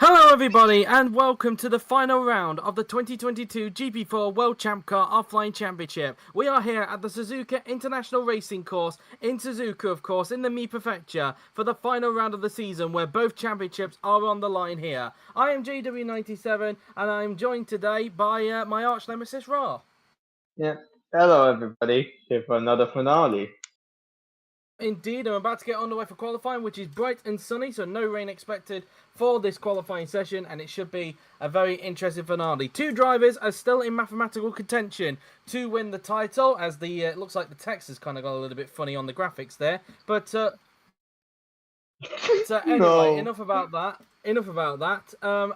Hello everybody and welcome to the final round of the 2022 GP4 World ChampCar Offline Championship. We are here at the Suzuka International Racing Course in Suzuka, of course, in the Mie Prefecture for the final round of the season where both championships are on the line here. I am JW97 and I am joined today by my arch nemesis Ra. Yeah. Hello, everybody. Here for another finale. Indeed, I'm about to get underway for qualifying, which is bright and sunny, so no rain expected for this qualifying session, and it should be a very interesting finale. Two drivers are still in mathematical contention to win the title, as the it looks like the text has kind of got a little bit funny on the graphics there. But anyway, No. enough about that.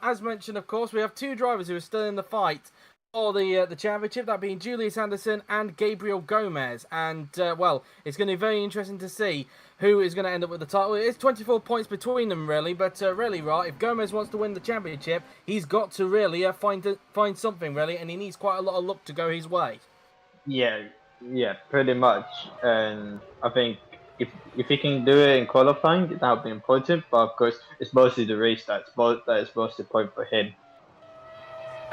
As mentioned, of course, we have two drivers who are still in the fight for the championship, that being Julius Anderson and Gabriel Gomez. And, well, it's going to be very interesting to see who is going to end up with the title. It's 24 points between them, really, but really, right, if Gomez wants to win the championship, he's got to really find something, really, and he needs quite a lot of luck to go his way. Yeah, pretty much. And I think if he can do it in qualifying, that would be important. But of course, it's mostly the race that is most important for him.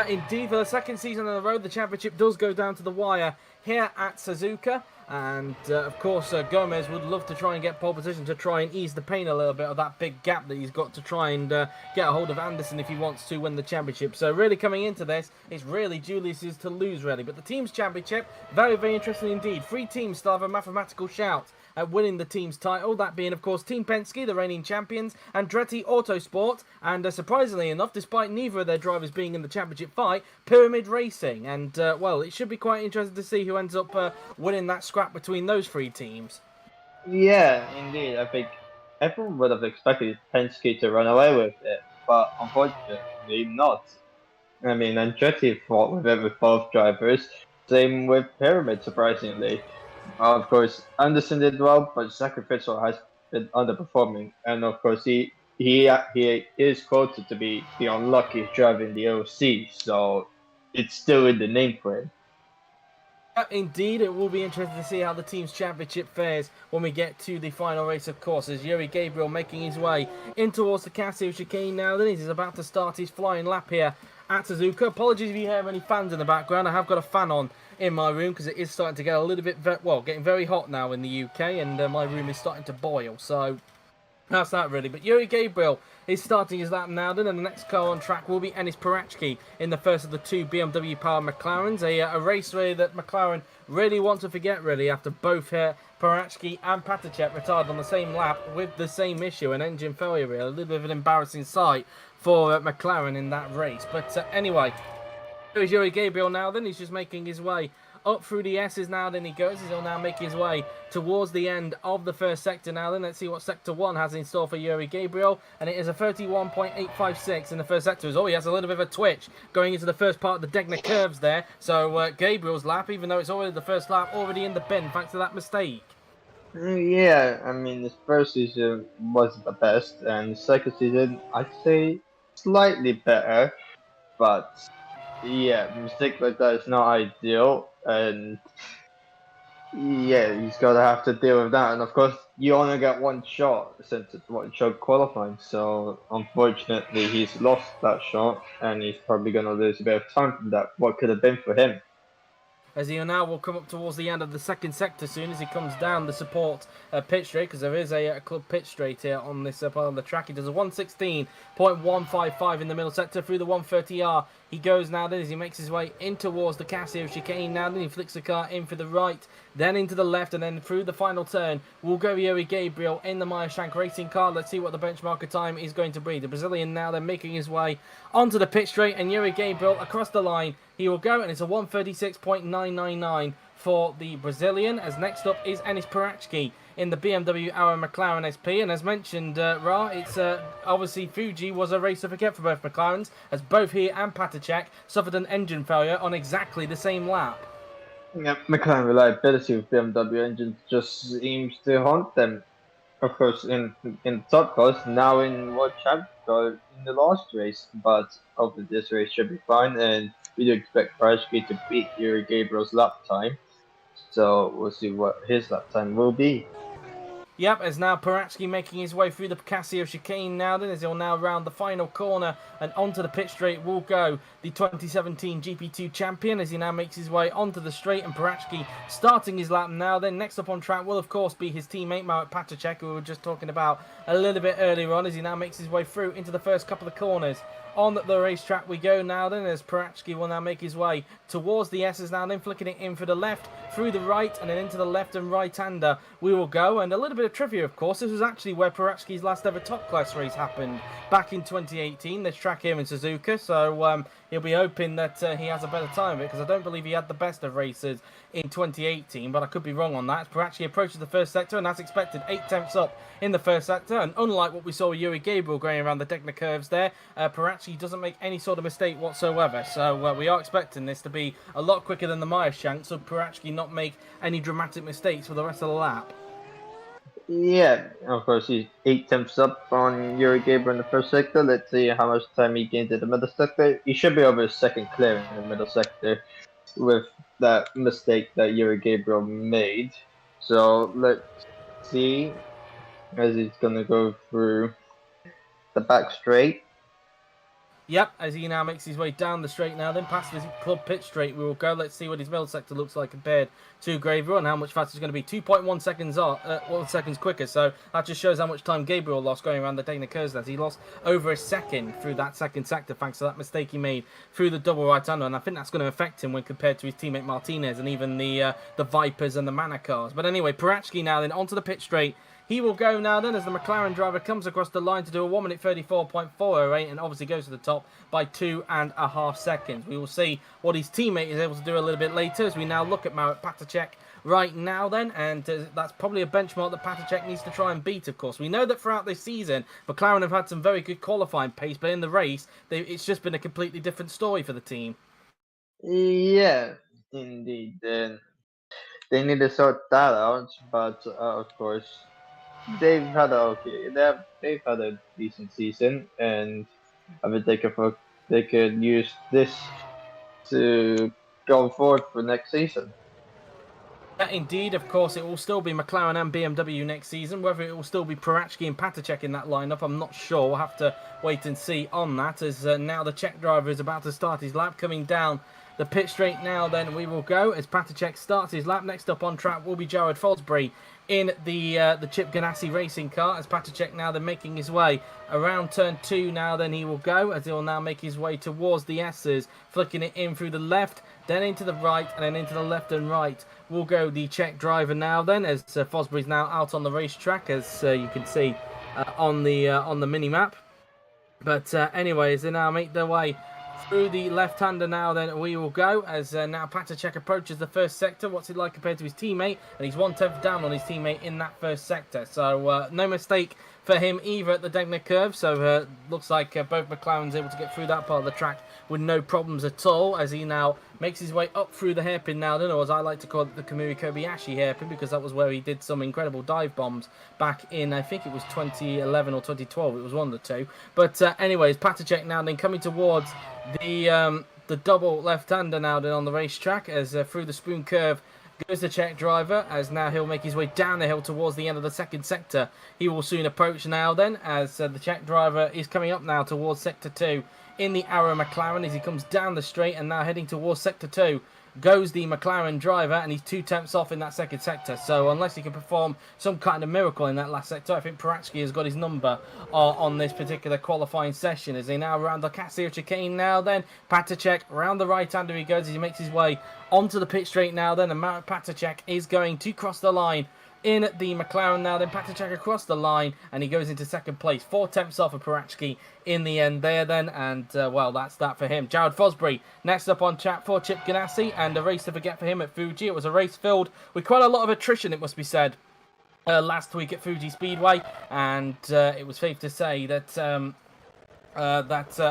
Indeed, for the second season in a row, the championship does go down to the wire here at Suzuka. And, of course, Gomez would love to try and get pole position to try and ease the pain a little bit of that big gap that he's got to try and get a hold of Anderson if he wants to win the championship. So really coming into this, it's really Julius's to lose, really. But the team's championship, very, very interesting indeed. Three teams still have a mathematical shout at winning the team's title, that being, of course, Team Penske, the reigning champions, Andretti Autosport, and surprisingly enough, despite neither of their drivers being in the championship fight, Pyramid Racing. And, well, it should be quite interesting to see who ends up winning that scrap between those three teams. Yeah, indeed. I think everyone would have expected Penske to run away with it, but unfortunately not. I mean, Andretti fought with it with both drivers. Same with Pyramid, surprisingly. Of course, Anderson did well, but Sacrificial has been underperforming, and of course he is quoted to be the unluckiest driver in the OC, so it's still in the name for him. Indeed, it will be interesting to see how the team's championship fares when we get to the final race, of course, as Yuri Gabriel making his way in towards the Casio chicane now. Then he's about to start his flying lap here at Suzuka. Apologies if you hear any fans in the background. I have got a fan on in my room because it is starting to get a little bit, getting very hot now in the UK, and my room is starting to boil, so that's that really. But Yuri Gabriel is starting his lap now, then, and the next car on track will be Enis Parachki in the first of the two BMW powered McLarens. A race really that McLaren really want to forget, really, after both Parachki and Patacek retired on the same lap with the same issue, an engine failure, really. A little bit of an embarrassing sight for McLaren in that race. But anyway, here's Yuri Gabriel now, then he's just making his way up through the S's now, then he goes, he'll now make his way towards the end of the first sector now, then let's see what sector 1 has in store for Yuri Gabriel, and it is a 31.856 in the first sector. Oh, he has a little bit of a twitch going into the first part of the Degner curves there, so Gabriel's lap, even though it's already the first lap, already in the bin thanks to that mistake. Yeah, I mean his first season wasn't the best, and second season I'd say slightly better, but yeah, mistake like that is not ideal, and yeah, he's gonna have to deal with that. And of course, you only get one shot since it's one shot qualifying. So unfortunately, he's lost that shot, and he's probably gonna lose a bit of time from that. What could have been for him. As he now will come up towards the end of the second sector soon as he comes down the support pit straight, because there is a club pit straight here on this part of the track. He does a 116.155 in the middle sector through the 130R. He goes now then as he makes his way in towards the Casio chicane now, then he flicks the car in for the right, then into the left, and then through the final turn will go Yuri Gabriel in the Meyer-Shank racing car. Let's see what the benchmarker time is going to be. The Brazilian now then making his way onto the pit straight, and Yuri Gabriel across the line. He will go, and it's a 136.999 for the Brazilian, as next up is Enis Parachki in the BMW Aura McLaren SP. And as mentioned, Ra, it's obviously Fuji was a race to forget for both McLarens, as both he and Patacek suffered an engine failure on exactly the same lap. Yeah, McLaren reliability with BMW engines just seems to haunt them. Of course, in the top course, now in World Championship in the last race, but hopefully this race should be fine, and we do expect Parashki to beat Yuri Gabriel's lap time, so we'll see what his lap time will be. Yep, as now Paratsky making his way through the Casio chicane now, then as he'll now round the final corner and onto the pit straight will go the 2017 GP2 champion as he now makes his way onto the straight, and Paratsky starting his lap now. Then next up on track will of course be his teammate Marat Patacek, who we were just talking about a little bit earlier on, as he now makes his way through into the first couple of corners. On the racetrack we go now then, as Paratsky will now make his way towards the S's now, then flicking it in for the left, through the right, and then into the left and right-hander we will go. And a little bit of trivia, of course, this was actually where Paratsky's last ever top class race happened back in 2018, this track here in Suzuka, so he'll be hoping that he has a better time of it, because I don't believe he had the best of races in 2018, but I could be wrong on that. Paratsky approaches the first sector, and as expected, 8 tenths up in the first sector, and unlike what we saw with Yuri Gabriel going around the Degner curves there, Paratsky doesn't make any sort of mistake whatsoever, so we are expecting this to be a lot quicker than the Meyershank, so Paratsky not make any dramatic mistakes for the rest of the lap. Yeah, of course, he's 8 tenths up on Yuri Gabriel in the first sector. Let's see how much time he gains in the middle sector. He should be over a second clear in the middle sector with that mistake that Yuri Gabriel made. So let's see as he's gonna go through the back straight. Yep, as he now makes his way down the straight now, then past the club pit straight we will go. Let's see what his middle sector looks like compared to Gabriel and how much faster it's going to be. 2.1 seconds 1 seconds quicker, so that just shows how much time Gabriel lost going around the Degner curves. He lost over a second through that second sector thanks to that mistake he made through the double right-hander, and I think that's going to affect him when compared to his teammate Martinez and even the Vipers and the Manacars. But anyway, Paratsky now then onto the pit straight. He will go now then as the McLaren driver comes across the line to do a 1 minute 34.408 and obviously goes to the top by 2.5 seconds. We will see what his teammate is able to do a little bit later as we now look at Marat Patacek right now then, and that's probably a benchmark that Patacek needs to try and beat, of course. We know that throughout this season, McLaren have had some very good qualifying pace, but in the race, it's just been a completely different story for the team. Yeah, indeed. Then they need to sort that out, but of course, they've had they've had a decent season, and I mean they could use this to go forward for next season. Yeah, indeed, of course, it will still be McLaren and BMW next season. Whether it will still be Paratsky and Patacek in that lineup, I'm not sure. We'll have to wait and see on that, as now the Czech driver is about to start his lap, coming down the pit straight now. Then we will go as Patacek starts his lap. Next up on track will be Jared Fosbury in the Chip Ganassi racing car, as Patacek now then making his way around turn 2 now. Then he will go as he'll now make his way towards the S's, flicking it in through the left, then into the right, and then into the left and right will go the Czech driver now then, as Fosbury's now out on the racetrack, as you can see on the mini map. But anyways, they now make their way through the left-hander now. Then we will go as now Patacek approaches the first sector. What's it like compared to his teammate? And he's 1/10 down on his teammate in that first sector, so no mistake for him either at the Degner curve. So looks like both McLaren's able to get through that part of the track with no problems at all, as he now makes his way up through the hairpin now, or as I like to call it, the Kamui Kobayashi hairpin, because that was where he did some incredible dive bombs back in, I think it was 2011 or 2012, it was one of the two. But anyways, Patacek now then coming towards the double left-hander now then on the racetrack, as through the spoon curve goes the Czech driver, as now he'll make his way down the hill towards the end of the second sector. He will soon approach now then, as the Czech driver is coming up now towards sector 2 in the Arrow McLaren, as he comes down the straight, and now heading towards sector 2 goes the McLaren driver, and he's 2 tenths off in that second sector. So unless he can perform some kind of miracle in that last sector, I think Paratsky has got his number on this particular qualifying session, as they now round the Casio chicane now. Then Patacek round the right-hander he goes as he makes his way onto the pit straight now. Then and Marat Patacek is going to cross the line in the McLaren now. Then Patacek across the line, and he goes into second place, 4 tenths off of Paratsky in the end there then, and well, that's that for him. Jared Fosbury next up on chat for Chip Ganassi, and a race to forget for him at Fuji. It was a race filled with quite a lot of attrition, it must be said, last week at Fuji Speedway, and it was safe to say that a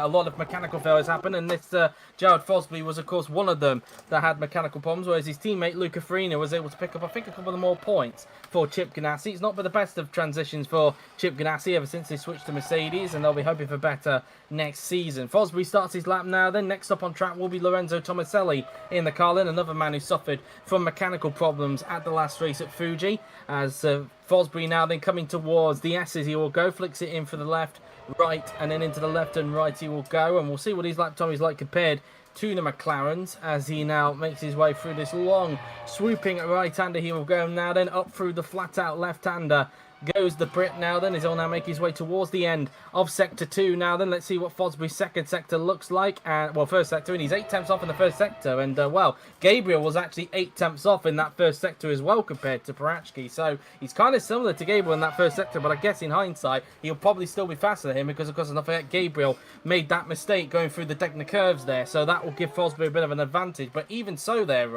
lot of mechanical failures happened, and this Jared Fosbury was of course one of them that had mechanical problems, whereas his teammate Luca Farina was able to pick up I think a couple of more points for Chip Ganassi. It's not been the best of transitions for Chip Ganassi ever since they switched to Mercedes, and they'll be hoping for better next season. Fosbury starts his lap now. Then next up on track will be Lorenzo Tomaselli in the Carlin, another man who suffered from mechanical problems at the last race at Fuji, as Fosbury now then coming towards the S's. He will go, flicks it in for the left, right, and then into the left and right he will go. And we'll see what his lap time is like compared to the McLarens as he now makes his way through this long, swooping right-hander. He will go now then up through the flat-out left-hander. Goes the Brit now then, as he'll now make his way towards the end of Sector 2 now then. Let's see what Fosbury's second sector looks like. Well, first sector, and he's 8 tenths off in the first sector. And, well, Gabriel was actually 8 tenths off in that first sector as well compared to Parachki. So he's kind of similar to Gabriel in that first sector, but I guess in hindsight, he'll probably still be faster than him because, of course, don't forget, Gabriel made that mistake going through the Degner curves there. So that will give Fosbury a bit of an advantage. But even so there,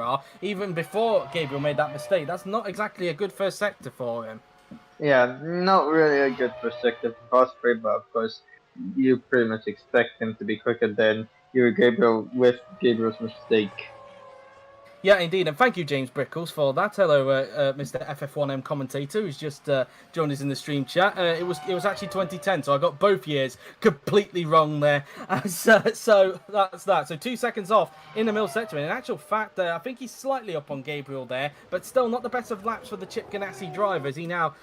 even before Gabriel made that mistake, that's not exactly a good first sector for him. Yeah, not really a good perspective for Osprey, but of course, you pretty much expect him to be quicker than Yuri Gabriel with Gabriel's mistake. Yeah, indeed, and thank you, James Brickles, for that. Hello, Mr. FF1M commentator, who's just joined us in the stream chat. It was actually 2010, so I got both years completely wrong there. So that's that. So 2 seconds off in the middle sector. In actual fact, I think he's slightly up on Gabriel there, but still not the best of laps for the Chip Ganassi drivers. He now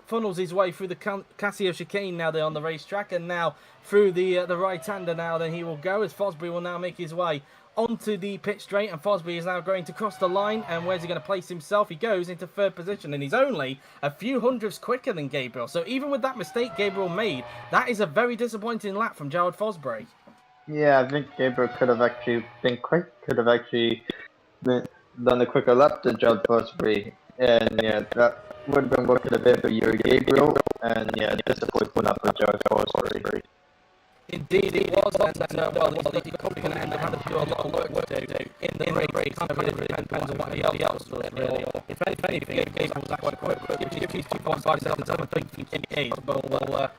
funnels his way through the Casio chicane now there on the racetrack, and now through the right-hander now then he will go, as Fosbury will now make his way onto the pit straight, and Fosbury is now going to cross the line. And where's he going to place himself? He goes into third position, and he's only a few hundredths quicker than Gabriel. So even with that mistake Gabriel made, that is a very disappointing lap from Jared Fosbury. Yeah, I think Gabriel could have actually been quick, could have actually done a quicker lap than Jared Fosbury. And yeah, that would have been working a bit for Yuri Gabriel. And yeah, disappointing lap for Jared Fosbury. Indeed it was, and well, he's probably going to end up having to do a lot of work to do in the race. It really depends on what the else does, really. If anything, Gabriel was actually quite quick. If he's 2.5 seconds, I don't think he is, but we'll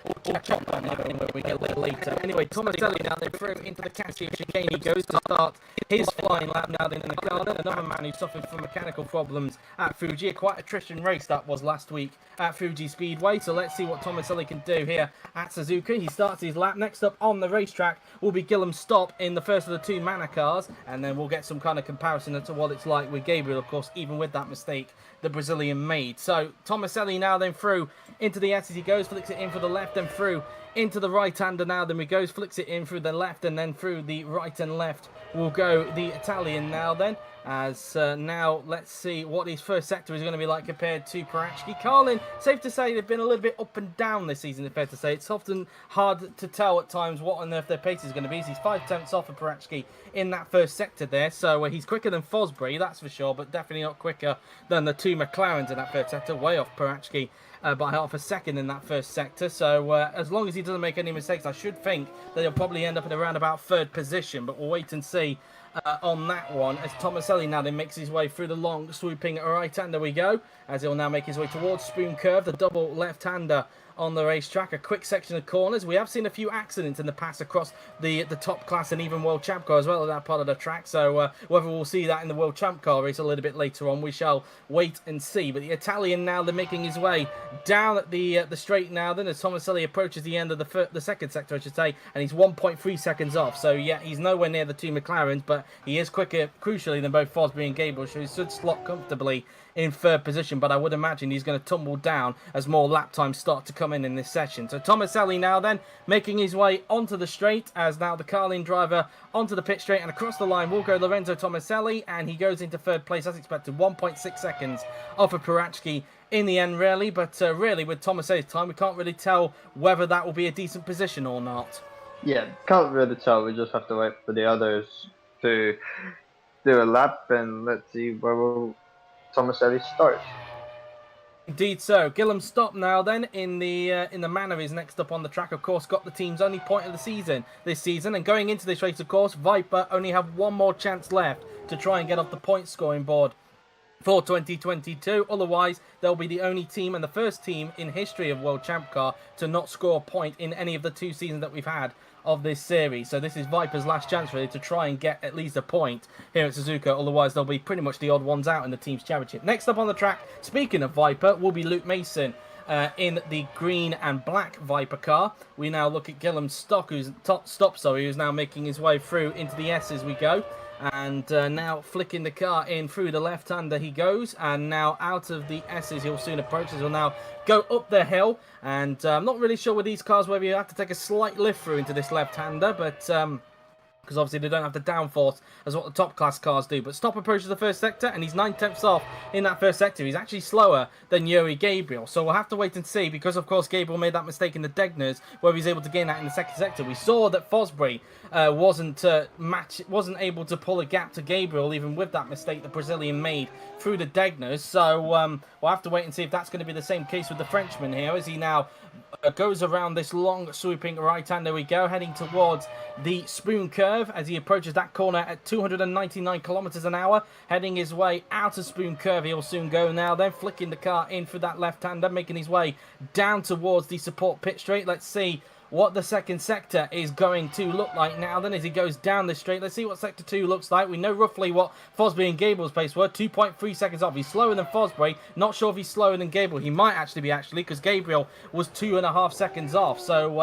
check on that when we get a little later. Anyway, Tomaselli now they through into the Casio chicane. He goes to start his flying lap now in the garden. Another man who suffered from mechanical problems at Fuji. Quite a attrition race that was last week at Fuji Speedway. So let's see what Tomaselli can do here at Suzuka. He starts his lap. Next up on the racetrack will be Gillum Stop in the first of the 2 Manor cars, and then we'll get some kind of comparison to what it's like with Gabriel, of course, even with that mistake the Brazilian made. So Tomaselli now then through into the S as he goes, flicks it in for the left, and through into the right-hander now, then he goes, flicks it in through the left, and then through the right and left will go the Italian now then. As now, let's see what his first sector is going to be like compared to Parachki. Carlin, safe to say they've been a little bit up and down this season, fair to say. It's often hard to tell at times what on earth their pace is going to be. He's 5 tenths off of Parachki in that first sector there. So he's quicker than Fosbury, that's for sure, but definitely not quicker than the 2 McLarens in that first sector. Way off Parachki by half a second in that first sector. So as long as he doesn't make any mistakes, I should think that he'll probably end up in around about 3rd position, but we'll wait and see on that one, as Tomaselli now then makes his way through the long swooping right-hander we go, as he'll now make his way towards Spoon Curve, the double left-hander on the racetrack. A quick section of corners. We have seen a few accidents in the past across the top class and even World Champ Car as well at that part of the track. So whether we'll see that in the World Champ Car race a little bit later on, we shall wait and see. But the Italian now, they're making his way down at the straight now then, as Tomaselli approaches the end of the second sector, I should say, and he's 1.3 seconds off. So yeah, he's nowhere near the 2 McLarens, but he is quicker, crucially, than both Fosbury and Gabriel, so he should slot comfortably in 3rd position, but I would imagine he's going to tumble down as more lap times start to come in this session. So Tomaselli now then making his way onto the straight, as now the Carlin driver onto the pit straight, and across the line will go Lorenzo Tomaselli, and he goes into 3rd place as expected, 1.6 seconds off of Parachki in the end, really. But really, with Tomaselli's time, we can't really tell whether that will be a decent position or not. Yeah, can't really tell. We just have to wait for the others to do a lap, and let's see where will Tomaselli start. Indeed so. Gillum Stop now then in the manner is next up on the track. Of course, got the team's only point of the season this season, and going into this race, of course, Viper only have one more chance left to try and get off the point scoring board for 2022. Otherwise, they'll be the only team and the first team in history of World Champ Car to not score a point in any of the 2 seasons that we've had of this series. So this is Viper's last chance really to try and get at least a point here at Suzuka. Otherwise, they'll be pretty much the odd ones out in the team's championship. Next up on the track, speaking of Viper, will be Luke Mason in the green and black Viper car. We now look at Gillum Stop, who's now making his way through into the S as we go. And now flicking the car in through the left-hander he goes, and now out of the S's he'll soon approach as he'll now go up the hill. And I'm not really sure with these cars whether you have to take a slight lift through into this left-hander, but because obviously they don't have the downforce as what the top class cars do. But Stop approaches the first sector, and he's 9 tenths off in that first sector. He's actually slower than Yuri Gabriel, so we'll have to wait and see, because of course Gabriel made that mistake in the Degners where he was able to gain that in the second sector. We saw that Fosbury wasn't able to pull a gap to Gabriel even with that mistake the Brazilian made through the Degners. So we'll have to wait and see if that's going to be the same case with the Frenchman here, as he now goes around this long swooping right hand. There we go, heading towards the Spoon Curve as he approaches that corner at 299 kilometers an hour, heading his way out of Spoon Curve. He'll soon go now, then flicking the car in for that left-hander, making his way down towards the support pit straight. Let's see what the second sector is going to look like now then as he goes down this straight. Let's see what sector 2 looks like. We know roughly what Fosbury and Gabriel's pace were, 2.3 seconds off. He's slower than Fosbury, not sure if he's slower than Gabriel. He might actually be, because Gabriel was 2.5 seconds off, so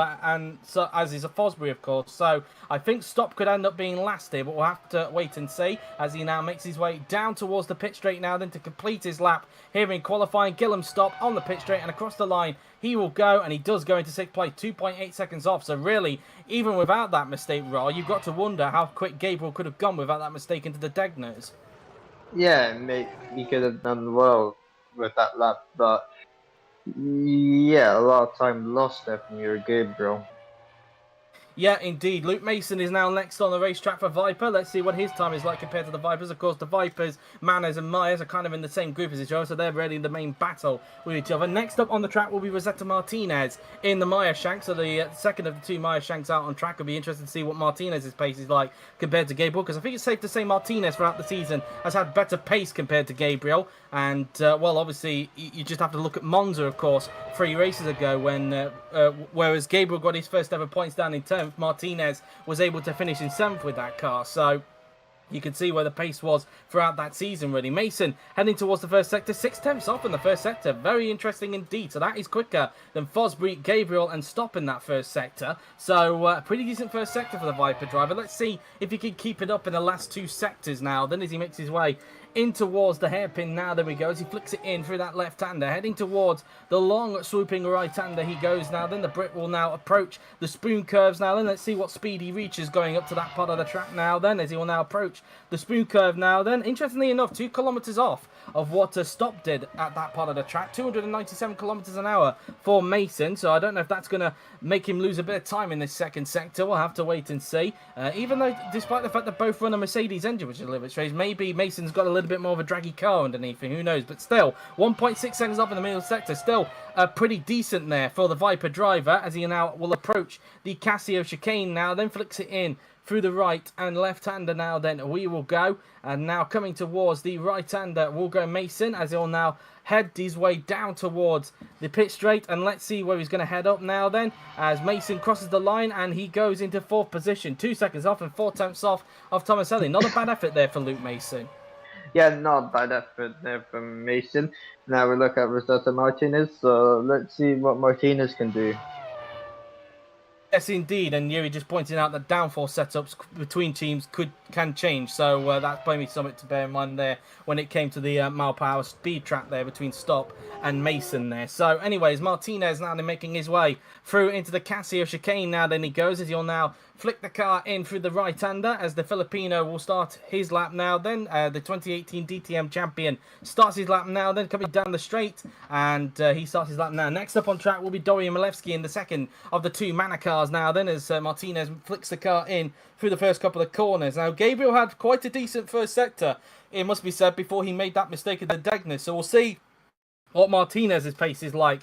as is a Fosbury of course. So I think Stop could end up being last here, but we'll have to wait and see as he now makes his way down towards the pit straight now then to complete his lap here in qualifying. Gillum Stop on the pit straight, and across the line he will go, and he does go into 6th place, 2.8 seconds off. So really, even without that mistake, Raw, you've got to wonder how quick Gabriel could have gone without that mistake into the Degners. Yeah, mate, he could have done well with that lap, but yeah, a lot of time lost there from your Gabriel. Yeah, indeed. Luke Mason is now next on the racetrack for Viper. Let's see what his time is like compared to the Vipers. Of course, the Vipers, Manners and Myers are kind of in the same group as each other, so they're really in the main battle with each other. Next up on the track will be Rosetta Martinez in the Meyer Shank. So the second of the two Meyer Shanks out on track. Will be interesting to see what Martinez's pace is like compared to Gabriel, because I think it's safe to say Martinez throughout the season has had better pace compared to Gabriel. And, well, obviously, you just have to look at Monza, of course, 3 races ago, when whereas Gabriel got his first ever points down in 10th, Martinez was able to finish in 7th with that car. So you can see where the pace was throughout that season, really. Mason heading towards the first sector, 6 tenths off in the first sector. Very interesting indeed. So that is quicker than Fosbury, Gabriel, and Stop in that first sector. So pretty decent first sector for the Viper driver. Let's see if he can keep it up in the last 2 sectors now. Then as he makes his way in towards the hairpin now, there we go, as he flicks it in through that left-hander, heading towards the long swooping right-hander he goes now. Then the Brit will now approach the Spoon Curves now. Then let's see what speed he reaches going up to that part of the track now then, as he will now approach the Spoon Curve now then. Interestingly enough, 2 kilometers off of what Stop did at that part of the track, 297 kilometers an hour for Mason. So I don't know if that's going to make him lose a bit of time in this second sector. We'll have to wait and see. Even though, despite the fact that both run a Mercedes engine, which is a little bit strange, maybe Mason's got a little bit more of a draggy car underneath him, who knows. But still, 1.6 seconds off in the middle sector, still pretty decent there for the Viper driver, as he now will approach the Casio chicane now, then flicks it in through the right and left-hander now then we will go. And now coming towards the right-hander will go Mason, as he'll now head his way down towards the pit straight. And let's see where he's going to head up now then, as Mason crosses the line and he goes into 4th position, 2 seconds off and 4 tenths off of Tomaselli. Not a bad effort there for Luke Mason. Yeah, not a bad effort there from Mason. Now we look at Rosetta Martinez, so let's see what Martinez can do. Yes, indeed, and Yuri just pointing out that downforce setups between teams can change, so that's probably something to bear in mind there when it came to the mile per hour speed trap there between Stop and Mason there. So anyways, Martinez now making his way through into the Casio chicane now then he goes, as he'll now flick the car in through the right-hander, as the Filipino will start his lap now then. The 2018 DTM champion starts his lap now then, coming down the straight, and he starts his lap now. Next up on track will be Dorian Milewski in the second of the 2 Manor cars now then, as Martinez flicks the car in through the first couple of corners. Now Gabriel had quite a decent first sector, it must be said, before he made that mistake at the Degners, so we'll see what Martinez's pace is like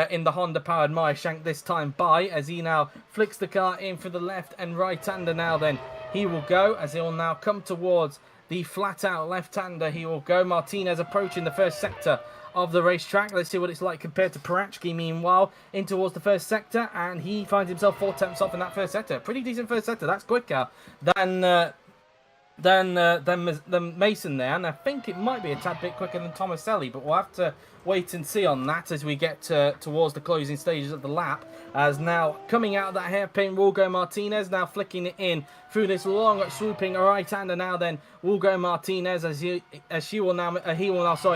in the Honda-powered Meyer Shank this time by, as he now flicks the car in for the left and right-hander now then. He will go, as he'll now come towards the flat-out left-hander. He will go. Martinez approaching the first sector of the racetrack. Let's see what it's like compared to Parachki, meanwhile, in towards the first sector, and he finds himself 4 tenths off in that first sector. Pretty decent first sector. That's quicker than than Mason there, and I think it might be a tad bit quicker than Tomaselli, but we'll have to wait and see on that as we get towards the closing stages of the lap. As now coming out of that hairpin, Hugo Martinez now flicking it in through this long swooping right-hander. Now then, Hugo Martinez he will now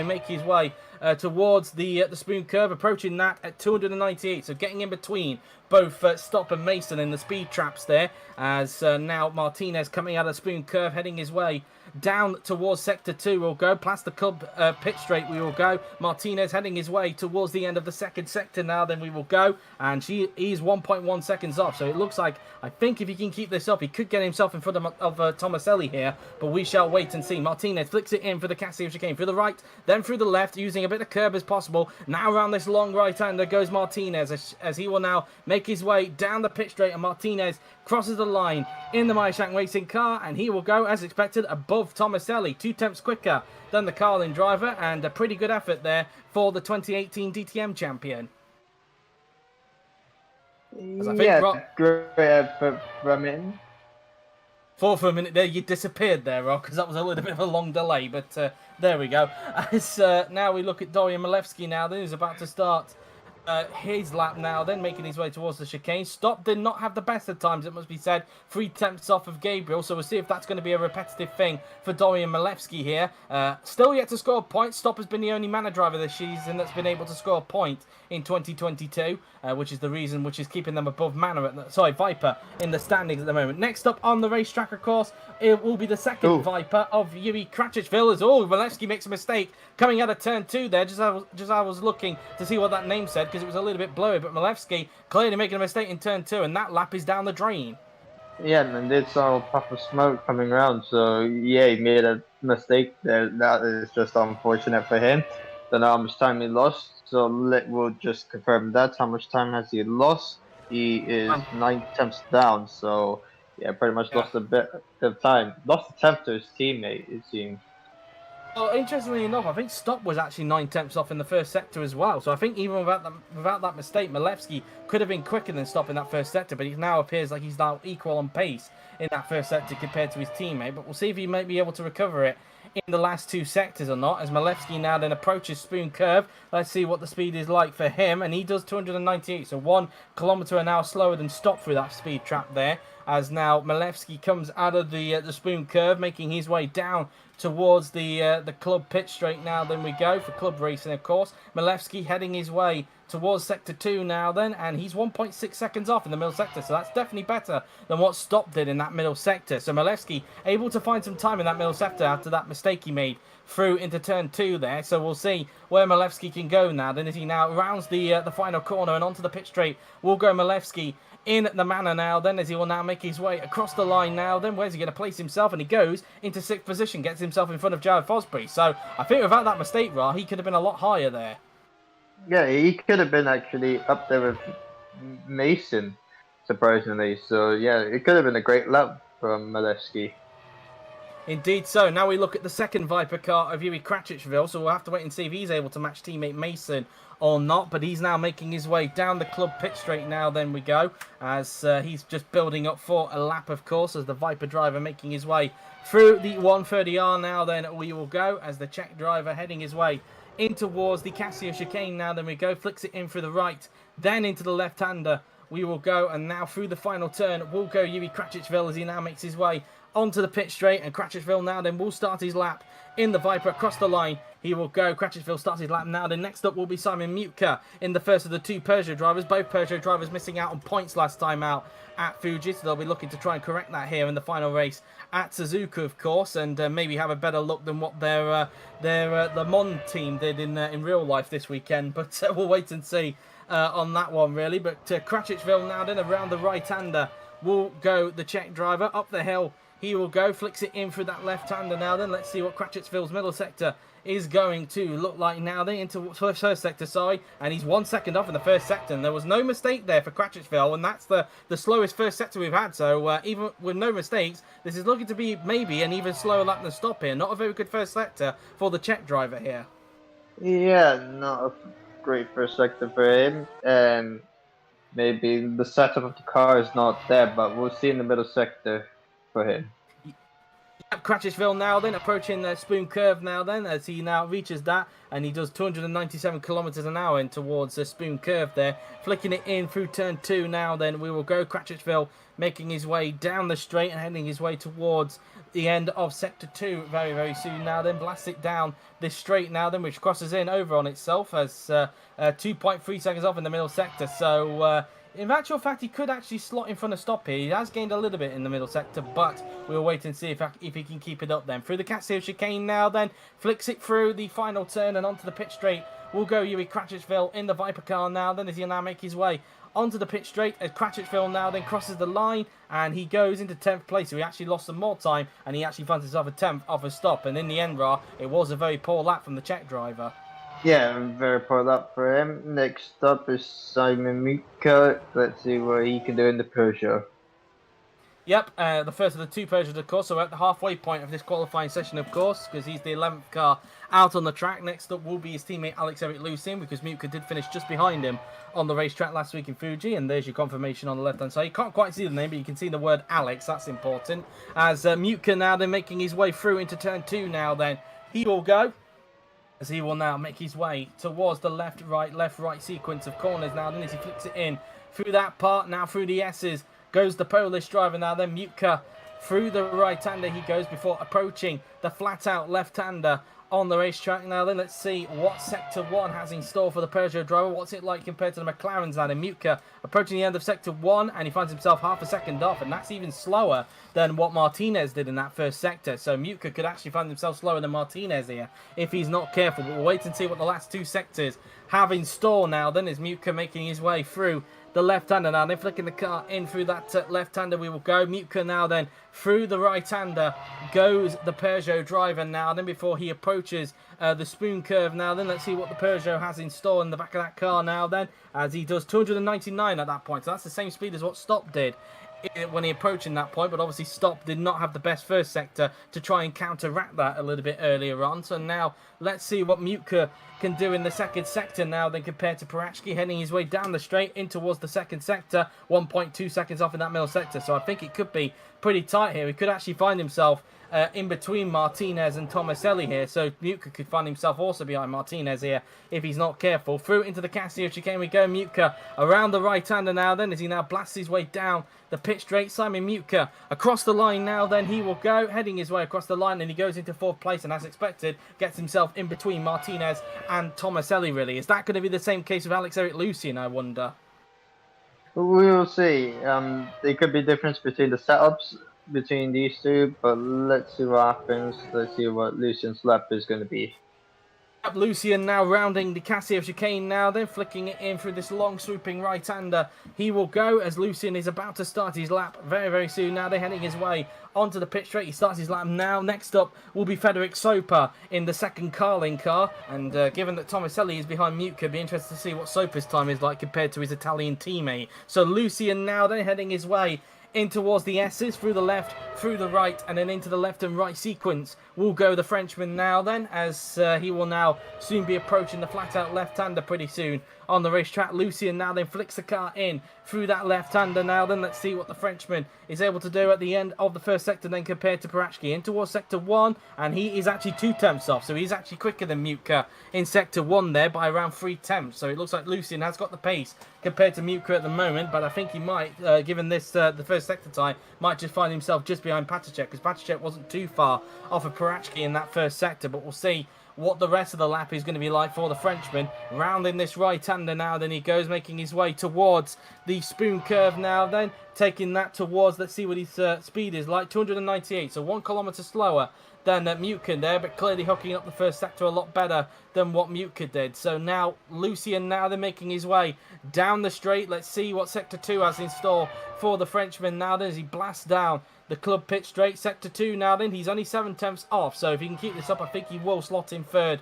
make his way towards the spoon curve, approaching that at 298. So getting in between both Stop and Mason in the speed traps there. As now Martinez coming out of the spoon curve, heading his way down towards sector 2. We'll go past the club pit straight. We will go. Martinez heading his way towards the end of the second sector now. Then we will go, and he's 1.1 seconds off. So it looks like, I think if he can keep this up, he could get himself in front of Tomaselli here. But we shall wait and see. Martinez flicks it in for the Casio chicane through the right, then through the left, using a bit of curb as possible. Now around this long right-hander goes Martinez as he will now make his way down the pit straight, and Martinez crosses the line in the Meishank racing car, and he will go, as expected, above Tomaselli, 2 tenths quicker than the Carlin driver, and a pretty good effort there for the 2018 DTM champion. Great effort from him. For a minute there, you disappeared there, Rock, because that was a little bit of a long delay, but there we go. As now we look at Dorian Milewski now, then who's about to start his lap now, then making his way towards the chicane. Stop did not have the best of times, it must be said. 3 tenths off of Gabriel, so we'll see if that's going to be a repetitive thing for Dorian Milewski here. Still yet to score a point. Stop has been the only Manor driver this season that's been able to score a point in 2022, which is the reason which is keeping them above Viper in the standings at the moment. Next up on the racetrack, of course, it will be the second Viper of Yuri Kratichville. As Milewski makes a mistake coming out of turn 2 there, just as I was looking to see what that name said, because it was a little bit blurry, but Milewski clearly making a mistake in turn 2, and that lap is down the drain. Yeah, and they saw a puff of smoke coming around, so yeah, he made a mistake there. That is just unfortunate for him. Don't know how much time he lost, so we'll just confirm that. How much time has he lost? He is 9 tenths down, so yeah, pretty much lost a bit of time. Lost a tenth to his teammate, it seems. Well, interestingly enough, I think Stop was actually 9 tenths off in the first sector as well. So I think even without that mistake, Milewski could have been quicker than Stop in that first sector, but he now appears like he's now equal on pace in that first sector compared to his teammate. But we'll see if he might be able to recover it in the last 2 sectors or not, as Milewski now then approaches spoon curve. Let's see what the speed is like for him, and he does 298, so 1 kilometre an hour slower than Stop through that speed trap there, as now Milewski comes out of the spoon curve, making his way down towards the club pit straight now. Then we go for club racing, of course. Milewski heading his way towards sector 2 now then, and he's 1.6 seconds off in the middle sector, so that's definitely better than what Stop did in that middle sector. So Milewski able to find some time in that middle sector after that mistake he made through into turn 2 there. So we'll see where Milewski can go now then, as he now rounds the final corner and onto the pit straight. Will go Milewski in the manner now then, as he will now make his way across the line now then. Where's he going to place himself? And he goes into 6th position, gets himself in front of Jared Fosbury. So I think without that mistake, Ra, he could have been a lot higher there. Yeah, he could have been actually up there with Mason, surprisingly. So yeah, it could have been a great lap from Milewski. Indeed so. Now we look at the second Viper car of Yuri Kratichville, so we'll have to wait and see if he's able to match teammate Mason or not, but he's now making his way down the club pit straight now. Then we go, as he's just building up for a lap, of course, as the Viper driver making his way through the 130R now. Then we will go, as the Czech driver heading his way in towards the Casio chicane now. Then we go, flicks it in through the right, then into the left-hander. We will go, and now through the final turn will go Yuri Kratichville, as he now makes his way onto the pit straight, and Kratichville now then will start his lap in the Viper across the line. He will go. Kratichville starts his lap now. Then next up will be Simon Mutka in the first of the 2 Peugeot drivers. Both Peugeot drivers missing out on points last time out at Fuji, so they'll be looking to try and correct that here in the final race at Suzuka, of course, and maybe have a better look than what their Le Mans team did in real life this weekend. But we'll wait and see on that one, really. But Kratichville now then around the right-hander will go the Czech driver up the hill. He will go, flicks it in through that left-hander now then. Let's see what Kratichville's middle sector is going to look like now then, into first sector, sorry. And he's 1 second off in the first sector, and there was no mistake there for Kratichville, and that's the slowest first sector we've had. So even with no mistakes, this is looking to be maybe an even slower lap than Stop here. Not a very good first sector for the Czech driver here. Yeah, not a great first sector for him, and maybe the setup of the car is not there, but we'll see in the middle sector for him. Cratchittville now then, approaching the Spoon Curve now then, as he now reaches that, and he does 297 kilometers an hour in towards the Spoon Curve there, flicking it in through turn 2 now then. We will go Cratchittville, making his way down the straight and heading his way towards the end of Sector 2 very, very soon now then. Blast it down this straight now then, which crosses in over on itself as 2.3 seconds off in the middle sector. So, in actual fact, he could actually slot in front of stop here. He has gained a little bit in the middle sector, but we'll wait and see if he can keep it up then. Through the Cat's Heel chicane now then, flicks it through the final turn and onto the pit straight. We'll go Yuri Cratchittville in the Viper car now then, as he'll now make his way onto the pit straight as Cratchittville now then crosses the line and he goes into 10th place. So he actually lost some more time and he actually finds himself a 10th off a stop. And in the end, it was a very poor lap from the Czech driver. Yeah, very poor luck for him. Next up is Simon Mika. Let's see what he can do in the Peugeot. Yep, the first of the two Peugeots, of course, so we're at the halfway point of this qualifying session, of course, because he's the 11th car out on the track. Next up will be his teammate Alex-Eric Lucien, because Mutka did finish just behind him on the racetrack last week in Fuji, and there's your confirmation on the left-hand side. You can't quite see the name, but you can see the word Alex, that's important. As Mutka now then making his way through into turn 2 now then, he will go. As he will now make his way towards the left-right sequence of corners now. Then as he flicks it in through that part, now through the S's, goes the Polish driver now. Then Mutka through the right-hander he goes before approaching the flat-out left-hander on the racetrack. Now then, let's see what Sector 1 has in store for the Peugeot driver. What's it like compared to the McLarens now? Then Mutka approaching the end of Sector 1 and he finds himself half a second off, and that's even slower than what Martinez did in that first sector. So Mutka could actually find himself slower than Martinez here if he's not careful. But we'll wait and see what the last two sectors have in store now. Then is Mutka making his way through the left-hander now, then flicking the car in through that left-hander we will go. Mutka now then through the right-hander goes the Peugeot driver now, then before he approaches the Spoon Curve now. Then let's see what the Peugeot has in store in the back of that car now then, as he does 299 at that point. So that's the same speed as what Stop did when he approaching that point, but obviously Stop did not have the best first sector to try and counteract that a little bit earlier on. So now let's see what Mutka can do in the second sector now then compared to Parachki, heading his way down the straight in towards the second sector, 1.2 seconds off in that middle sector. So I think it could be pretty tight here. He could actually find himself in between Martinez and Tomaselli here, so Mutka could find himself also behind Martinez here if he's not careful. Through into the Castillo chicane we go. Mutka around the right-hander now then as he now blasts his way down the pit straight. Simon Mutka across the line now then, he will go, heading his way across the line, and he goes into 4th place and as expected gets himself in between Martinez and Tomaselli really. Is that going to be the same case with Alex-Eric Lucien, I wonder? We will see. There could be difference between the setups between these two, but let's see what happens. Let's see what Lucien's lap is going to be. Lucien now rounding the Castillo chicane now, then flicking it in through this long swooping right-hander. He will go as Lucien is about to start his lap very, very soon. Now they're heading his way onto the pit straight. He starts his lap now. Next up will be Frederick Soper in the second Carlin car. And given that Tomaselli is behind Mutka, be interested to see what Soper's time is like compared to his Italian teammate. So Lucien now then heading his way in towards the S's, through the left, through the right, and then into the left and right sequence will go the Frenchman now then, as he will now soon be approaching the flat-out left-hander pretty soon on the racetrack. Lucien now then flicks the car in through that left-hander now then. Let's see what the Frenchman is able to do at the end of the first sector then compared to Parachki. In towards Sector 1, and he is actually 2 tenths off, so he's actually quicker than Mutka in Sector 1 there by around 3 tenths. So it looks like Lucien has got the pace compared to Mutka at the moment, but I think he might, given this the first sector time, might just find himself just behind Patacek, because Patacek wasn't too far off of Parachki in that first sector. But we'll see what the rest of the lap is going to be like for the Frenchman. Rounding this right-hander now, then he goes, making his way towards the Spoon Curve now, then taking that towards, let's see what his speed is like, 298, so 1 kilometre slower than Mutka there, but clearly hooking up the first sector a lot better than what Mutka did. So now Lucien now they're making his way down the straight. Let's see what Sector 2 has in store for the Frenchman now then as he blasts down the club pit straight. Sector 2 now then, he's only 7 tenths off, so if he can keep this up, I think he will slot in 3rd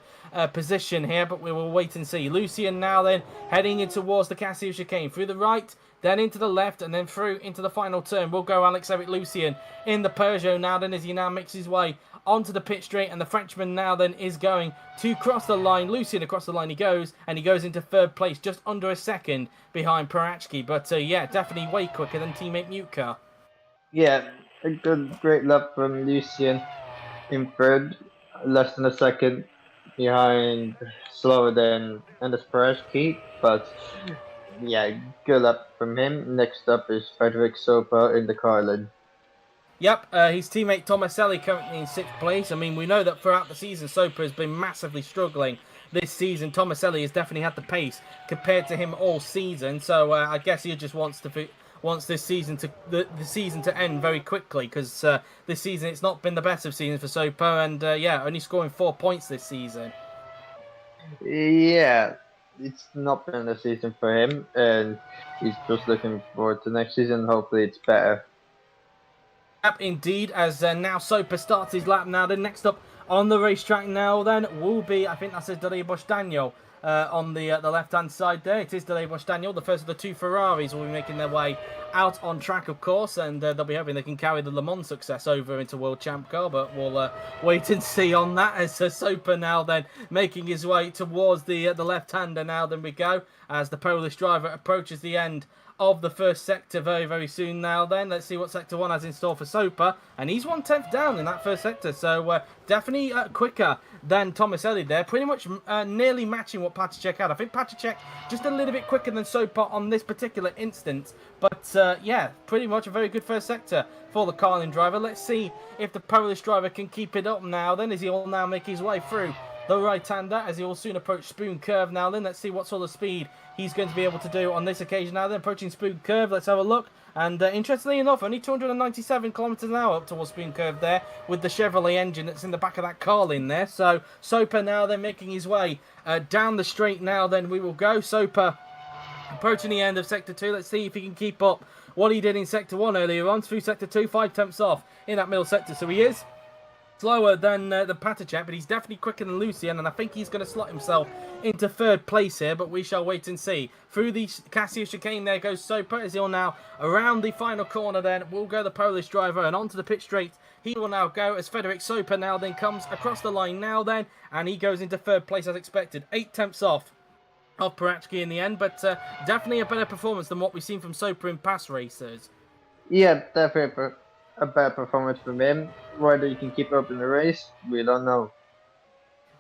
position here, but we will wait and see. Lucien now then heading in towards the Castillo chicane, through the right, then into the left, and then through into the final turn. We'll go Alex-Eric Lucien in the Peugeot now then as he now makes his way onto the pit straight, and the Frenchman now then is going to cross the line. Lucien across the line he goes, and he goes into 3rd place, just under a second behind Parachki. But yeah, definitely way quicker than teammate Mutka. Yeah, a great lap from Lucien in third, less than a second behind, slower than Anders Perezki, but yeah, good lap from him. Next up is Frederick Soper in the Carlin. Yep, his teammate Tomaselli currently in 6th place. I mean, we know that throughout the season, Soper has been massively struggling this season. Tomaselli has definitely had the pace compared to him all season. So I guess he just wants this season to the season to end very quickly because this season it's not been the best of seasons for Soper, and yeah, only scoring 4 points this season. Yeah, it's not been a season for him, and he's just looking forward to next season. Hopefully, it's better. Yep, indeed, as now Soper starts his lap now. Then next up on the racetrack now then will be, I think that's a Delay-Bush Daniel on the left-hand side there. It is Delay-Bush Daniel. The first of the 2 Ferraris will be making their way out on track, of course, and they'll be hoping they can carry the Le Mans success over into World ChampCar, but we'll wait and see on that as Soper now then making his way towards the left-hander now. Then we go as the Polish driver approaches the end of the first sector very, very soon now then. Let's see what Sector 1 has in store for Soper. And he's 1/10 down in that first sector. So definitely quicker than Tomaselli there. Pretty much nearly matching what Patacek had. I think Patacek just a little bit quicker than Soper on this particular instance. But yeah, pretty much a very good first sector for the Carlin driver. Let's see if the Polish driver can keep it up now then, as he will now make his way through the right-hander as he will soon approach Spoon Curve now then. Let's see what sort of speed he's going to be able to do on this occasion now then. Approaching Spoon Curve, let's have a look. And interestingly enough, only 297 kilometers an hour up towards Spoon Curve there with the Chevrolet engine that's in the back of that Carlin there. So Soper now then making his way down the straight now then we will go. Soper approaching the end of Sector 2. Let's see if he can keep up what he did in Sector 1 earlier on. Through Sector 2, 5 tenths off in that middle sector. So he is slower than the Patacek, but he's definitely quicker than Lucien, and I think he's going to slot himself into 3rd place here, but we shall wait and see. Through the Casio chicane there goes Soper, as he'll now around the final corner then will go the Polish driver, and onto the pit straight he will now go as Frederick Soper now then comes across the line now then, and he goes into 3rd place as expected. 8 tenths off of Perachki in the end, but definitely a better performance than what we've seen from Soper in past races. Yeah, definitely a better performance from him. Whether he can keep up in the race, we don't know.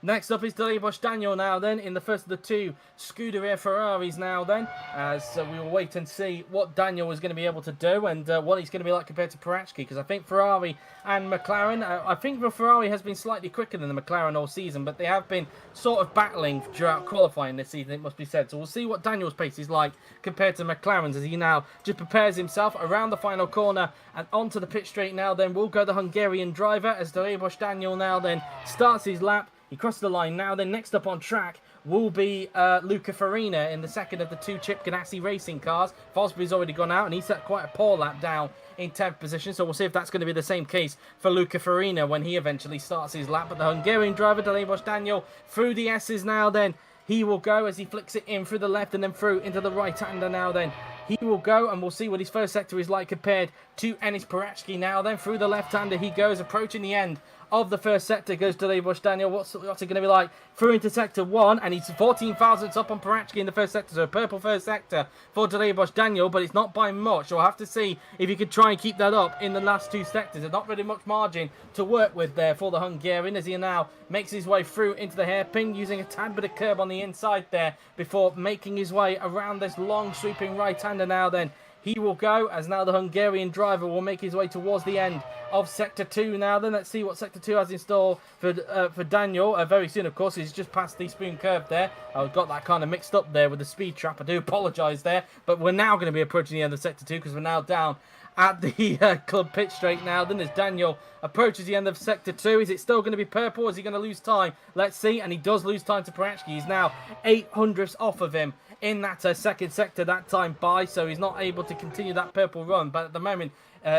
Next up is Delay-Bush Daniel now then, in the first of the 2 Scuderia Ferraris now then, as we will wait and see what Daniel is going to be able to do and what he's going to be like compared to Perachki, because I think Ferrari and McLaren, I think the Ferrari has been slightly quicker than the McLaren all season, but they have been sort of battling throughout qualifying this season, it must be said. So we'll see what Daniel's pace is like compared to McLaren's as he now just prepares himself around the final corner and onto the pit straight now then will go the Hungarian driver as Delay-Bush Daniel now then starts his lap. He crosses the line now. Then next up on track will be Luca Farina in the second of the 2 Chip Ganassi racing cars. Fosbury's already gone out and he set quite a poor lap down in 10th position. So we'll see if that's going to be the same case for Luca Farina when he eventually starts his lap. But the Hungarian driver, Delay-Bush Daniel, through the S's now then. He will go as he flicks it in through the left and then through into the right-hander now then. He will go and we'll see what his first sector is like compared to Enis Perachki now then. Through the left-hander he goes, approaching the end of the first sector goes Delay-Bush Daniel. What's it going to be like? Through into sector 1, and he's 14 thousandths up on Perachki in the first sector. So a purple first sector for Delay-Bush Daniel, but it's not by much. So we'll have to see if he could try and keep that up in the last 2 sectors. There's not really much margin to work with there for the Hungarian as he now makes his way through into the hairpin using a tad bit of curb on the inside there before making his way around this long sweeping right-hander now then. He will go as now the Hungarian driver will make his way towards the end of Sector 2 now. Then let's see what Sector 2 has in store for Daniel. Very soon, of course, he's just past the Spoon Curve there. I've got that kind of mixed up there with the speed trap. I do apologise there. But we're now going to be approaching the end of Sector 2 because we're now down at the club pit straight now. Then as Daniel approaches the end of Sector 2, is it still going to be purple? Is he going to lose time? Let's see. And he does lose time to Perachki. He's now 800ths off of him in that second sector that time by, so he's not able to continue that purple run. But at the moment,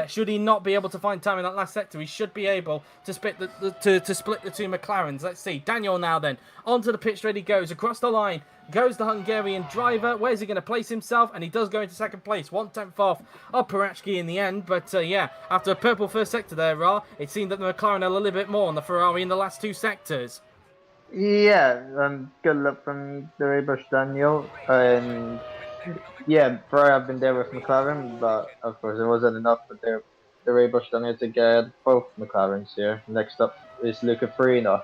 should he not be able to find time in that last sector, he should be able to split the 2 McLarens. Let's see. Daniel now then onto the pit straight he goes across the line. Goes the Hungarian driver. Where's he going to place himself? And he does go into second place. 1/10 off of Perachki in the end. But yeah, after a purple first sector there, it seemed that the McLaren had a little bit more on the Ferrari in the last 2 sectors. Yeah, good luck from Delay-Bush Daniel. And yeah, Ferrari have been there with McLaren, but of course it wasn't enough for their the Ray Bush done it to get both McLarens here. Next up is Luca Farina.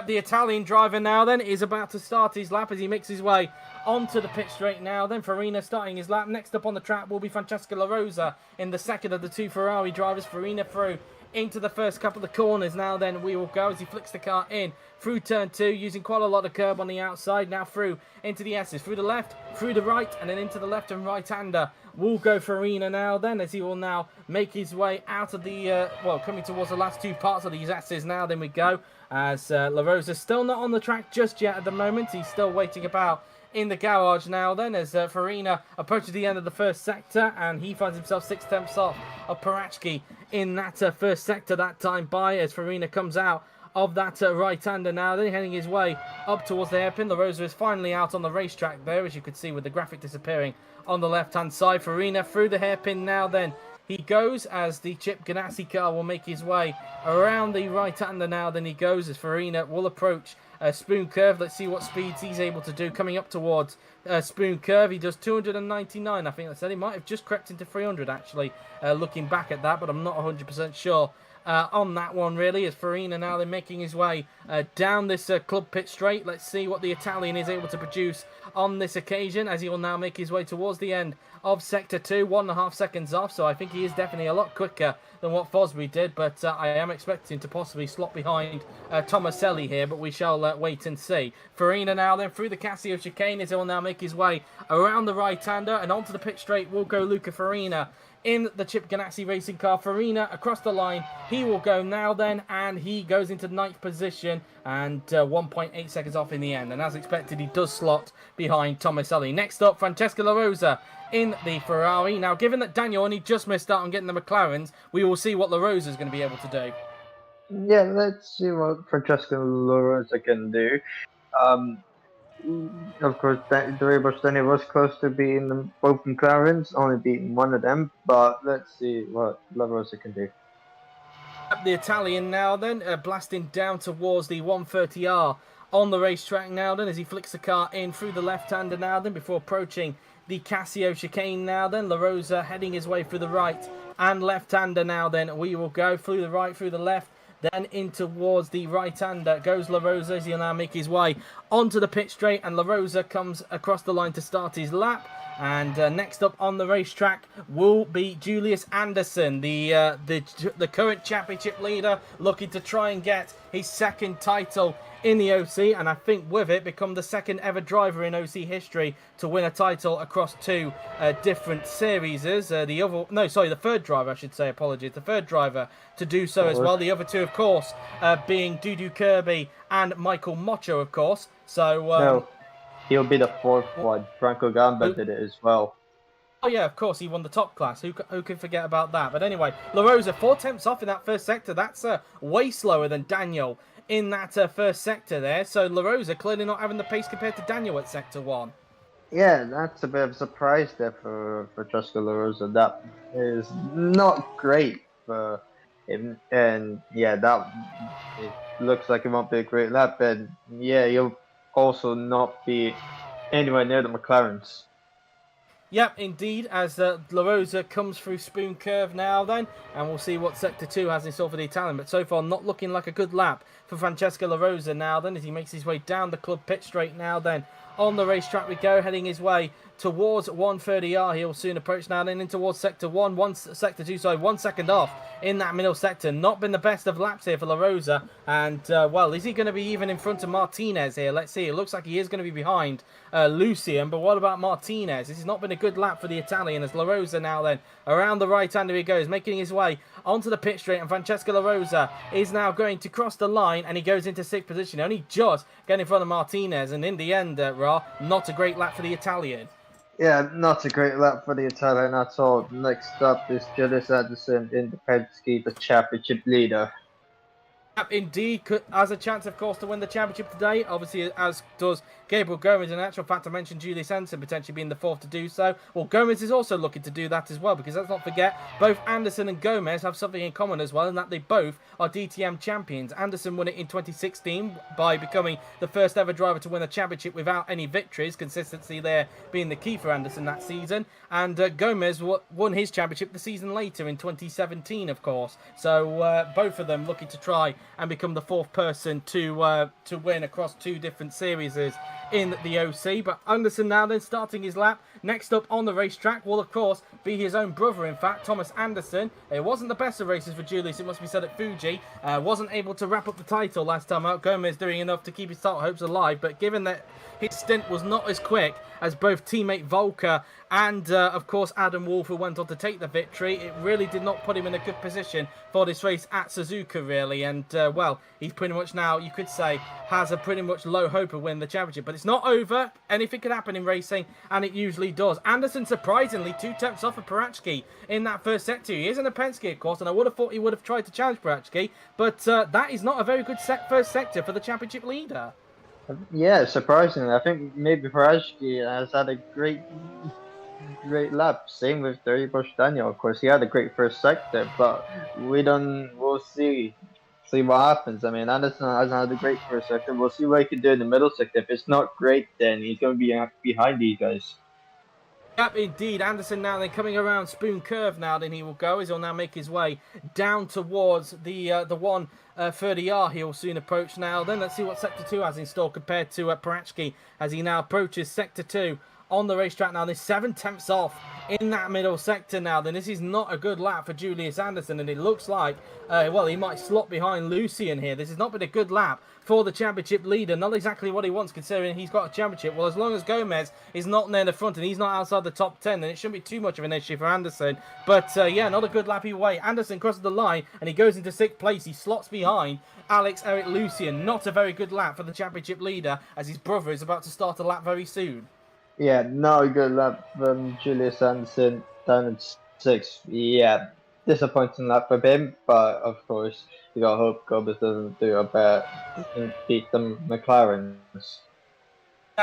The Italian driver now then is about to start his lap as he makes his way onto the pit straight now. Then Farina starting his lap. Next up on the track will be Francesco La Rosa in the second of the two Ferrari drivers. Farina through into the first couple of corners now. Then we will go as he flicks the car in through turn 2 using quite a lot of curb on the outside. Now through into the S's, through the left, through the right, and then into the left and right hander. Will go Farina now then as he will now make his way out of the, coming towards the last two parts of these S's now. Then we go as La Rosa's still not on the track just yet at the moment. He's still waiting about in the garage now then as Farina approaches the end of the first sector and he finds himself 6/10 off of Parachki in that first sector that time by as Farina comes out of that right-hander now, then heading his way up towards the hairpin. La Rosa is finally out on the racetrack there, as you could see with the graphic disappearing on the left-hand side. Farina through the hairpin now then. He goes as the Chip Ganassi car will make his way around the right-hander now. Then he goes as Farina will approach Spoon Curve. Let's see what speeds he's able to do coming up towards Spoon Curve. He does 299, I think that said. He might have just crept into 300 actually, looking back at that, but I'm not 100% sure. On that one really, as Farina now then making his way down this club pit straight. Let's see what the Italian is able to produce on this occasion as he will now make his way towards the end of sector 2, 1.5 seconds off, so I think he is definitely a lot quicker than what Fosbury did, but I am expecting to possibly slot behind Tomaselli here, but we shall wait and see. Farina now then through the Casio chicane as he will now make his way around the right-hander and onto the pit straight will go Luca Farina in the Chip Ganassi racing car. Farina across the line, he will go now then, and he goes into 9th position and 1.8 seconds off in the end, and as expected he does slot behind Tomaselli. Next up, Francesco La Rosa in the Ferrari. Now given that Daniel only just missed out on getting the McLarens, we will see what La Rosa is going to be able to do. Yeah, let's see what Francesco La Rosa can do. Of course, the Ray Bush Daniel was close to beating both McLarens, only beating one of them, but let's see what La Rosa can do. The Italian now then, blasting down towards the 130R on the racetrack now then, as he flicks the car in through the left-hander now then, before approaching the Casio chicane now then. La Rosa heading his way through the right and left-hander now then. We will go through the right, through the left, then in towards the right-hander goes La Rosa as he'll now make his way onto the pit straight, and La Rosa comes across the line to start his lap. And next up on the racetrack will be Julius Anderson, the current championship leader, looking to try and get his second title in the OC, and I think with it become the second ever driver in OC history to win a title across two different series. The third driver, I should say, apologies, the third driver to do so as well. The other two, of course, being Dudu Kirby and Michael Mocho, of course. So no, he'll be the fourth one. Franco Gamba did it as well. Oh yeah, of course, he won the top class. Who can forget about that? But anyway, La Rosa 4/10 off in that first sector. That's way slower than Daniel in that first sector there. So La Rosa clearly not having the pace compared to Daniel at sector 1. Yeah, that's a bit of a surprise there for Francesco La Rosa. That is not great for him. And yeah, it looks like it won't be a great lap. And yeah, he'll also not be anywhere near the McLarens. Yep, indeed, as La Rosa comes through Spoon Curve now then, and we'll see what Sector 2 has in store for the Italian, but so far not looking like a good lap for Francesco La Rosa now then, as he makes his way down the club pit straight now then. On the racetrack we go, heading his way towards 130R. He'll soon approach now then in towards Sector 1, Sector 2, sorry, 1 second off in that middle sector. Not been the best of laps here for La Rosa, and well, is he going to be even in front of Martinez here? Let's see, it looks like he is going to be behind Lucian, but what about Martinez? This has not been a good lap for the Italian, as La Rosa now then, around the right-hander he goes, making his way onto the pit straight, and Francesco La Rosa is now going to cross the line, and he goes into 6th position, only just getting in front of Martinez, and in the end, not a great lap for the Italian. Yeah, not a great lap for the Italian at all. Next up is Julius Anderson in the Penske, the championship leader. Indeed, has a chance, of course, to win the championship today. Obviously, as does Gabriel Gomez. In actual fact, I mentioned Julius Anderson potentially being the fourth to do so. Well, Gomez is also looking to do that as well, because let's not forget, both Anderson and Gomez have something in common as well, in that they both are DTM champions. Anderson won it in 2016 by becoming the first ever driver to win a championship without any victories, consistency there being the key for Anderson that season. And Gomez won his championship the season later in 2017, of course. So both of them looking to try and become the fourth person to win across two different series in the OC. But Anderson now then starting his lap. Next up on the racetrack will, of course, be his own brother, in fact, Thomas Anderson. It wasn't the best of races for Julius, it must be said, at Fuji. Wasn't able to wrap up the title last time out. Gomez doing enough to keep his title hopes alive, but given that his stint was not as quick as both teammate Volker and, of course, Adam Wolf, who went on to take the victory, it really did not put him in a good position for this race at Suzuka, really. And, well, he's pretty much now, you could say, has a pretty much low hope of winning the championship. But it's not over. Anything could happen in racing, and it usually does. Anderson, surprisingly, 2 tenths off of Parachki in that first sector. He is in a Penske, of course, and I would have thought he would have tried to challenge Parachki, but that is not a very good first sector for the championship leader. Yeah, surprisingly, I think maybe Parashki has had a great lap. Same with Terry Bush Daniel. Of course, he had a great first sector, but we'll see what happens. I mean, Anderson hasn't had a great first sector. We'll see what he can do in the middle sector. If it's not great, then he's going to be behind these guys. Yep, indeed. Anderson now then coming around Spoon Curve now, then he will go as he'll now make his way down towards the 130R he will soon approach now. Then let's see what Sector 2 has in store compared to Parachki as he now approaches Sector 2 on the racetrack now. There's 7 tenths off in that middle sector now. Then this is not a good lap for Julius Anderson, and it looks like, well, he might slot behind Lucian here. This has not been a good lap for the championship leader. Not exactly what he wants, considering he's got a championship. Well, as long as Gomez is not near the front and he's not outside the top 10, then it shouldn't be too much of an issue for Anderson. But, yeah, not a good lap either way. Anderson crosses the line, and he goes into 6th place. He slots behind Alex Eric Lucian. Not a very good lap for the championship leader, as his brother is about to start a lap very soon. Yeah, not a good lap from Julius Anderson down in 6th. Yeah, disappointing lap for him, but of course, you gotta hope Gomez doesn't do a bad and beat the McLarens.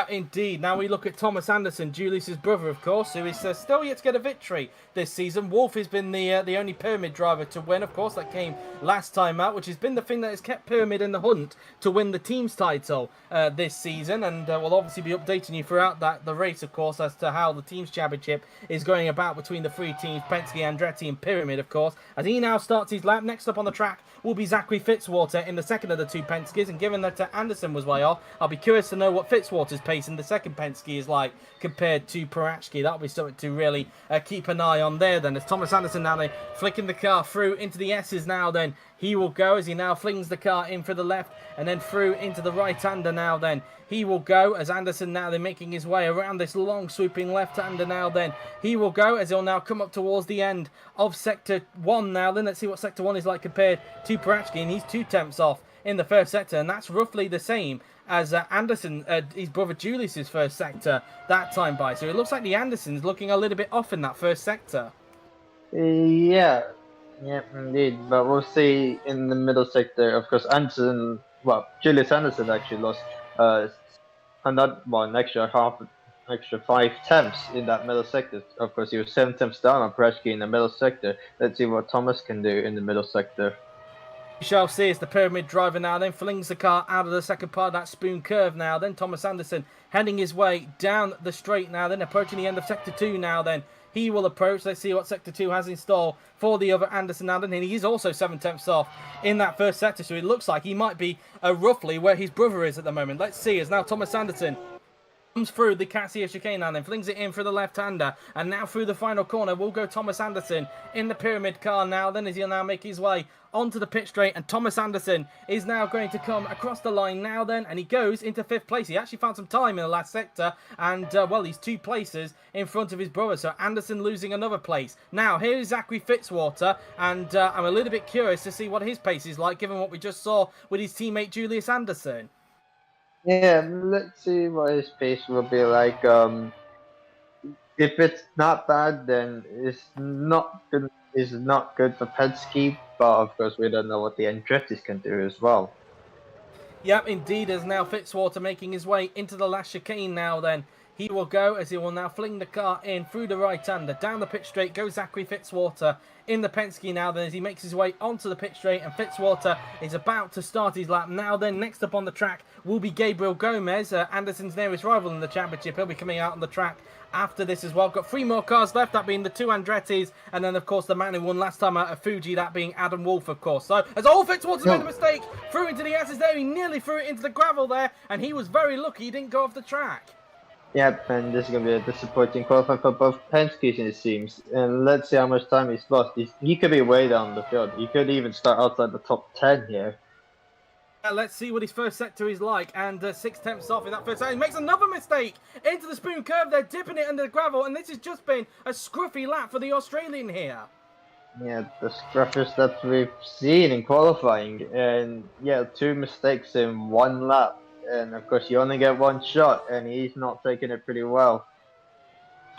Indeed. Now we look at Thomas Anderson, Julius's brother, of course, who is still yet to get a victory this season. Wolf has been the only Pyramid driver to win, of course. That came last time out, which has been the thing that has kept Pyramid in the hunt to win the team's title this season. And we'll obviously be updating you throughout the race, of course, as to how the team's championship is going about between the 3 teams, Penske, Andretti, and Pyramid, of course. As he now starts his lap, next up on the track will be Zachary Fitzwater in the second of the 2 Penskes. And given that Anderson was way off, I'll be curious to know what Fitzwater's pace in the second Penske is like compared to Parachki. That'll be something to really keep an eye on there then. As Thomas Anderson now then flicking the car through into the S's now then. He will go as he now flings the car in for the left and then through into the right-hander now then. He will go as Anderson now then making his way around this long swooping left-hander now then. He will go as he'll now come up towards the end of Sector 1 now then. Let's see what Sector 1 is like compared to Parachki, and he's 2 tenths off in the first sector, and that's roughly the same as Anderson, his brother Julius's first sector that time by. So it looks like the Anderson's looking a little bit off in that first sector. Yeah, indeed. But we'll see in the middle sector. Of course, Julius Anderson actually lost an extra 5 tenths in that middle sector. Of course, he was 7 tenths down on Parachki in the middle sector. Let's see what Thomas can do in the middle sector. We shall see as the Pyramid driver now then flings the car out of the second part of that Spoon Curve now then. Thomas Anderson heading his way down the straight now then, approaching the end of Sector 2 now then. He will approach. Let's see what Sector 2 has in store for the other Anderson now then. And he is also 7 tenths off in that first sector, so it looks like he might be roughly where his brother is at the moment. Let's see as now Thomas Anderson comes through the Cassia chicane and then flings it in for the left-hander, and now through the final corner will go Thomas Anderson in the Pyramid car now then, as he'll now make his way onto the pit straight, and Thomas Anderson is now going to come across the line now then, and he goes into 5th place. He actually found some time in the last sector, and well, he's 2 places in front of his brother, so Anderson losing another place. Now here is Zachary Fitzwater, and I'm a little bit curious to see what his pace is like given what we just saw with his teammate Julius Anderson. Yeah, let's see what his pace will be like. If it's not bad, then it's not good. It's not good for Penske. but of course we don't know what the Andretti's can do as well. Yep, indeed, as now Fitzwater making his way into the last chicane now then. He will go as he will now fling the car in through the right-hander. Down the pit straight goes Zachary Fitzwater in the Penske now then as he makes his way onto the pit straight, and Fitzwater is about to start his lap. Now then, next up on the track will be Gabriel Gomez, Anderson's nearest rival in the championship. He'll be coming out on the track after this as well. Got 3 more cars left, that being the 2 Andretti's, and then of course the man who won last time out of Fuji, that being Adam Wolf, of course. So as Fitzwater made a mistake, threw into the S's there, he nearly threw it into the gravel there, and he was very lucky he didn't go off the track. Yep, and this is going to be a disappointing qualifying for both Penske's, it seems. And let's see how much time he's lost. He could be way down the field. He could even start outside the top 10 here. Let's see what his first sector is like, and 6/10 off in that first sector. He makes another mistake into the spoon curve there, dipping it under the gravel, and this has just been a scruffy lap for the Australian here. Yeah, the scruffiest that we've seen in qualifying, and yeah, 2 mistakes in 1 lap. And of course, you only get 1 shot, and he's not taking it pretty well.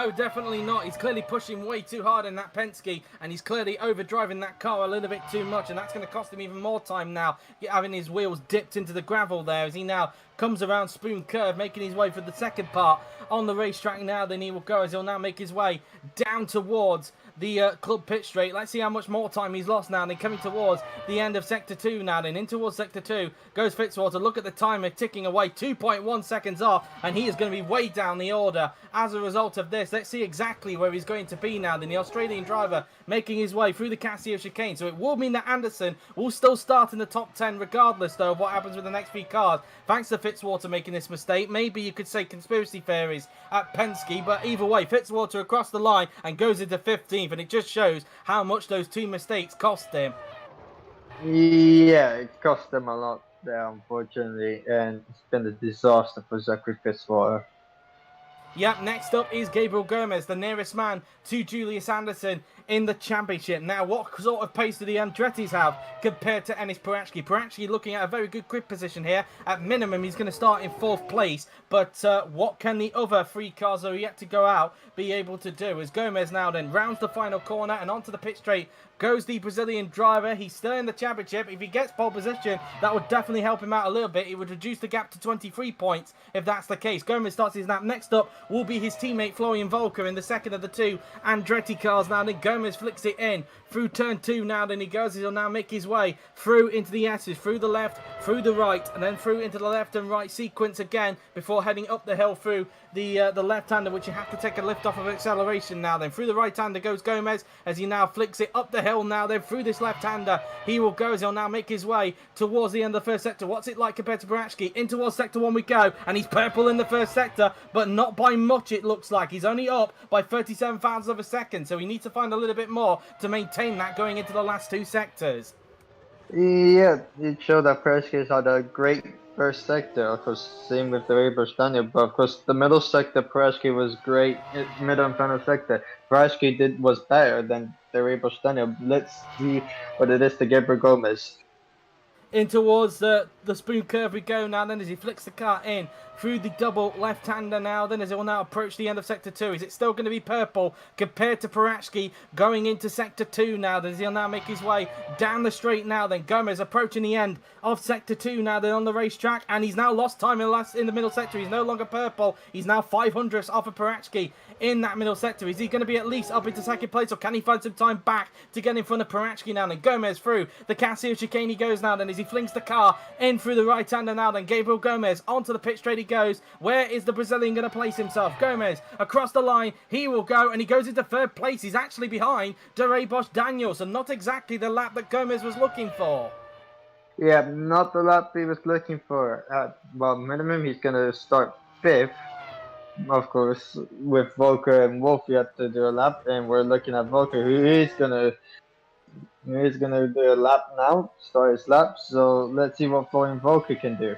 Oh, definitely not. He's clearly pushing way too hard in that Penske, and he's clearly overdriving that car a little bit too much, and that's going to cost him even more time now, having his wheels dipped into the gravel there as he now comes around Spoon Curve, making his way for the second part on the racetrack now. Then he will go as he'll now make his way down towards the club pit straight. Let's see how much more time he's lost now. And then coming towards the end of Sector 2 now. Then in towards Sector 2 goes Fitzwater. Look at the timer ticking away, 2.1 seconds off, and he is going to be way down the order as a result of this. Let's see exactly where he's going to be now. Then the Australian driver making his way through the Casio chicane. So it will mean that Anderson will still start in the top 10 regardless, though, of what happens with the next few cars. Thanks to Fitzwater making this mistake. Maybe you could say conspiracy theories at Penske, but either way, Fitzwater across the line and goes into 15th, and it just shows how much those 2 mistakes cost him. Yeah, it cost them a lot there, unfortunately, and it's been a disaster for Zachary Fitzwater. Yep, next up is Gabriel Gomez, the nearest man to Julius Anderson in the championship. Now, what sort of pace do the Andretti's have compared to Enis Perachki? Perachki looking at a very good grid position here. At minimum, he's going to start in 4th place. But what can the other 3 cars that are yet to go out be able to do? As Gomez now then rounds the final corner and onto the pit straight goes the Brazilian driver. He's still in the championship. If he gets pole position, that would definitely help him out a little bit. It would reduce the gap to 23 points if that's the case. Gomez starts his lap. Next up will be his teammate Florian Volker in the second of the 2 Andretti cars now. Then Gomez flicks it in through turn 2 now. Then he goes. He'll now make his way through into the S's, through the left, through the right, and then through into the left and right sequence again before heading up the hill through the left-hander, which you have to take a lift off of acceleration now. Then through the right-hander goes Gomez as he now flicks it up the hill now. Then through this left-hander he will go as he'll now make his way towards the end of the first sector. What's it like compared to Perachki? In towards sector 1 we go, and he's purple in the first sector, but not by much it looks like. He's only up by 37 thousandths of a second, so he needs to find a little bit more to maintain that going into the last 2 sectors. Yeah, it showed that Perachki had a great first sector. Of course, same with the Weber Staniel, but of course the middle sector Perachki was great. Middle and final sector Perachki was better than the Weber Staniel. Let's see what it is to Gabriel Gomez. In towards the spoon curve we go now then as he flicks the car in through the double left-hander now then as it will now approach the end of sector 2. Is it still going to be purple compared to Perachki going into sector 2 now then as he'll now make his way down the straight now then. Gomez approaching the end of sector 2 now then on the racetrack, and he's now lost time in the middle sector. He's no longer purple. He's now 500ths off of Perachki in that middle sector. Is he going to be at least up into second place, or can he find some time back to get in front of Perachki now then? Gomez through the Casio chicane he goes now then as he flings the car in through the right-hander now then. Gabriel Gomez onto the pit straight he goes. Where is the Brazilian going to place himself? Gomez across the line. He will go, and he goes into 3rd place. He's actually behind Dere Bosch Daniel, so not exactly the lap that Gomez was looking for. Yeah, not the lap he was looking for. Well, minimum he's going to start 5th. Of course, with Volker and Wolf, you have to do a lap, and we're looking at Volker, who is gonna do a lap now, start his lap. So let's see what Florian Volker can do.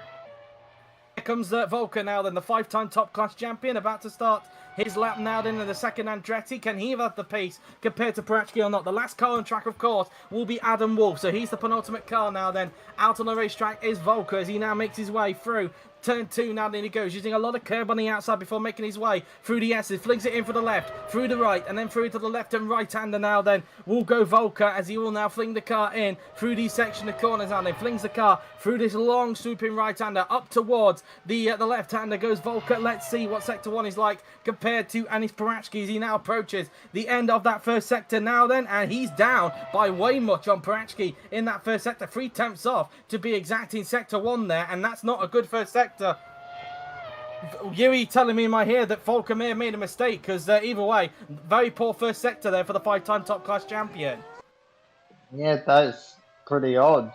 Here comes Volker now then, the 5-time top class champion, about to start his lap now then in the second Andretti. Can he have the pace compared to Prachki or not? The last car on track, of course, will be Adam Wolf. So he's the penultimate car now then. Out on the racetrack is Volker as he now makes his way through turn 2 now, then he goes, using a lot of curb on the outside before making his way through the S's, flings it in for the left, through the right, and then through to the left and right-hander now then will go Volker as he will now fling the car in through these section of corners now then, flings the car through this long swooping right-hander up towards the left-hander goes Volker. Let's see what Sector 1 is like compared to Anis Parachki as he now approaches the end of that first sector now then, and he's down by way much on Parachki in that first sector, 3/10 off to be exact in Sector 1 there, and that's not a good first sector. Yuri telling me in my ear that Volker may have made a mistake because either way, very poor first sector there for the 5-time top class champion. Yeah, that is pretty odd.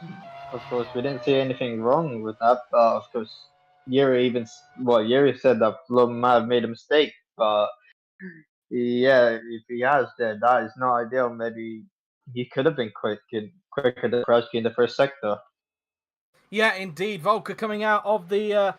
Of course, we didn't see anything wrong with that, but of course, Yuri said that Flo might have made a mistake, but yeah, if he has, then that is not ideal. Maybe he could have been quicker than Krusky in the first sector. Yeah, indeed. Volker coming out of the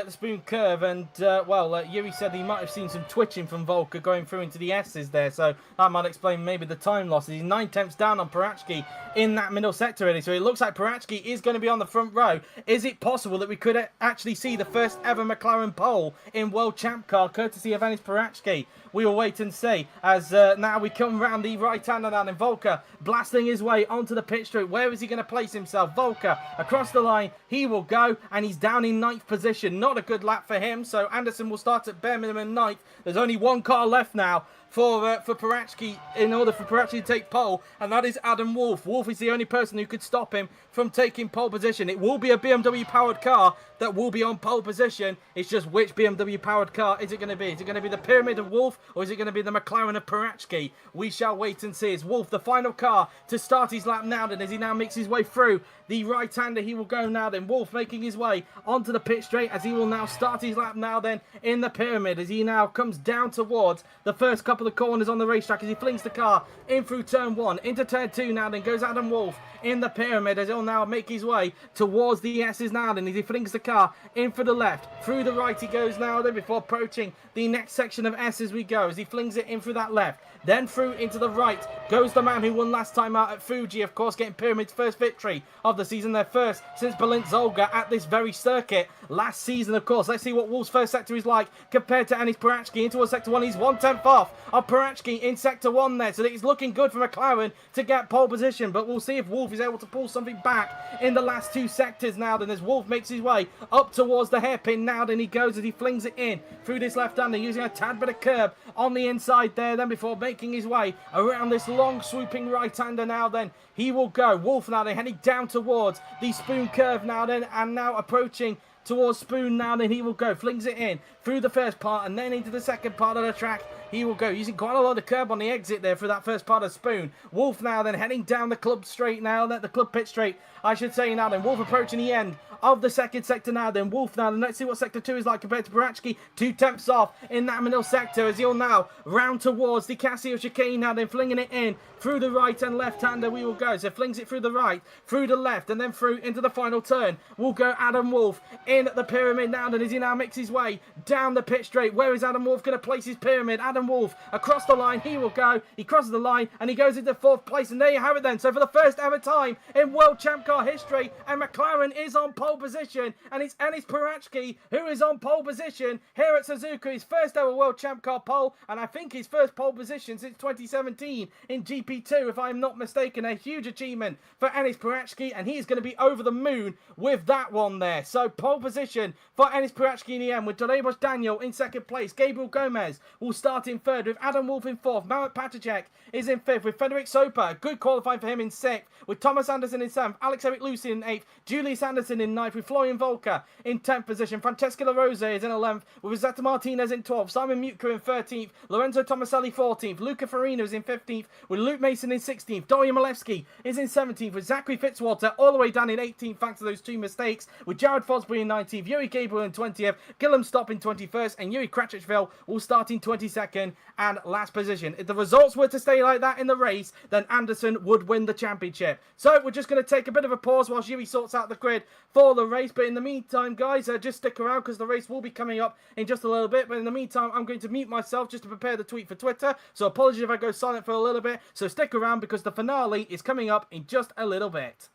spoon curve, and Yuri said he might have seen some twitching from Volker going through into the S's there, so that might explain maybe the time losses. He's 9/10 down on Parachki in that middle sector really, so it looks like Parachki is going to be on the front row. Is it possible that we could actually see the first ever McLaren pole in World Champ Car courtesy of Anis Parachki? We will wait and see as now we come round the right-hander now, and Volker blasting his way onto the pit straight. Where is he going to place himself? Volker across the line, he will go, and he's down in 9th position. Not a good lap for him, so Anderson will start at bare minimum 9th. There's only one car left now for Parachki in order for Parachki to take pole, and that is Adam Wolf. Wolf is the only person who could stop him from taking pole position. It will be a BMW powered car that will be on pole position. It's just which BMW powered car is it going to be? Is it going to be the Pyramid of Wolf, or is it going to be the McLaren of Parachki? We shall wait and see. It's Wolf, the final car to start his lap now then, as he now makes his way through the right-hander. He will go now then. Wolf making his way onto the pit straight as he will now start his lap now then in the Pyramid, as he now comes down towards the first couple of corners on the racetrack as he flings the car in through turn 1 into turn 2 now then goes Adam Wolf in the Pyramid, as he'll now make his way towards the S's now then, as he flings the car in for the left, through the right he goes now then before approaching the next section of S as we go, as he flings it in through that left, then through into the right goes the man who won last time out at Fuji, of course, getting Pyramid's first victory of the season, their first since Balint Zolga at this very circuit last season, of course. Let's see what Wolf's first sector is like compared to Anis Parachki into a sector 1. He's 1/10 off of Parachki in sector 1 there, so that it's looking good for McLaren to get pole position, but we'll see if Wolf is able to pull something back in the last 2 sectors now then, as Wolf makes his way up towards the hairpin now then he goes as he flings it in through this left-hander using a tad bit of curb on the inside there, then before making his way around this long swooping right-hander now then he will go. Wolf now then heading down towards the spoon curve now then, and now approaching towards spoon now then he will go, flings it in through the first part and then into the second part of the track. He will go using quite a lot of curb on the exit there for that first part of spoon. Wolf now then heading down the club straight now, the club pit straight I should say now then. Wolf approaching the end of the second sector now then. Wolf now then, let's see what sector 2 is like compared to Parachki. 2/10 off in that middle sector as he'll now round towards the Casio chicane now then, flinging it in through the right and left-hander we will go. So flings it through the right, through the left, and then through into the final turn. Will go Adam Wolf in the Pyramid now then, as he now makes his way down the pit straight. Where is Adam Wolf going to place his Pyramid? Adam Wolf across the line, he will go. He crosses the line and he goes into 4th place, and there you have it then. So for the first ever time in World Champ Car history, and McLaren is on pole position, and it's Anis Parachki who is on pole position here at Suzuka. His first ever World Champ Car pole, and I think his first pole position since 2017 in GP2 if I'm not mistaken. A huge achievement for Anis Parachki, and he's going to be over the moon with that one there. So pole position for Anis Parachki in the end, with Delebos Daniel in 2nd place. Gabriel Gomez will start in 3rd, with Adam Wolf in 4th. Marat Patacek is in 5th, with Frederick Soper, good qualifying for him, in 6th, with Thomas Anderson in 7th, Alex Eric Lucy in 8th, Julius Anderson in 9th, with Florian Volker in 10th position. Francesca La Rosa is in 11th, with Zeta Martinez in 12th, Simon Mutka in 13th, Lorenzo Tomaselli 14th, Luca Farina is in 15th, with Luke Mason in 16th, Dorian Malewski is in 17th, with Zachary Fitzwater all the way down in 18th thanks to those 2 mistakes, with Jared Fosbury in 19th, Yuri Gabriel in 20th, Gillum Stop in 21st, and Yuri Kratchville will start in 22nd. second and last position. If the results were to stay like that in the race, then Anderson would win the championship. So we're just going to take a bit of a pause while Yuri sorts out the grid for the race. But in the meantime, guys, just stick around because the race will be coming up in just a little bit. But in the meantime, I'm going to mute myself just to prepare the tweet for Twitter. So apologies if I go silent for a little bit. So stick around because the finale is coming up in just a little bit.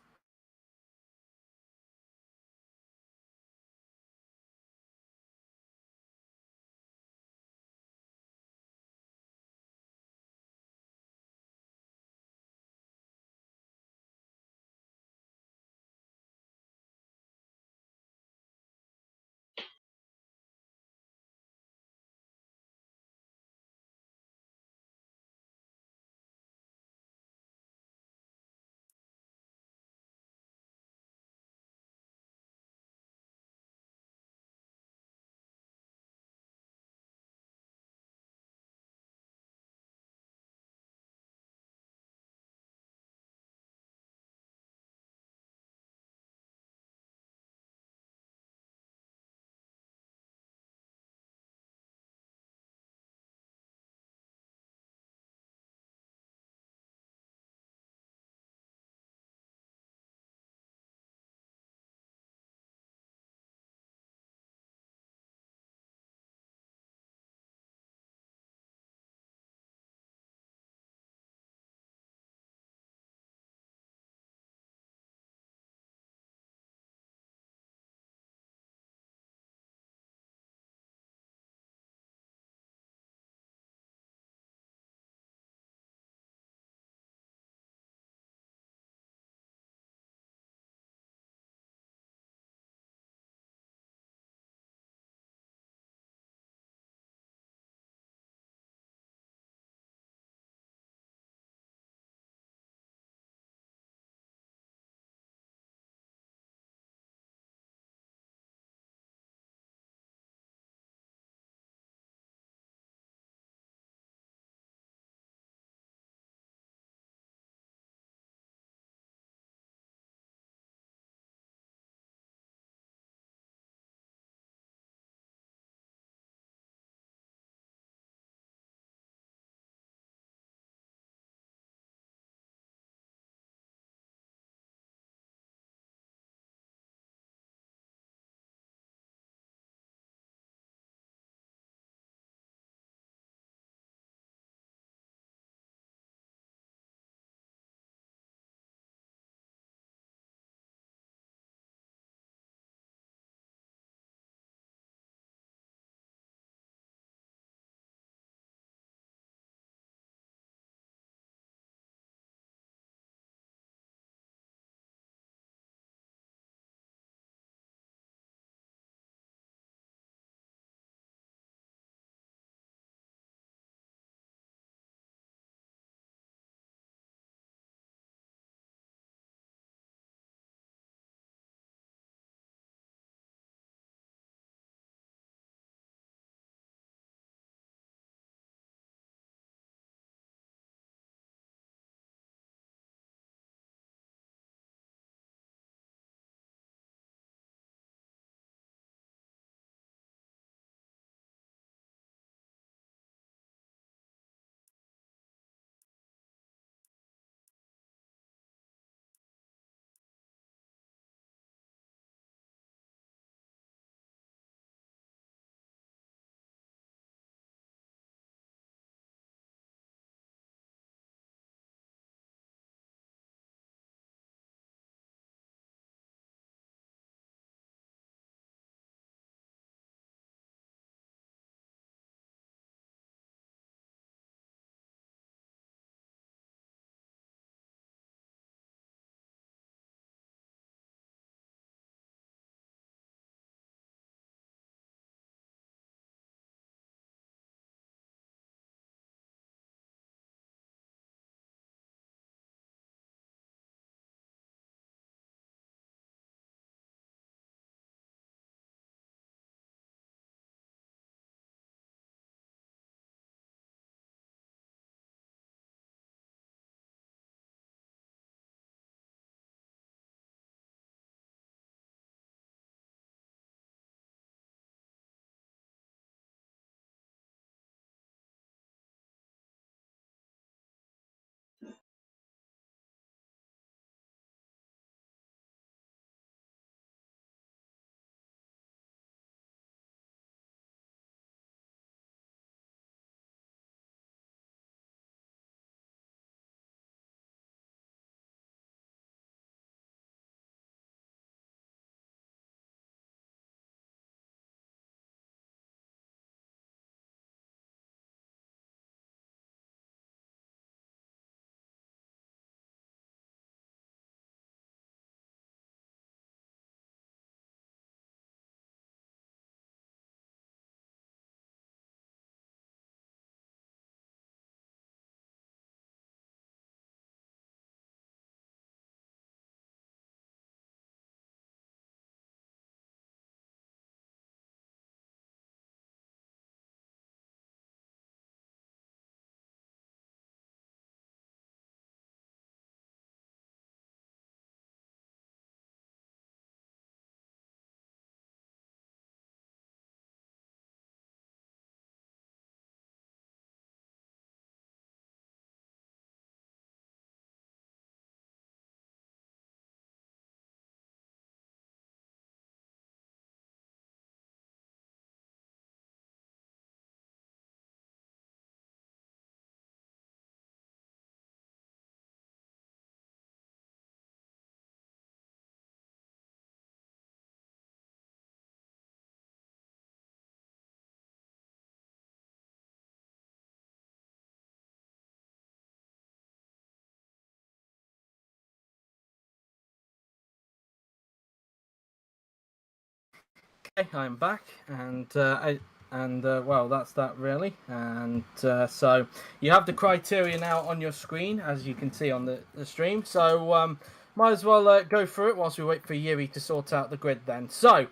Okay, I'm back, and well, that's that really. And so you have the criteria now on your screen, as you can see on the stream. So might as well go through it whilst we wait for Yuri to sort out the grid then. So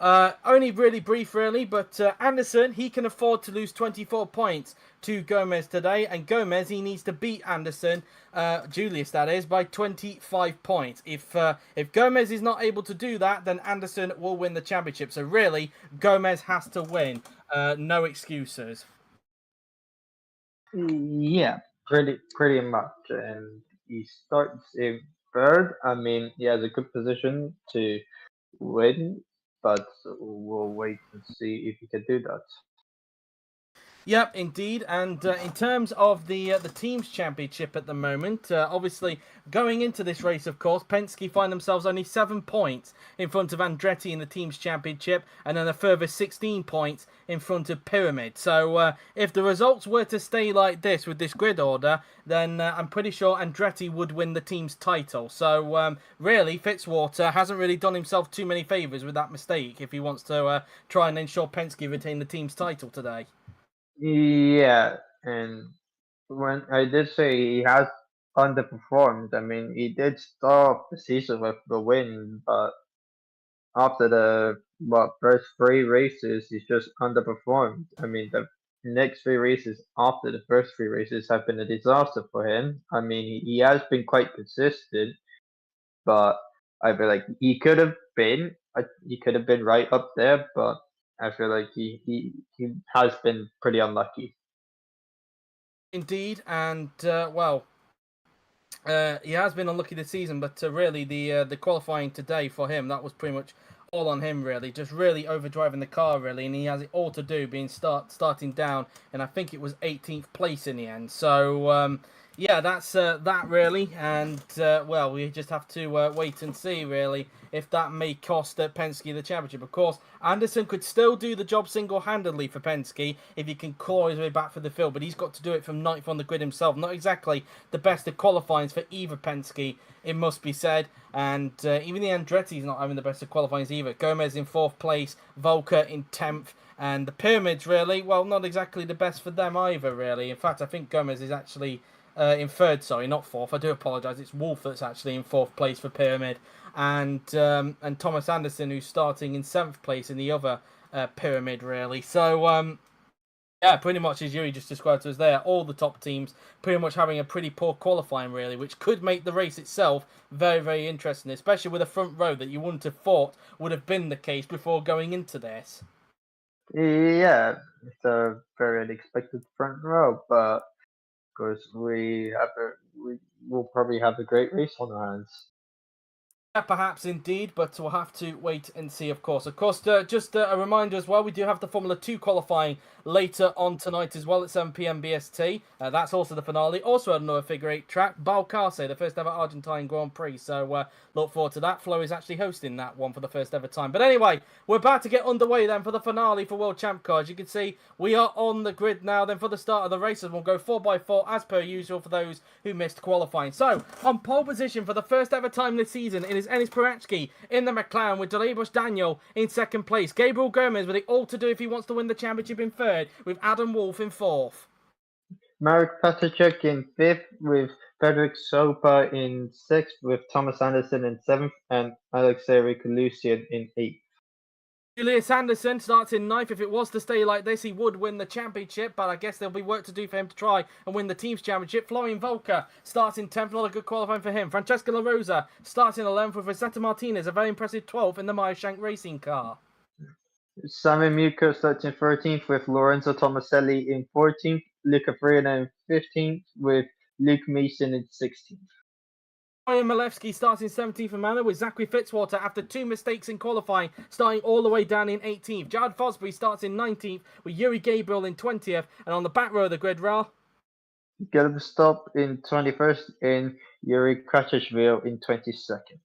only really brief, really, but Anderson, he can afford to lose 24 points to Gomez today, and Gomez, he needs to beat Anderson, Julius that is, by 25 points. If Gomez is not able to do that, then Anderson will win the championship. So really, Gomez has to win. No excuses. Yeah, pretty much. And he starts in third. I mean, he has a good position to win, but we'll wait and see if he can do that. Yep, indeed. And in terms of the teams championship at the moment, obviously going into this race, of course, Penske find themselves only 7 points in front of Andretti in the teams championship, and then a further 16 points in front of Pyramid. So if the results were to stay like this with this grid order, then I'm pretty sure Andretti would win the team's title. So really, Fitzwater hasn't really done himself too many favours with that mistake if he wants to try and ensure Penske retain the team's title today. Yeah, and when I did say he has underperformed, I mean, he did start the season with the win, but after the first three races, he's just underperformed. I mean, the next three races after the first three races have been a disaster for him. I mean, he has been quite consistent, but I feel like he could have been right up there, but I feel like he has been pretty unlucky. Indeed, and well, he has been unlucky this season, but really the qualifying today for him, that was pretty much all on him really, just really overdriving the car really, and he has it all to do being starting down, and I think it was 18th place in the end. So yeah, that's that really, and well, we just have to wait and see really if that may cost Penske the championship. Of course, Anderson could still do the job single-handedly for Penske if he can claw his way back for the field, but he's got to do it from 9th on the grid himself. Not exactly the best of qualifying for either Penske, it must be said, and even the Andretti's not having the best of qualifying either. Gomez in 4th place, Volker in 10th, and the Pyramids really, well, not exactly the best for them either really. In fact, I think Gomez is actually in 3rd, sorry, not 4th. I do apologise. It's Wolf that's actually in 4th place for Pyramid, and Thomas Anderson, who's starting in 7th place in the other Pyramid, really. So yeah, pretty much as Yuri just described to us there, all the top teams pretty much having a pretty poor qualifying, really, which could make the race itself very, very interesting, especially with a front row that you wouldn't have thought would have been the case before going into this. Yeah, it's a very unexpected front row, but of course we will probably have a great race on our hands. Yeah, perhaps indeed, but we'll have to wait and see, of course. Of course, just a reminder as well, we do have the Formula 2 qualifying later on tonight as well at 7 p.m. BST. That's also the finale. Also another figure 8 track, Balcarce, the first ever Argentine Grand Prix. So look forward to that. Flo is actually hosting that one for the first ever time. But anyway, we're about to get underway then for the finale for World Champ Car. As you can see, we are on the grid now then for the start of the races. We'll go 4x4 as per usual for those who missed qualifying. So, on pole position for the first ever time this season, it is Enis Perachki in the McLaren with Delay-Bush Daniel in 2nd place. Gabriel Gomez with it all to do if he wants to win the championship in 3rd, with Adam Wolf in 4th. Marek Patacek in 5th, with Frederick Sopa in 6th, with Thomas Anderson in 7th, and Alexei Lucian in 8th. Julius Anderson starts in 9th. If it was to stay like this, he would win the championship, but I guess there'll be work to do for him to try and win the team's championship. Florian Volker starts in 10th, not a good qualifying for him. Francesco La Rosa starts in 11th, with Rosetta Martinez, a very impressive 12th in the Meyershank racing car. Simon Muko starts in 13th, with Lorenzo Tomaselli in 14th, Luca Farina in 15th, with Luke Mason in 16th. Ryan Malevsky starts in 17th in manner with Zachary Fitzwater after 2 mistakes in qualifying, starting all the way down in 18th. Jared Fosbury starts in 19th with Yuri Gabriel in 20th, and on the back row of the grid, Ra. Gilbert Stop in 21st, and Yuri Krachashvili in 22nd.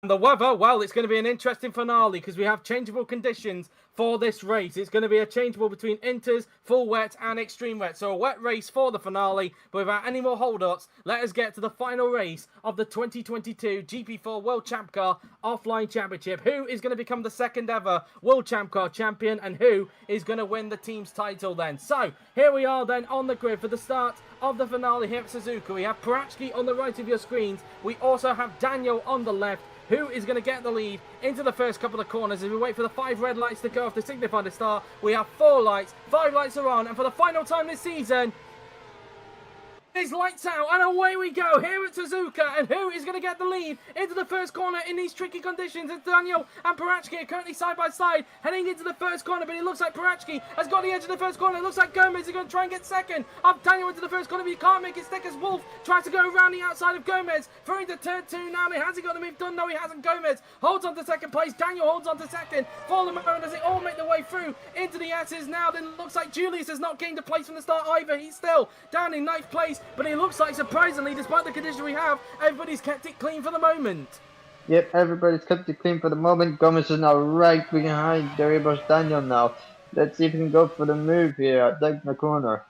The weather, well, it's going to be an interesting finale because we have changeable conditions for this race. It's going to be a changeable between inters, full wet, and extreme wet. So a wet race for the finale, but without any more hold-ups, let us get to the final race of the 2022 GP4 World Champ Car Offline Championship. Who is going to become the second ever World Champ Car champion, and who is going to win the team's title then? So here we are then on the grid for the start of the finale here at Suzuka. We have Prix on the right of your screens. We also have Daniel on the left. Who is going to get the lead into the first couple of corners as we wait for the 5 red lights to go off to signify the start. We have 4 lights, 5 lights are on, and for the final time this season, it's lights out, and away we go here at Suzuka. And who is going to get the lead into the first corner in these tricky conditions? It's Daniel and Prix are currently side by side, heading into the first corner, but it looks like Prix has got the edge of the first corner. It looks like Gomez is going to try and get second. Up Daniel into the first corner, but he can't make it stick as Wolf tries to go around the outside of Gomez. Through into turn 2 now. Has he got the move done? No, he hasn't. Gomez holds on to second place. Daniel holds on to second. For the moment, as they all make their way through into the S's now, then it looks like Julius has not gained a place from the start either. He's still down in 9th place, but it looks like, surprisingly, despite the condition we have, everybody's kept it clean for the moment. Yep, everybody's kept it clean for the moment. Gomez is now right behind Deribos Daniel now. Let's see if he can go for the move here. Take corner.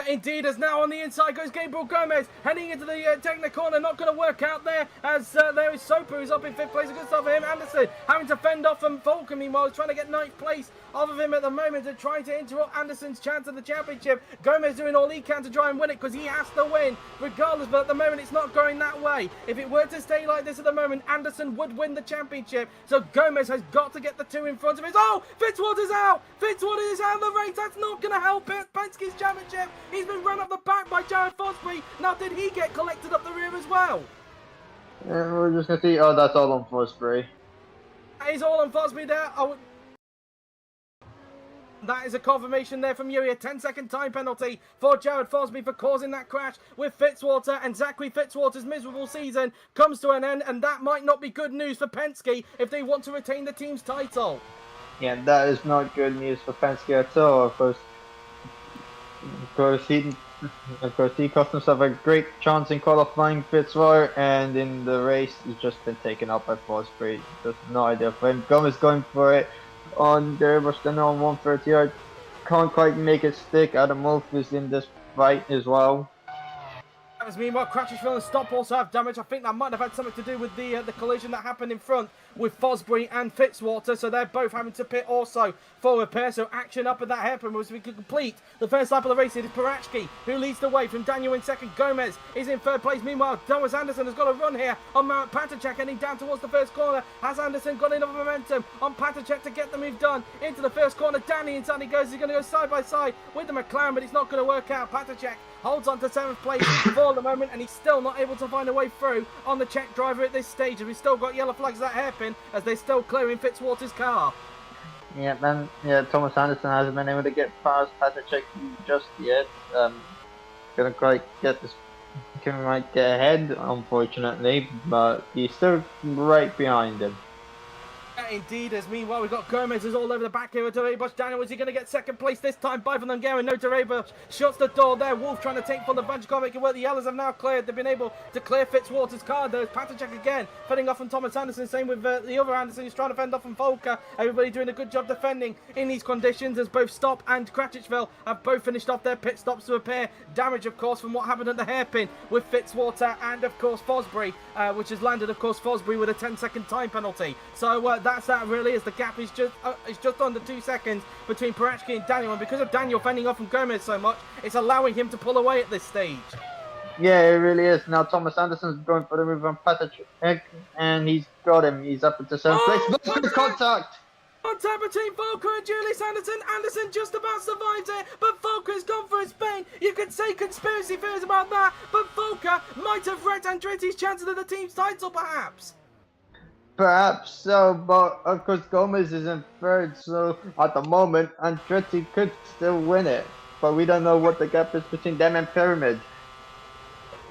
Indeed, as now on the inside goes Gabriel Gomez, heading into the taking the corner, not going to work out there, as there is Soper who's up in 5th place. A good stuff for him. Anderson having to fend off from Volker, meanwhile, trying to get 9th place off of him at the moment and trying to interrupt Anderson's chance of the championship. Gomez doing all he can to try and win it because he has to win regardless, but at the moment it's not going that way. If it were to stay like this at the moment, Anderson would win the championship, so Gomez has got to get the 2 in front of his. Oh, Fitzwater's out! Fitzwater is out of the race. That's not going to help it. Penske's championship. He's been run up the back by Jared Fosbury. Now, did he get collected up the rear as well? We're just going to see. Oh, that's all on Fosbury. That is all on Fosbury there. That is a confirmation there from Yuri. A 10-second time penalty for Jared Fosbury for causing that crash with Fitzwater. And Zachary Fitzwater's miserable season comes to an end. And that might not be good news for Penske if they want to retain the team's title. Yeah, that is not good news for Penske at all. Of course, he cost himself a great chance in qualifying Fitzwater, and in the race, he's just been taken out by Fosbury. Just no idea for him. Gomez going for it on there, but then on 130 yard. Can't quite make it stick. Adam Wolf is in this fight as well. As meanwhile, Crutchesville and Stop also have damage. I think that might have had something to do with the collision that happened in front with Fosbury and Fitzwater, so they're both having to pit also for repair. So action up at that hairpin as we can complete the first lap of the race. It is Parachki who leads the way from Daniel in second. Gomez is in 3rd place. Meanwhile, Thomas Anderson has got a run here on Mount Patachek, heading down towards the first corner. Has Anderson got enough momentum on Patachek to get the move done into the first corner? Danny inside he goes. He's going to go side by side with the McLaren, but it's not going to work out. Patachek holds on to 7th place for the moment, and he's still not able to find a way through on the Czech driver at this stage. And we've still got yellow flags at that hairpin as they're still clearing Fitzwater's car. Yeah, man. Yeah, Thomas Anderson hasn't been able to get past Patachek just yet. Gonna quite get this. Can might get ahead, unfortunately, but he's still right behind him. Indeed, as meanwhile we've got Gomez is all over the back here with Deribos Daniel. Is he going to get second place this time? By from Hungarian. No, Deribos shuts the door there. Wolf trying to take full advantage. Can't make it work. The yellows have now cleared. They've been able to clear Fitzwater's car. There's Patachek again, fending off from Thomas Anderson. Same with the other Anderson who's trying to fend off from Volker. Everybody doing a good job defending in these conditions as both Stop and Crutchesville have both finished off their pit stops to repair damage, of course, from what happened at the hairpin with Fitzwater and, of course, Fosbury, which has landed, of course, Fosbury with a 10-second time penalty. So that's that really, as the gap is just under 2 seconds between Parachki and Daniel, and because of Daniel fending off from Gomez so much, it's allowing him to pull away at this stage. Yeah, it really is. Now Thomas Anderson's going for the move on Patachek, and he's got him. He's up into 7th place. But the contact! Contact between Volker and Julius Anderson. Anderson just about survives it, but Volker's gone for a spin. You could say conspiracy theories about that, but Volker might have wrecked Andretti's chances of the team's title, perhaps. Perhaps so, but of course Gomez is in 3rd, so at the moment Andretti could still win it. But we don't know what the gap is between them and Pyramid.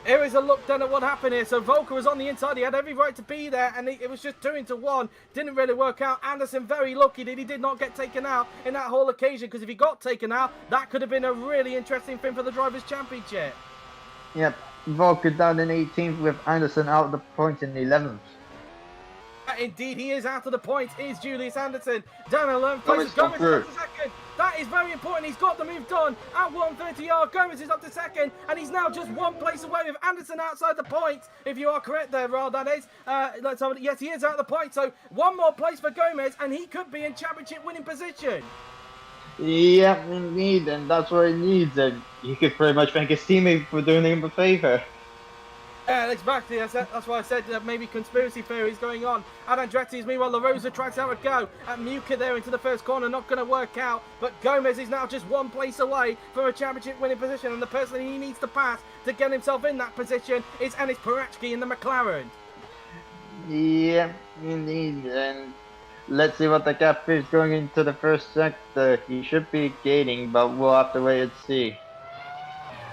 Here is a look then at what happened here. So Volker was on the inside. He had every right to be there, and it was just 2-1. Didn't really work out. Anderson very lucky that he did not get taken out in that whole occasion, because if he got taken out, that could have been a really interesting thing for the Drivers' Championship. Yep, Volker down in 18th with Anderson out of the point in 11th. Indeed, he is out of the points. Is Julius Anderson down in 11th Gomez place? come Gomez is through. up to second. That is very important. He's got the move done at 130 yard. Gomez is up to second, and he's now just one place away with Anderson outside the points. If you are correct there, Rod, that is. Let's have it. Yes, he is out of the points. So one more place for Gomez, and he could be in championship winning position. Yeah, indeed, and that's what he needs. And you could pretty much thank his teammate for doing him a favor. Yeah, exactly. That's why I said maybe conspiracy theories going on. At Andretti's, meanwhile, La Rosa tries to have a go at Muka there into the first corner. Not going to work out. But Gomez is now just one place away from a championship winning position. And the person he needs to pass to get himself in that position is Enis Parachki in the McLaren. Yeah, indeed, and let's see what the gap is going into the first sector. He should be gaining, but we'll have to wait and see.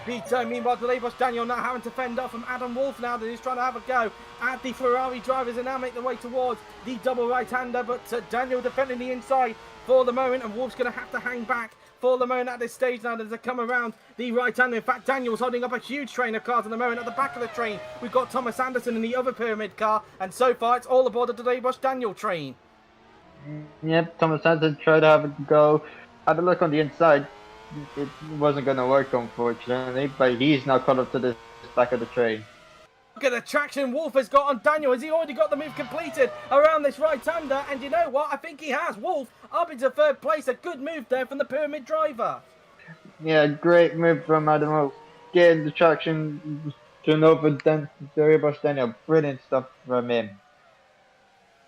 Peter, meanwhile, Delay-Boss Daniel now having to fend off from Adam Wolf now that he's trying to have a go at the Ferrari drivers and now make their way towards the double right-hander, but Daniel defending the inside for the moment, and Wolf's going to have to hang back for the moment at this stage now as they come around the right-hander. In fact, Daniel's holding up a huge train of cars at the moment. At the back of the train, we've got Thomas Anderson in the other pyramid car, and so far it's all aboard the Delay-Boss Daniel train. Yep, Thomas Hansen tried to have a go. Have a look on the inside. It wasn't going to work, unfortunately, but he's now caught up to the back of the train. Look at the traction Wolf has got on Daniel. Has he already got the move completed around this right-hander? And you know what? I think he has. Wolf up into third place. A good move there from the pyramid driver. Yeah, great move from Adam Wolf. Getting the traction, turn over Delay-Boss Daniel. Brilliant stuff from him.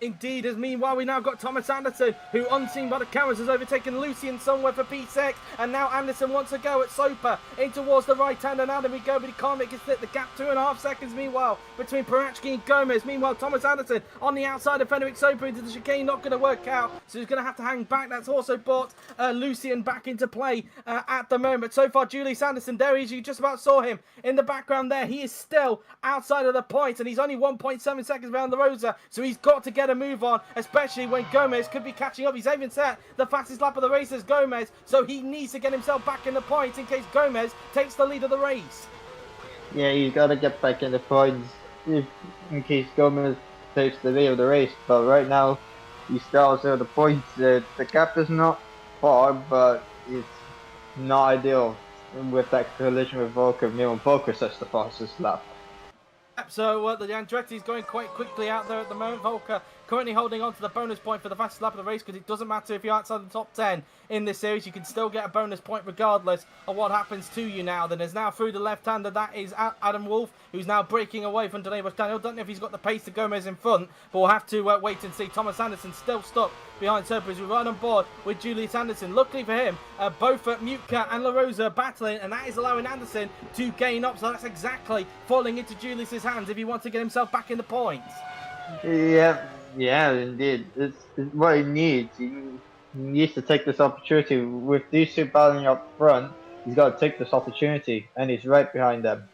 Indeed, as meanwhile we now got Thomas Anderson, who unseen by the cameras has overtaken Lucian somewhere for P6, and now Anderson wants to go at Soper in towards the right hand, and now there we go, but he can't make it split. The gap 2.5 seconds meanwhile between Parachki and Gomez. Meanwhile, Thomas Anderson on the outside of Fenwick Soper into the chicane, not going to work out, so he's going to have to hang back. That's also brought Lucian back into play at the moment. So far, Julius Anderson, there he is, you just about saw him in the background there. He is still outside of the points, and he's only 1.7 seconds behind La Rosa, so he's got to get a move on, especially when Gomez could be catching up. He's even set the fastest lap of the race as Gomez, so he needs to get himself back in the points in case Gomez takes the lead of the race. Yeah, he's got to get back in the points in case Gomez takes the lead of the race, but right now he's still outside of the points. The gap is not far, but it's not ideal with that collision with Volker. Volker sets the fastest lap. So the Andretti's going quite quickly out there at the moment. Volker currently holding on to the bonus point for the fastest lap of the race, because it doesn't matter if you're outside the top 10 in this series, you can still get a bonus point regardless of what happens to you now. Then there's now through the left-hander, that is Adam Wolf, who's now breaking away from Delay-Boss Daniel. Don't know if he's got the pace to Gomez in front, but we'll have to wait and see. Thomas Anderson still stuck behind Soper as we ride on board with Julius Anderson. Luckily for him, both Mutka and La Rosa are battling, and that is allowing Anderson to gain up, so that's exactly falling into Julius's hands if he wants to get himself back in the points. Yeah, indeed. It's what he needs. He needs to take this opportunity. With these two battling up front, he's got to take this opportunity, and he's right behind them.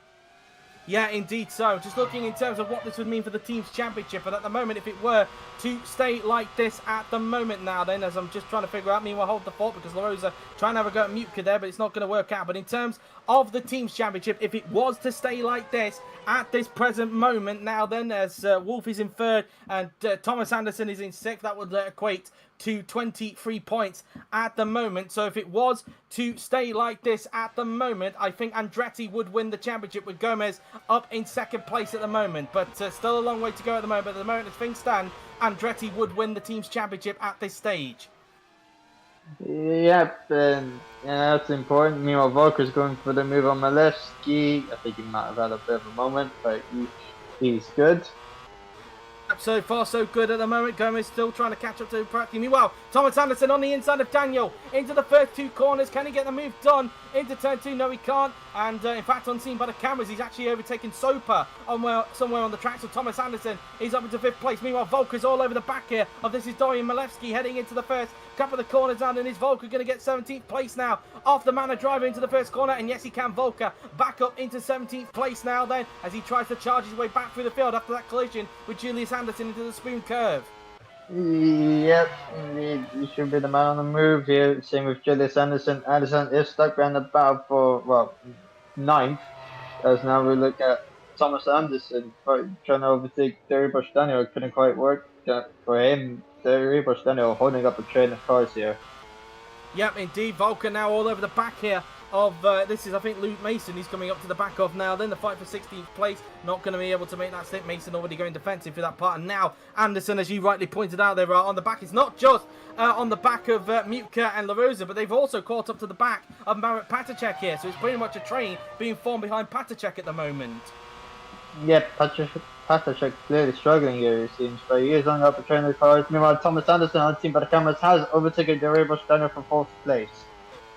Yeah, indeed so. Just looking in terms of what this would mean for the team's championship, but at the moment, if it were to stay like this at the moment now, then, as I'm just trying to figure out, meanwhile, hold the fort, because La Rosa trying to have a go at Mutka there, but it's not going to work out. But in terms of the team's championship, if it was to stay like this at this present moment now, then, as Wolf is in third and Thomas Anderson is in sixth, that would equate to 23 points at the moment. So if it was to stay like this at the moment, I think Andretti would win the championship with Gomez up in second place at the moment. But still a long way to go at the moment. But at the moment, as things stand, Andretti would win the team's championship at this stage. Yep, and that's important. Meanwhile, Volker's going for the move on Malevsky. I think he might have had a bit of a moment, but he's good. So far, so good at the moment. Gomez still trying to catch up to Prati. Meanwhile, Thomas Anderson on the inside of Daniel into the first two corners. Can he get the move done into turn two? No, he can't. And in fact, unseen by the cameras, he's actually overtaken Soper somewhere on the track. So Thomas Anderson is up into fifth place. Meanwhile, Volker's all over the back here of this is Dorian Malevsky heading into the first couple of the corners down. And is Volker going to get 17th place now off the Manor driver into the first corner? And yes, he can. Volker back up into 17th place now then as he tries to charge his way back through the field after that collision with Julius Anderson into the spoon curve. Yep, indeed. He should be the man on the move here. Same with Julius Anderson. Anderson is stuck behind the battle for, well, 9th. As now we look at Thomas Anderson trying to overtake Delay-Boss Daniel. It couldn't quite work. for him, the Reaper's Daniel holding up a train of cars here. Yep, indeed. Volker now all over the back here of, this is, I think, Luke Mason he's coming up to the back of now. Then the fight for 16th place. Not going to be able to make that stint. Mason already going defensive for that part. And now Anderson, as you rightly pointed out, they're on the back. It's not just on the back of Mutka and La Rosa, but they've also caught up to the back of Marat Patacek here. So it's pretty much a train being formed behind Patacek at the moment. Yeah, Patacek clearly struggling here, it seems, but he is on up a train of cars. Meanwhile, Thomas Anderson, unseen by the cameras, has overtaken the Reaper's Daniel for 4th place.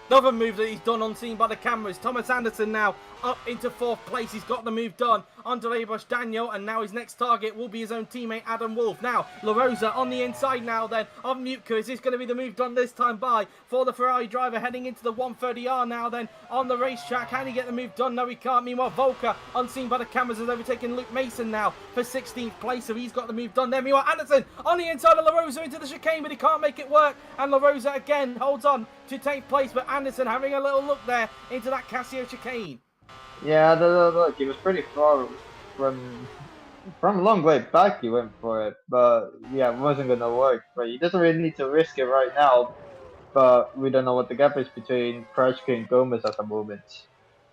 Another move that he's done unseen by the cameras. Thomas Anderson now up into 4th place. He's got the move done onto Rebus Daniel, and now his next target will be his own teammate Adam Wolf. Now, La Rosa on the inside now then of Mutka. Is this going to be the move done this time by for the Ferrari driver heading into the 130R now then on the racetrack? Can he get the move done? No, he can't. Meanwhile, Volker, unseen by the cameras, has overtaken Luke Mason now for 16th place, so he's got the move done there. Meanwhile, Anderson on the inside of La Rosa into the chicane, but he can't make it work, and La Rosa again holds on to take place, but Anderson having a little look there into that Casio chicane. Yeah, look, he was pretty far from a long way back. He went for it, but yeah, it wasn't gonna work. But he doesn't really need to risk it right now. But we don't know what the gap is between Krajki and Gomez at the moment.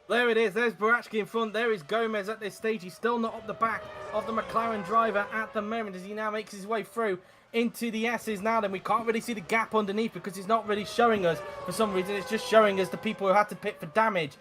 There it is. There's Barachki in front. There is Gomez at this stage. He's still not up the back of the McLaren driver at the moment as he now makes his way through into the S's now. Then we can't really see the gap underneath because it's not really showing us for some reason. It's just showing us the people who had to pit for damage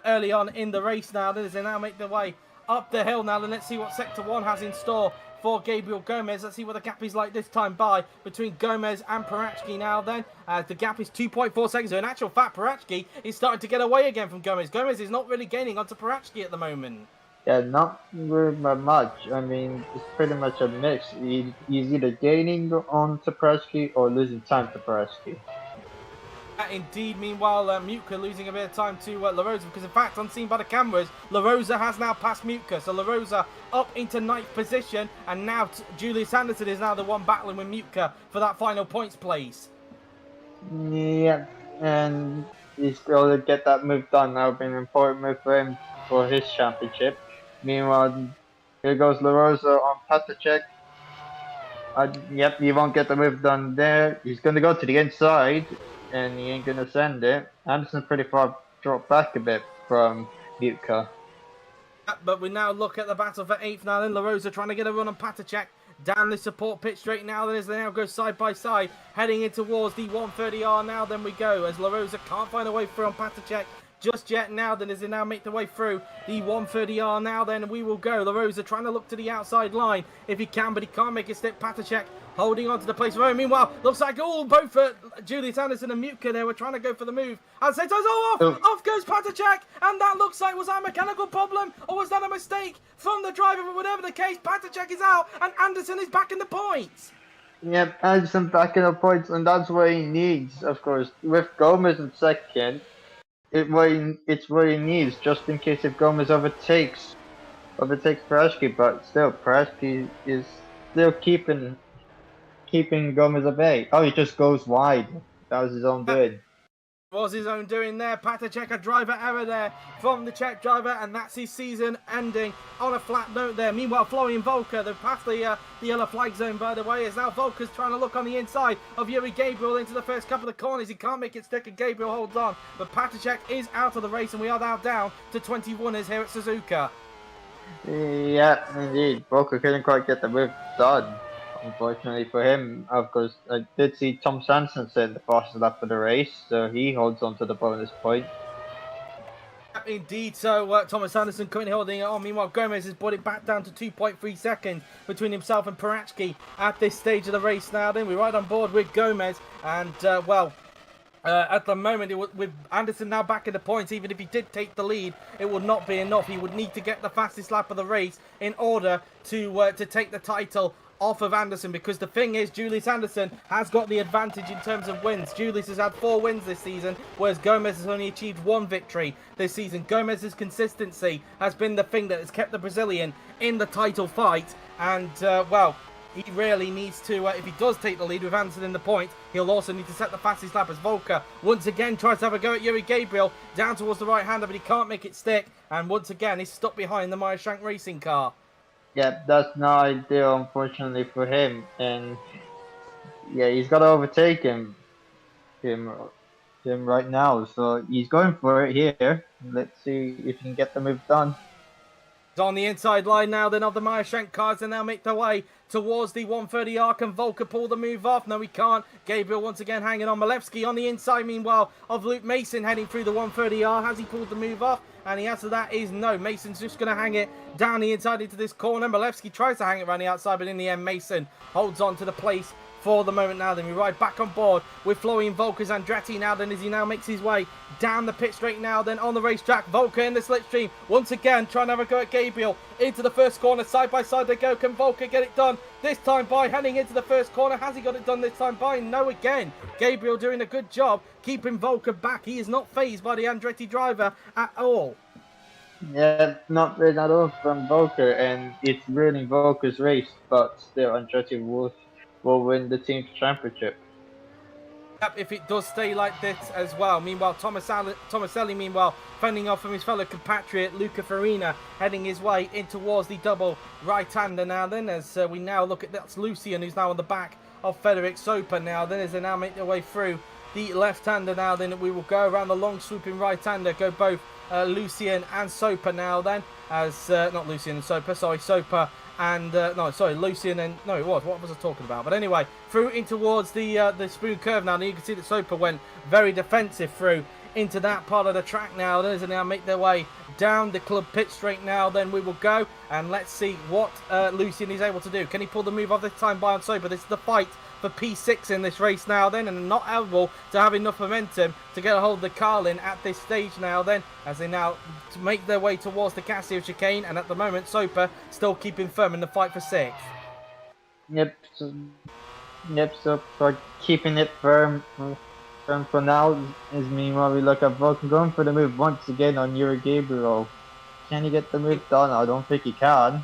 early on in the race now. As they now make their way up the hill now. Then let's see what Sector 1 has in store for Gabriel Gomez. Let's see what the gap is like this time by between Gomez and Parachki now then. The gap is 2.4 seconds. So in actual fact, Parachki is starting to get away again from Gomez. Gomez is not really gaining onto Parachki at the moment. Yeah, not very much. I mean, it's pretty much a mix. He's either gaining onto Parachki or losing time to Parachki. Indeed, meanwhile, Mutka losing a bit of time to La Rosa because, in fact, unseen by the cameras, La Rosa has now passed Mutka. So La Rosa up into 9th position, and now Julius Anderson is now the one battling with Mutka for that final points place. Yeah, and he's going to get that move done. That would be an important move for him for his championship. Meanwhile, here goes La Rosa on Patacek. Yep, he won't get the move done there. He's going to go to the inside, and he ain't going to send it. Anderson's pretty far dropped back a bit from Mutka. But we now look at the battle for 8th now. Then La Rosa trying to get a run on Patacek down the support pit straight now. Then as they now go side by side, heading in towards the 130R now. Then we go as La Rosa can't find a way through on Patacek just yet now. Then as they now make their way through the 130R now, then we will go. La Rosa trying to look to the outside line if he can, but he can't make it stick. Patacek holding on to the place of own. Meanwhile, looks like both Julius Anderson and Mutka there were trying to go for the move. And say, off goes Patacek, and that looks like, was that a mechanical problem or was that a mistake from the driver? But whatever the case, Patacek is out and Anderson is back in the points. Yep, Anderson back in the points, and that's what he needs, of course. With Gomez in second, it's what he needs, just in case if Gomez overtakes Parashki, but still, Parashki is still keeping Gomez at bay. Oh, he just goes wide. That was his own doing. Was his own doing there. Patacek, a driver error there from the Czech driver, and that's his season ending on a flat note there. Meanwhile, Florian Volker, they've passed the yellow flag zone, by the way, as now Volker's trying to look on the inside of Yuri Gabriel into the first couple of corners. He can't make it stick, and Gabriel holds on, but Patacek is out of the race, and we are now down to 20 winners here at Suzuka. Yeah, indeed. Volker couldn't quite get the move done. Unfortunately for him, of course, I did see Tom Sanson set the fastest lap of the race, so he holds on to the bonus point. Indeed, so Thomas Anderson currently holding it on. Meanwhile, Gomez has brought it back down to 2.3 seconds between himself and Parachki at this stage of the race now. Then we're right on board with Gomez, and at the moment, with Anderson now back in the points, even if he did take the lead, it would not be enough. He would need to get the fastest lap of the race in order to take the title off of Anderson, because the thing is, Julius Anderson has got the advantage in terms of wins. Julius has had 4 wins this season, whereas Gomez has only achieved 1 victory this season. Gomez's consistency has been the thing that has kept the Brazilian in the title fight, and he really needs to, if he does take the lead with Anderson in the points, he'll also need to set the fastest lap as Volker once again tries to have a go at Yuri Gabriel down towards the right-hander, but he can't make it stick, and once again he's stuck behind the Meyer Shank racing car. Yeah, that's not ideal, unfortunately for him. And yeah, he's got to overtake him, him right now. So he's going for it here. Let's see if he can get the move done. On the inside line now, then of the Meyer cars, and now make their way towards the 130 arc. And Volker pull the move off? No, he can't. Gabriel once again hanging on. Malevsky on the inside, meanwhile, of Luke Mason heading through the 130R. Has he pulled the move off? And the answer to that is no. Mason's just going to hang it down the inside into this corner. Malevsky tries to hang it around the outside, but in the end, Mason holds on to the place for the moment now. Then we ride back on board with Florian Volker's Andretti now then, as he now makes his way down the pit straight now then on the racetrack. Volker in the slipstream once again trying to have a go at Gabriel into the first corner. Side by side they go. Can Volker get it done this time by heading into the first corner? Has he got it done this time by? No, again. Gabriel doing a good job keeping Volker back. He is not fazed by the Andretti driver at all. Yeah, not bad at all from Volker, and it's ruining Volker's race, but still Andretti will win the team's championship. Yep, if it does stay like this as well. Meanwhile, Tomaselli, meanwhile, fending off from his fellow compatriot, Luca Farina, heading his way in towards the double right-hander now then, as we now look at, that's Lucian, who's now on the back of Frederick Soper now then, as they now make their way through the left-hander now then. We will go around the long swooping right-hander, go both Lucian and Soper now then, as, not Lucian and Soper, sorry, Soper and, no, sorry, Lucian and, no, it was, what was I talking about? But anyway, through in towards the spoon curve now, and you can see that Soper went very defensive through into that part of the track now. Those are now make their way down the club pit straight now. Then we will go and let's see what Lucian is able to do. Can he pull the move off this time by on Soper? This is the fight for P6 in this race now then, and not able to have enough momentum to get a hold of the Carlin at this stage now then, as they now make their way towards the Casio chicane, and at the moment Soper still keeping firm in the fight for 6th. Yep, so for keeping it firm for now is meanwhile we look at Vulcan going for the move once again on Yuri Gabriel. Can he get the move done? I don't think he can.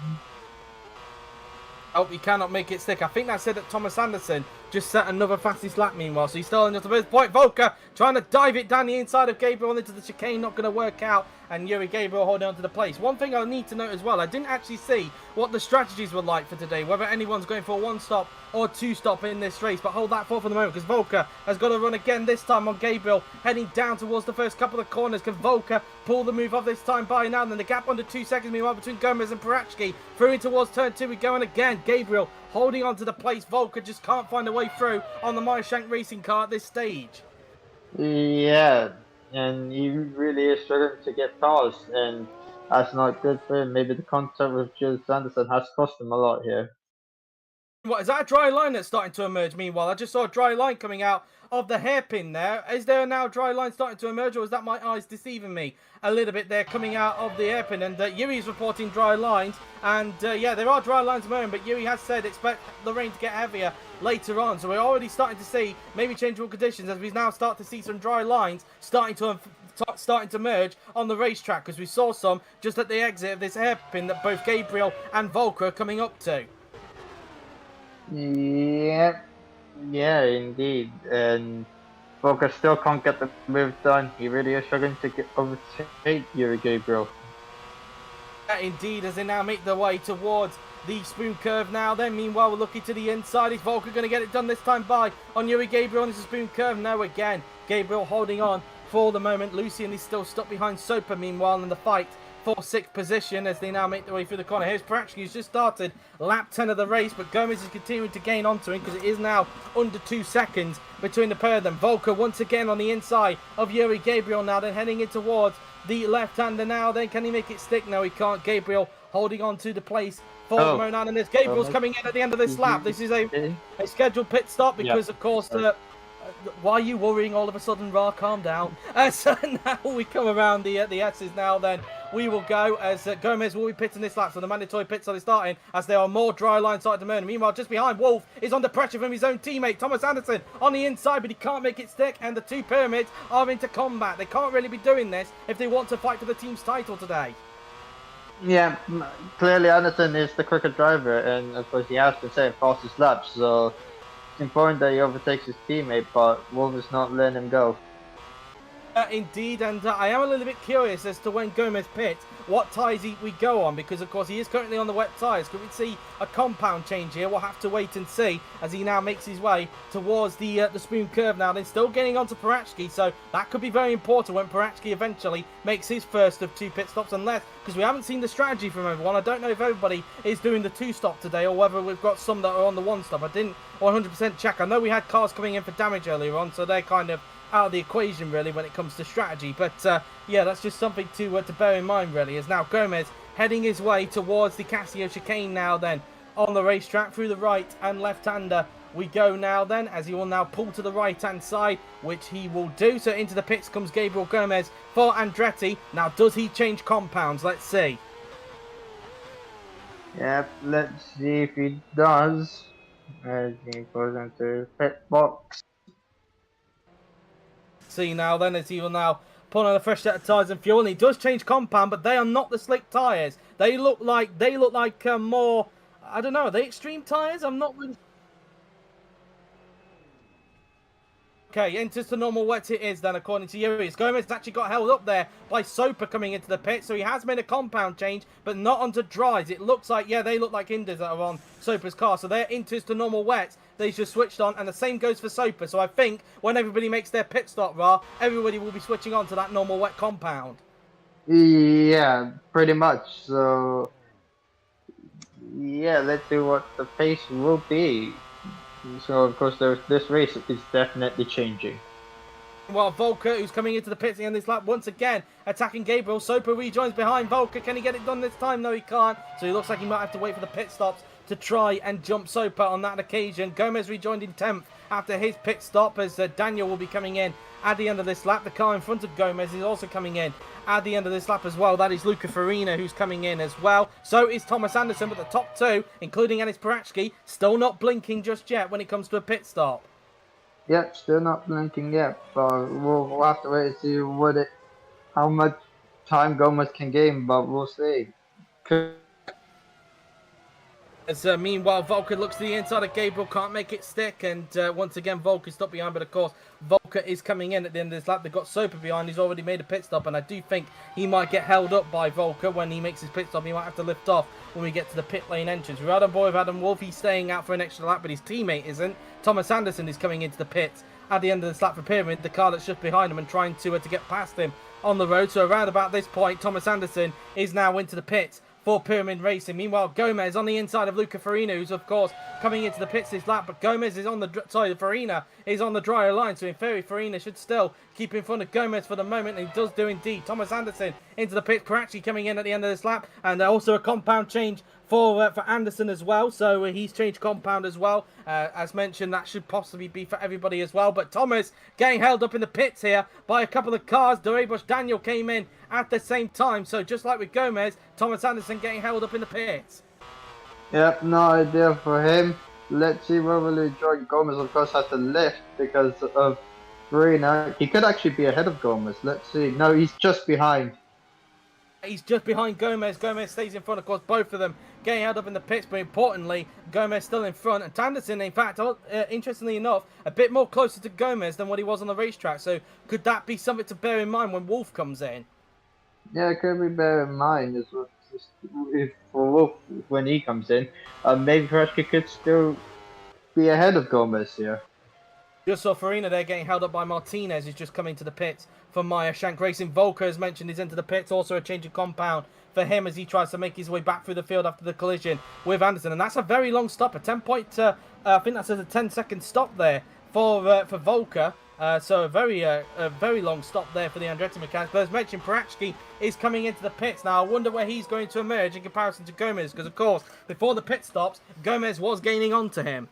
Oh, he cannot make it stick. I think that said that Thomas Anderson just set another fastest lap meanwhile, so he's still on the first point. Volker trying to dive it down the inside of Gabriel into the chicane, not going to work out, and Yuri Gabriel holding on to the place. One thing I need to note as well, I didn't actually see what the strategies were like for today, whether anyone's going for a 1-stop or 2-stop in this race, but hold that thought for the moment, because Volker has got to run again this time on Gabriel, heading down towards the first couple of corners. Can Volker pull the move off this time by now? And then the gap under 2 seconds meanwhile between Gomez and Parachki. Through in towards turn 2 we go, and again Gabriel holding on to the place. Volker just can't find a way through on the Meyer racing car at this stage. Yeah, and he really is struggling to get past, and that's not good for him. Maybe the contact with Jill Sanderson has cost him a lot here. What, is that a dry line that's starting to emerge meanwhile? I just saw a dry line coming out of the hairpin there. Is there now a dry line starting to emerge, or is that my eyes deceiving me a little bit there coming out of the hairpin? And Yuri's reporting dry lines, and yeah, there are dry lines at the moment, but Yuri has said expect the rain to get heavier later on. So we're already starting to see maybe changeable conditions as we now start to see some dry lines starting to merge on the racetrack, because we saw some just at the exit of this hairpin that both Gabriel and Volker are coming up to. Yeah, indeed. And Volker still can't get the move done. He really is struggling to overtake Yuri Gabriel. Yeah, indeed, as they now make their way towards the spoon curve now then. Meanwhile, we're looking to the inside. Is Volker going to get it done this time by on Yuri Gabriel on this spoon curve? No, again. Gabriel holding on for the moment. Lucian is still stuck behind Soper meanwhile in the fight for 6th position as they now make their way through the corner. Here's Parachki, who's just started lap 10 of the race, but Gomez is continuing to gain onto him because it is now under 2 seconds between the pair of them. Volker once again on the inside of Yuri Gabriel now, then heading in towards the left-hander now. Then can he make it stick? No, he can't. Gabriel holding on to the place for the moment, and this Gabriel's coming in at the end of this lap. This is a scheduled pit stop because, of course, why are you worrying all of a sudden, Ra? Calm down. So now we come around the S's now then. We will go as Gomez will be pitting this lap, so the mandatory pits are starting as there are more dry lines starting to murder. Meanwhile, just behind, Wolf is under pressure from his own teammate, Thomas Anderson, on the inside, but he can't make it stick, and the two pyramids are into combat. They can't really be doing this if they want to fight for the team's title today. Yeah, clearly Anderson is the quicker driver, and of course he has to say fastest laps, so it's important that he overtakes his teammate, but Wolf is not letting him go. Indeed, and I am a little bit curious as to when Gomez pits, what tyres we go on, because of course he is currently on the wet tyres. Could we see a compound change here? We'll have to wait and see as he now makes his way towards the spoon curve now. Then still getting onto Prachki, so that could be very important when Prachki eventually makes his first of 2 pit stops, unless, because we haven't seen the strategy from everyone. I don't know if everybody is doing the 2 stop today or whether we've got some that are on the 1 stop. I didn't 100% check. I know we had cars coming in for damage earlier on, so they're kind of out of the equation really when it comes to strategy, but yeah, that's just something to bear in mind really, as now Gomez heading his way towards the Casio chicane now then on the racetrack through the right and left-hander we go now then, as he will now pull to the right hand side, which he will do. So into the pits comes Gabriel Gomez for Andretti. Now does he change compounds? Let's see. Yep, let's see if he does. As he goes into pit box. See now then, as he will now put on a fresh set of tyres and fuel, and he does change compound, but they are not the slick tyres. They look like more, I don't know, are they extreme tyres? I'm not really. Okay, enters the normal wet it is then, according to Yuri's. Gomez actually got held up there by Soper coming into the pit, so he has made a compound change, but not onto dries. It looks like, yeah, they look like Inders that are on Soper's car, so they're enters to normal wets. They just switched on, and the same goes for Soper. So I think when everybody makes their pit stop, everybody will be switching on to that normal wet compound. Yeah, pretty much. So, yeah, let's see what the pace will be. So, of course, this race is definitely changing. Well, Volker, who's coming into the pits in this lap, once again attacking Gabriel. Soper rejoins behind Volker. Can he get it done this time? No, he can't. So he looks like he might have to wait for the pit stops to try and jump Soper on that occasion. Gomez rejoined in 10th after his pit stop, as Daniel will be coming in at the end of this lap. The car in front of Gomez is also coming in at the end of this lap as well. That is Luca Farina who's coming in as well. So is Thomas Anderson, but the top 2, including Anis Parachki, still not blinking just yet when it comes to a pit stop. Yep, still not blinking yet, but we'll have to wait and see how much time Gomez can gain, but we'll see. As meanwhile, Volker looks to the inside of Gabriel, can't make it stick, and once again, Volker stopped behind, but of course, Volker is coming in at the end of this lap. They've got Soper behind, he's already made a pit stop, and I do think he might get held up by Volker when he makes his pit stop. He might have to lift off when we get to the pit lane entrance. We're on board with Adam Wolf, he's staying out for an extra lap, but his teammate isn't. Thomas Anderson is coming into the pits at the end of this lap for Pyramid, the car that's just behind him, and trying to get past him on the road. So around about this point, Thomas Anderson is now into the pits for Pyramid Racing. Meanwhile, Gomez on the inside of Luca Farina, who's of course coming into the pits this lap, but Gomez is on the Farina is on the drier line, so in theory Farina should still keep in front of Gomez for the moment, and he does do indeed. Thomas Anderson into the pits, Karachi coming in at the end of this lap, and also a compound change for Anderson as well, so he's changed compound as well. As mentioned, that should possibly be for everybody as well, but Thomas getting held up in the pits here by a couple of cars. Dorebush Daniel came in at the same time, so just like with Gomez, Thomas Anderson getting held up in the pits. Yep, no idea for him. Let's see where will he join. Gomez of course has to lift because of Farina. He could actually be ahead of Gomez. Let's see. No, he's just behind. He's just behind Gomez. Gomez stays in front, of course, both of them getting held up in the pits, but importantly, Gomez still in front. And Anderson, in fact, interestingly enough, a bit more closer to Gomez than what he was on the racetrack. So could that be something to bear in mind when Wolf comes in? Yeah, it could be bear in mind as well. If for Wolf, when he comes in, maybe Karashki could still be ahead of Gomez here. Just saw Farina there getting held up by Martinez, who's just coming to the pits for Meyer Shank Racing. Volker, as mentioned, is into the pits. Also a change of compound for him as he tries to make his way back through the field after the collision with Anderson. And that's a very long stop, a 10-point, I think that's a 10-second stop there for Volker. So a very long stop there for the Andretti mechanics. But as mentioned, Parachki is coming into the pits. Now, I wonder where he's going to emerge in comparison to Gomez, because, of course, before the pit stops, Gomez was gaining on to him.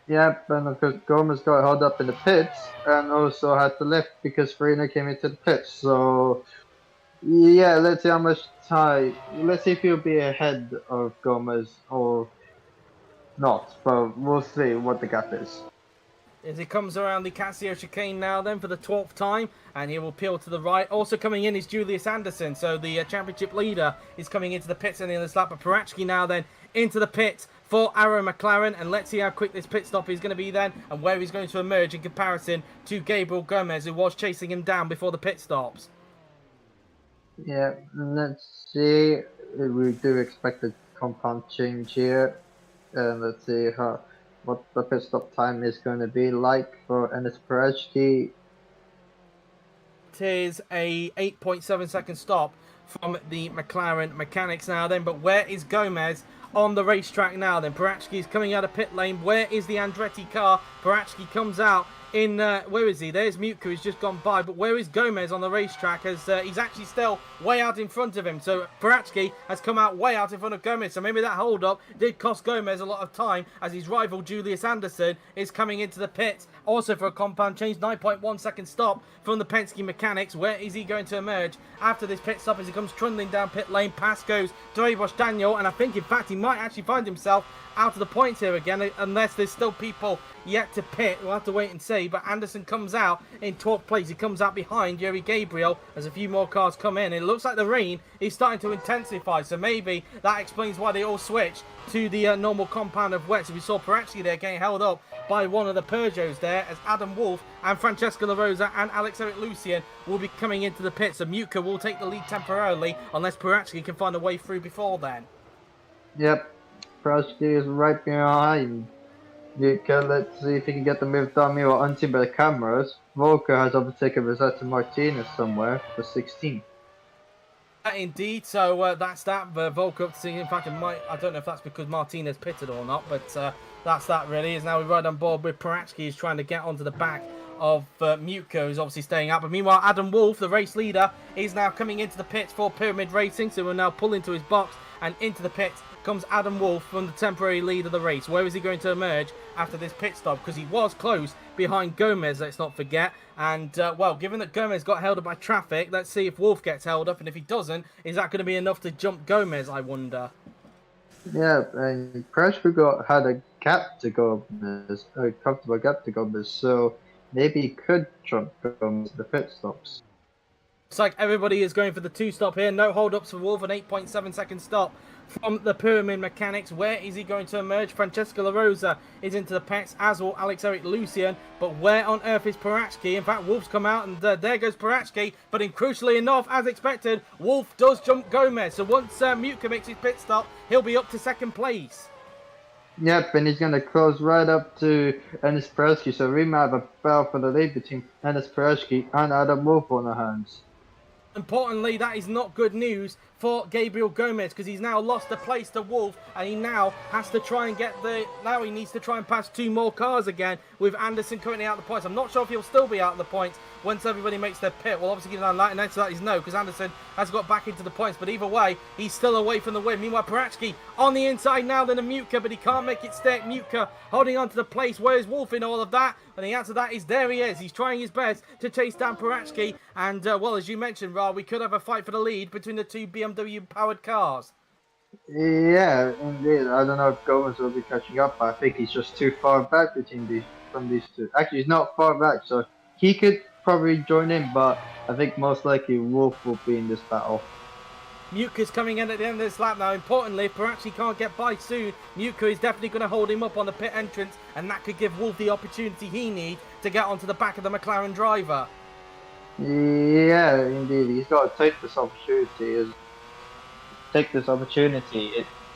Yep, and of course Gomez got held up in the pits and also had to lift because Farina came into the pits. So, yeah, let's see how much time. Let's see if he'll be ahead of Gomez or not. But we'll see what the gap is. As he comes around the Casio chicane now then for the 12th time, and he will peel to the right. Also coming in is Julius Anderson, so the championship leader is coming into the pits in this lap. But Parachki now then into the pits for Arrow McLaren, and let's see how quick this pit stop is going to be then, and where he's going to emerge in comparison to Gabriel Gomez, who was chasing him down before the pit stops. Yeah, let's see. We do expect a compound change here, and let's see what the pit stop time is going to be like for Enes Perezki. It is a 8.7 second stop from the McLaren mechanics now then, but where is Gomez on the racetrack now then? Perachki is coming out of pit lane. Where is the Andretti car? Perachki comes out in, where is he? There's Mutka, who's just gone by, but where is Gomez on the racetrack, as he's actually still way out in front of him. So Perachki has come out way out in front of Gomez, so maybe that hold-up did cost Gomez a lot of time, as his rival Julius Anderson is coming into the pits, also for a compound change. 9.1 second stop from the Penske mechanics. Where is he going to emerge after this pit stop as he comes trundling down pit lane? Past goes Dreibosch Daniel, and I think in fact he might actually find himself out of the points here again, unless there's still people yet to pit. We'll have to wait and see, but Anderson comes out in 12th place. He comes out behind Yuri Gabriel as a few more cars come in. It looks like the rain is starting to intensify, so maybe that explains why they all switched to the normal compound of wet. So we saw Perachki there getting held up by one of the Peugeots there, as Adam Wolff and Francesco La Rosa and Alex-Eric Lucien will be coming into the pit. So Mutka will take the lead temporarily, unless Perachki can find a way through before then. Yep, Perezki is right behind Mutka. Let's see if he can get the move done. Meanwhile, unseen by the cameras, Volker has overtaken Rosetta Martinez somewhere for 16th. Indeed, so that's that. Volker up to see. In fact, I don't know if that's because Martinez pitted or not, but that's that really. Is now we ride on board with Perachki, who's trying to get onto the back of Mutka, who's obviously staying out. But meanwhile, Adam Wolff, the race leader, is now coming into the pits for Pyramid Racing, so we'll now pull into his box, and into the pits comes Adam Wolff from the temporary lead of the race. Where is he going to emerge after this pit stop? Because he was close behind Gomez, let's not forget. And, well, given that Gomez got held up by traffic, let's see if Wolff gets held up. And if he doesn't, is that going to be enough to jump Gomez, I wonder? Yeah, and Perezki had a gap to Gomez, a comfortable gap to Gomez, so maybe he could jump Gomez the pit stops. Looks like everybody is going for the two-stop here. No hold-ups for Wolff, an 8.7 second stop from the Pyramid Mechanics. Where is he going to emerge? Francesco La Rosa is into the pits, as will Alex-Eric Lucien. But where on earth is Perachki? In fact, Wolff's come out, and there goes Perachki. But crucially enough, as expected, Wolff does jump Gomez. So once Mutka makes his pit stop, he'll be up to second place. Yep, and he's going to close right up to Enes Perezki. So we might have a battle for the lead between Enes Perezki and Adam Wolff on our hands. Importantly, that is not good news for Gabriel Gomez, because he's now lost the place to Wolff, and he now has to try and now he needs to try and pass two more cars again, with Anderson currently out of the points. I'm not sure if he'll still be out of the points once everybody makes their pit. We'll obviously give an answer to that is no, because Anderson has got back into the points, but either way, he's still away from the win. Meanwhile, Perachki on the inside now, then a Mutka, but he can't make it stick. Mutka holding on to the place. Where's Wolff in all of that? And the answer to that is there he is. He's trying his best to chase down Perachki, and well, as you mentioned, Ra, we could have a fight for the lead between the two BMW-powered cars. Yeah, indeed. I don't know if Gomez will be catching up, but I think he's just too far back from these two. Actually, he's not far back, so he could probably join in, but I think most likely Wolff will be in this battle. Mutka's coming in at the end of this lap now. Importantly, if Perachki can't get by soon, Mutka is definitely going to hold him up on the pit entrance, and that could give Wolff the opportunity he needs to get onto the back of the McLaren driver. Yeah, indeed. He's got to take this opportunity.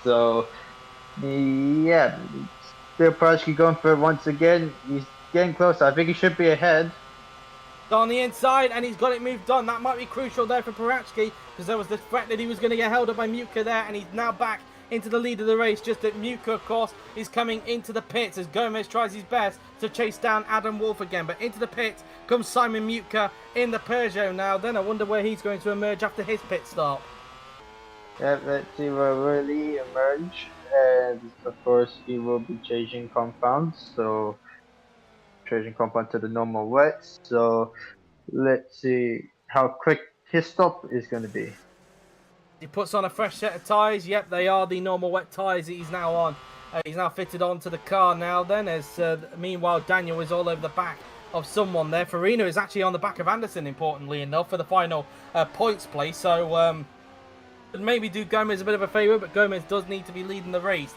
So, yeah, still Perachki going for it once again. He's getting closer. I think he should be ahead. On the inside, and he's got it moved on. That might be crucial there for Perachki, because there was the threat that he was going to get held up by Mutka there, and he's now back into the lead of the race. Just that Mutka, of course, is coming into the pits as Gomez tries his best to chase down Adam Wolff again. But into the pits comes Simon Mutka in the Peugeot now. Then I wonder where he's going to emerge after his pit stop. Yeah, let's see where will he emerge. And of course, he will be changing compounds. So, changing compound to the normal wet. So, let's see how quick his stop is going to be. He puts on a fresh set of tyres. Yep, they are the normal wet tyres that he's now on. He's now fitted onto the car now then, as meanwhile Daniel is all over the back of someone there. Farina is actually on the back of Anderson, importantly enough, for the final points place. So maybe do Gomez a bit of a favour, but Gomez does need to be leading the race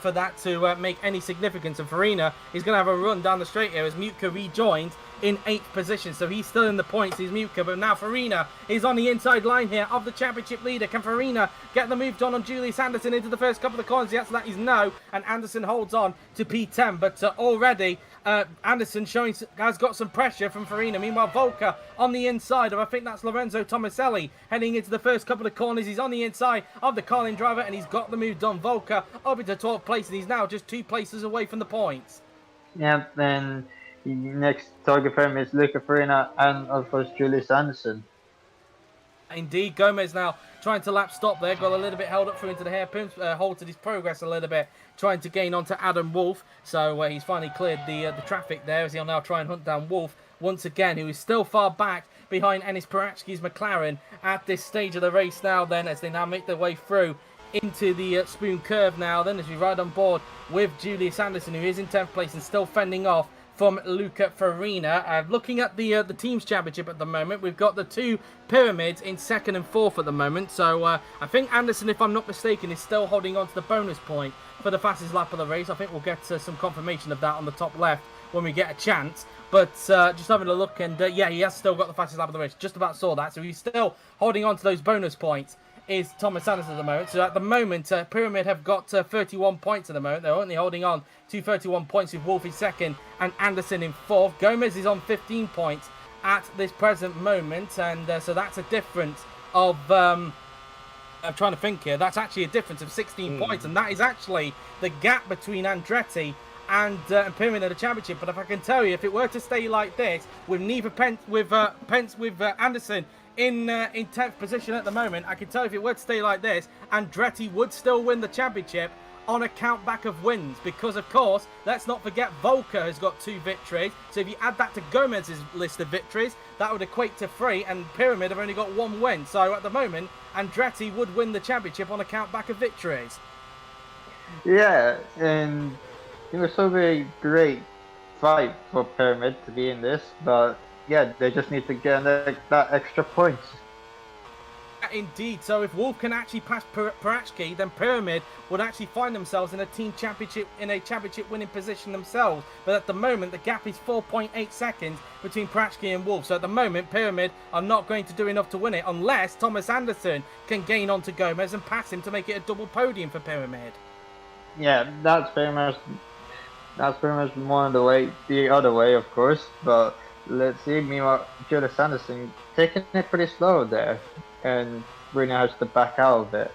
for that to make any significance. And Farina is going to have a run down the straight here as Mutka rejoins in 8th position. So he's still in the points, he's Mutka, but now Farina is on the inside line here of the championship leader. Can Farina get the move done on Julius Anderson into the first couple of corners? The answer to that is no, and Anderson holds on to P10, but already Anderson has got some pressure from Farina. Meanwhile, Volker on the inside of, I think that's Lorenzo Tomaselli, heading into the first couple of corners. He's on the inside of the Carlin driver, and he's got the move done. Volker up into 12th place, and he's now just 2 places away from the points. Yep, and the next target for him is Luca Farina and, of course, Julius Anderson. Indeed, Gomez now trying to lap stop there. Got a little bit held up through into the hairpins, halted his progress a little bit, trying to gain onto Adam Wolf. So he's finally cleared the traffic there, as he'll now try and hunt down Wolf once again, who is still far back behind Enis Paratsky's McLaren at this stage of the race now then, as they now make their way through into the Spoon Curve now then, as we ride on board with Julius Anderson, who is in 10th place and still fending off from Luca Farina. Looking at the Teams Championship at the moment, we've got the 2 Pyramids in 2nd and 4th at the moment. So I think Anderson, if I'm not mistaken, is still holding on to the bonus point for the fastest lap of the race. I think we'll get some confirmation of that on the top left when we get a chance. But just having a look, and yeah, he has still got the fastest lap of the race. Just about saw that. So he's still holding on to those bonus points, is Thomas Anderson at the moment. So at the moment, Pyramid have got 31 points at the moment. They're only holding on to 31 points with Wolf in 2nd and Anderson in 4th. Gomez is on 15 points at this present moment. And so that's a difference of... I'm trying to think here. That's actually a difference of 16 points. And that is actually the gap between Andretti and Pyramid at the championship. But if I can tell you, if it were to stay like this, with Anderson in 10th position at the moment, I can tell you if it were to stay like this, Andretti would still win the championship on a count back of wins, because of course, let's not forget Volker has got 2 victories. So if you add that to Gomez's list of victories, that would equate to 3, and Pyramid have only got 1 win. So at the moment, Andretti would win the championship on a count back of victories. Yeah, and it was so very great fight for Pyramid to be in this, but yeah, they just need to get that extra points. Indeed, so if Wolf can actually pass Paratsky, then Pyramid would actually find themselves in a team championship, in a championship winning position themselves. But at the moment, the gap is 4.8 seconds between Paratsky and Wolf. So at the moment, Pyramid are not going to do enough to win it, unless Thomas Anderson can gain onto Gomez and pass him to make it a double podium for Pyramid. Yeah, that's pretty much one of the other way, of course. But let's see. Meanwhile, Julius Anderson taking it pretty slow there, and really has to back out of it.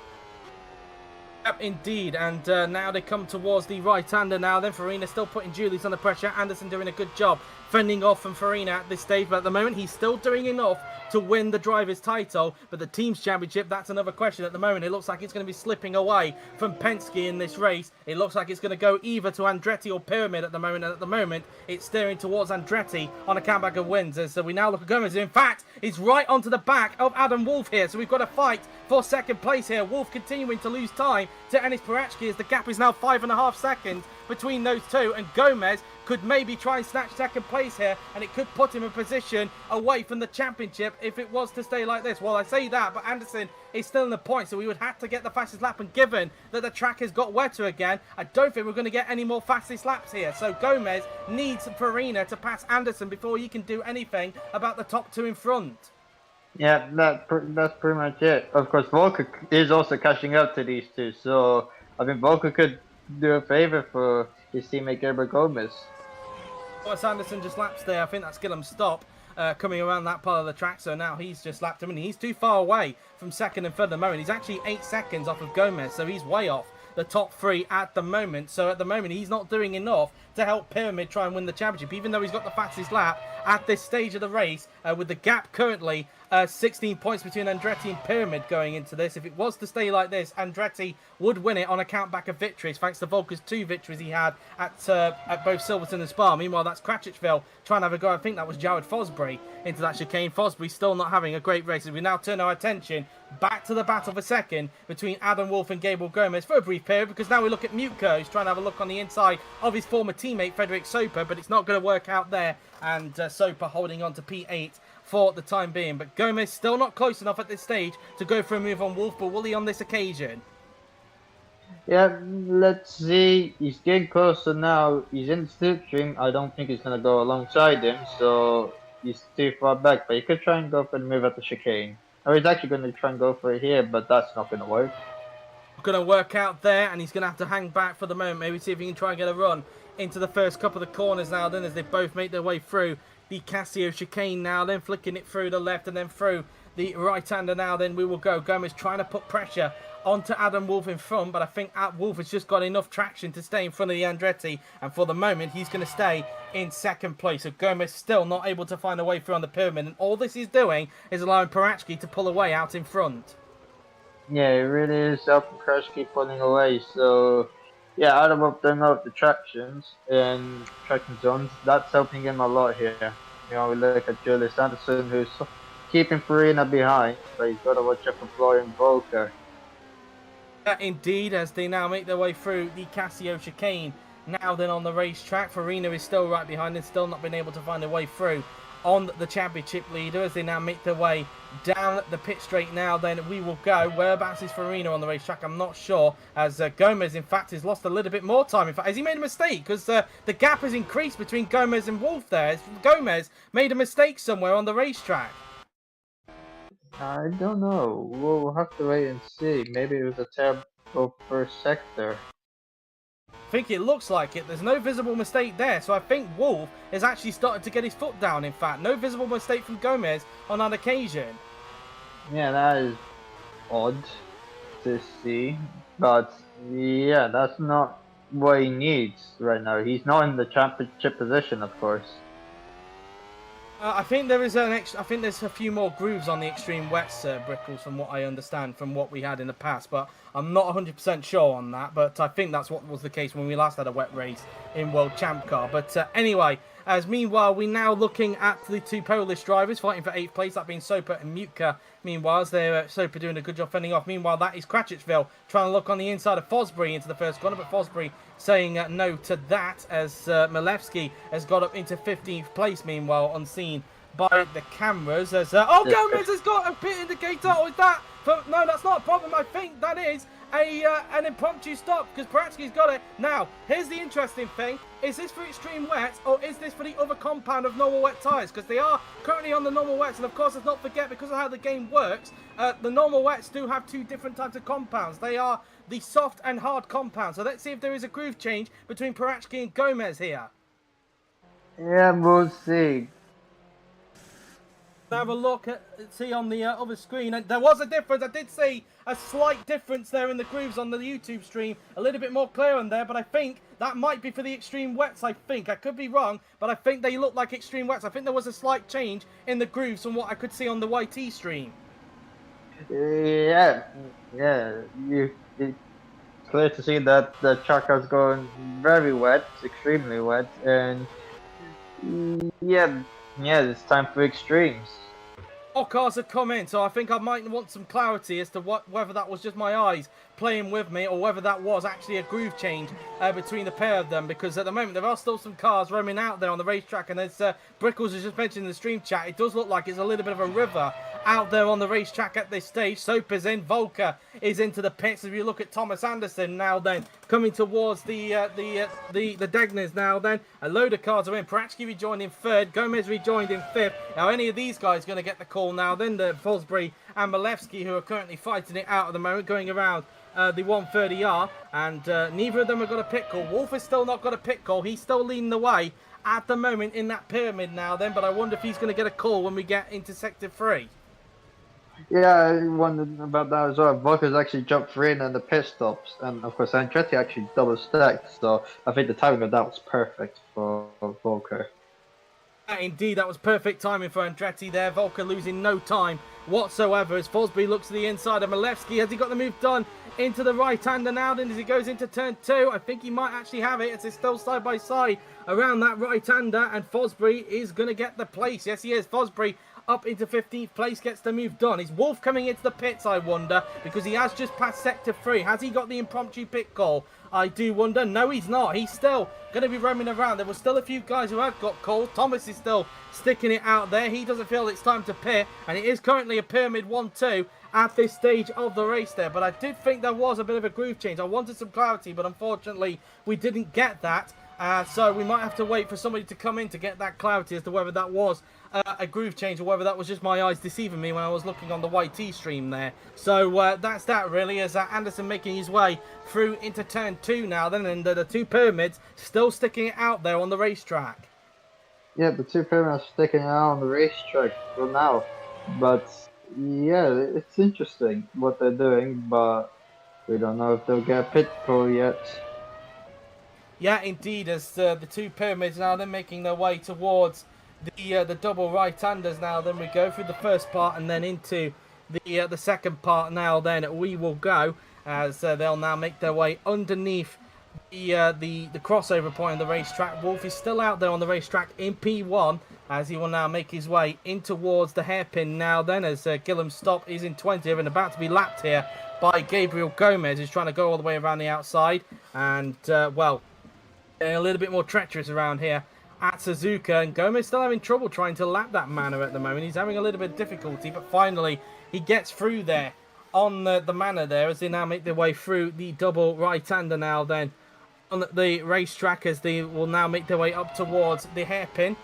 Yep, indeed, and now they come towards the right-hander now. Then Farina still putting Julius under pressure. Anderson doing a good job fending off from Farina at this stage, but at the moment he's still doing enough to win the driver's title. But the team's championship, that's another question at the moment. It looks like it's going to be slipping away from Penske in this race. It looks like it's going to go either to Andretti or Pyramid at the moment, and at the moment it's steering towards Andretti on a comeback of wins. So we now look at Gomez, who in fact is right onto the back of Adam Wolf here. So we've got a fight for 2nd place here. Wolf continuing to lose time to Enis Paratsky, as the gap is now 5.5 seconds between those two, and Gomez could maybe try and snatch 2nd place here, and it could put him in position away from the championship if it was to stay like this. Well, I say that, but Anderson is still in the point, so we would have to get the fastest lap, and given that the track has got wetter again, I don't think we're going to get any more fastest laps here. So Gomez needs Farina to pass Anderson before he can do anything about the top 2 in front. Yeah, that's pretty much it. Of course, Volker is also catching up to these two, so I mean, Volker could do a favor for his teammate Gabriel Gomez. Thomas Anderson just laps there. I think that's Gillum stop coming around that part of the track, so now he's just lapped him, and he's too far away from 2nd and 3rd at the moment. He's actually 8 seconds off of Gomez, so he's way off the top 3 at the moment. So at the moment, he's not doing enough to help Pyramid try and win the championship, even though he's got the fastest lap at this stage of the race, with the gap currently 16 points between Andretti and Pyramid going into this. If it was to stay like this, Andretti would win it on a count back of victories, thanks to Volker's 2 victories he had at both Silverstone and Spa. Meanwhile, that's Cratchittville trying to have a go. I think that was Jared Fosbury into that chicane. Fosbury still not having a great race, as we now turn our attention back to the battle for 2nd between Adam Wolf and Gabriel Gomez for a brief period, because now we look at Mutka, who's trying to have a look on the inside of his former teammate Frederick Soper, but it's not going to work out there, and Soper holding on to P8 for the time being. But Gomez still not close enough at this stage to go for a move on Wolf, but will he on this occasion? Yeah, let's see. He's getting closer now. He's in the slipstream. I don't think he's gonna go alongside him, so he's too far back. But he could try and go for the move at the chicane. Or he's actually gonna try and go for it here, but that's not gonna work. Going to work out there, and he's going to have to hang back for the moment. Maybe see if he can try and get a run into the first couple of the corners now then, as they both make their way through the Casio chicane now, then flicking it through the left and then through the right-hander now. Then we will go. Gomez trying to put pressure onto Adam Wolf in front, but I think Wolf has just got enough traction to stay in front of the Andretti, and for the moment he's going to stay in second place. So Gomez still not able to find a way through on the pyramid, and all this is doing is allowing Parachki to pull away out in front. Yeah, it really is helping Crash keep pulling away. So, yeah, out of doing out the tractions and traction zones, that's helping him a lot here. You know, we look at Julius Anderson, who's keeping Farina behind, but he's got to watch out for Florian Volker. Indeed, as they now make their way through the Casio chicane. Now then on the racetrack, Farina is still right behind and still not been able to find a way through on the championship leader as they now make their way down the pit straight now. Then we will go. Whereabouts is Farina on the racetrack? I'm not sure, as Gomez in fact has lost a little bit more time. In fact, has he made a mistake? Because the gap has increased between Gomez and Wolf there. Has Gomez made a mistake somewhere on the racetrack? I don't know. We'll have to wait and see. Maybe it was a terrible first sector. I think it looks like it. There's no visible mistake there, so I think Wolf has actually started to get his foot down. In fact, no visible mistake from Gomez on that occasion. Yeah, that is odd to see, but yeah, that's not what he needs right now. He's not in the championship position, of course. I think there is I think there's a few more grooves on the extreme wets, Brickles, from what I understand from what we had in the past, but I'm not 100% sure on that. But I think that's what was the case when we last had a wet race in World ChampCar. But anyway, as meanwhile we're now looking at the two Polish drivers fighting for 8th place, that being Soper and Mutka. Meanwhile, as they're Soper doing a good job fending off. Meanwhile, that is Cratchitsville trying to look on the inside of Fosbury into the first corner, but Fosbury saying no to that as Milewski has got up into 15th place. Meanwhile, unseen by the cameras as Gomez has got a pit indicator. Or is that? No, that's not a problem. I think that is an impromptu stop because Paratsky's got it. Now, here's the interesting thing. Is this for extreme wets or is this for the other compound of normal wet tyres? Because they are currently on the normal wets. And of course, let's not forget, because of how the game works, the normal wets do have two different types of compounds. They are the soft and hard compounds. So let's see if there is a groove change between Paratsky and Gomez here. Yeah, we'll see. Have a look at see on the other screen, and there was a difference. I did see a slight difference there in the grooves on the YouTube stream, a little bit more clear on there, but I think that might be for the extreme wets. I could be wrong, but I think they look like extreme wets. I think there was a slight change in the grooves from what I could see on the YT stream. Yeah, it's clear to see that the Chaka's going very wet, extremely wet, and yeah, it's time for extremes. All cars have come in, so I think I might want some clarity as to whether that was just my eyes playing with me or whether that was actually a groove change between the pair of them, because at the moment there are still some cars roaming out there on the racetrack, and as Brickles has just mentioned in the stream chat, it does look like it's a little bit of a river out there on the racetrack at this stage. Soper's in, Volker is into the pits. If you look at Thomas Anderson now then coming towards the Degners now then, a load of cars are in. Paratsky rejoined in 3rd, Gomez rejoined in 5th. Now any of these guys going to get the call now then, the Fosbury and Milewski, who are currently fighting it out at the moment, going around the 130R, and neither of them have got a pit call. Wolf has still not got a pit call. He's still leading the way at the moment in that pyramid now then, but I wonder if he's going to get a call when we get into Sector 3. Yeah, I wondered about that as well. Volker's actually jumped for in and the pit stops, and of course Andretti actually double stacked, so I think the timing of that was perfect for Volker. Indeed, that was perfect timing for Andretti there. Volker losing no time whatsoever as Fosbury looks to the inside of Milewski. Has he got the move done into the right-hander now then as he goes into turn 2? I think he might actually have it as they're still side by side around that right-hander, and Fosbury is going to get the place. Yes, he is. Fosbury up into 15th place, gets the move done. Is Wolf coming into the pits, I wonder, because he has just passed sector 3. Has he got the impromptu pit call? I do wonder. No, he's not. He's still going to be roaming around. There were still a few guys who have got called. Thomas is still sticking it out there. He doesn't feel it's time to pit, and it is currently a Pyramid 1-2 at this stage of the race there. But I did think there was a bit of a groove change. I wanted some clarity, but unfortunately we didn't get that. So we might have to wait for somebody to come in to get that clarity as to whether that was a groove change or whether that was just my eyes deceiving me when I was looking on the YT stream there. So that's that really, as Anderson making his way through into turn 2 now then, and the two Pyramids still sticking it out there on the racetrack. Yeah, the two Pyramids are sticking it out on the racetrack for now. But yeah, it's interesting what they're doing, but we don't know if they'll get a pit call yet. Yeah, indeed, as the two Pyramids now then making their way towards the double right-handers now. Then we go through the first part and then into the second part now. Then we will go as they'll now make their way underneath the crossover point on the racetrack. Wolf is still out there on the racetrack in P1 as he will now make his way in towards the hairpin now. Then as Gillam's stop is in 20th and about to be lapped here by Gabriel Gomez, who's trying to go all the way around the outside. And well, a little bit more treacherous around here at Suzuka, and Gomez still having trouble trying to lap that Manor at the moment. He's having a little bit of difficulty, but finally he gets through there on the Manor there as they now make their way through the double right-hander now then on the racetrack, as they will now make their way up towards the hairpin.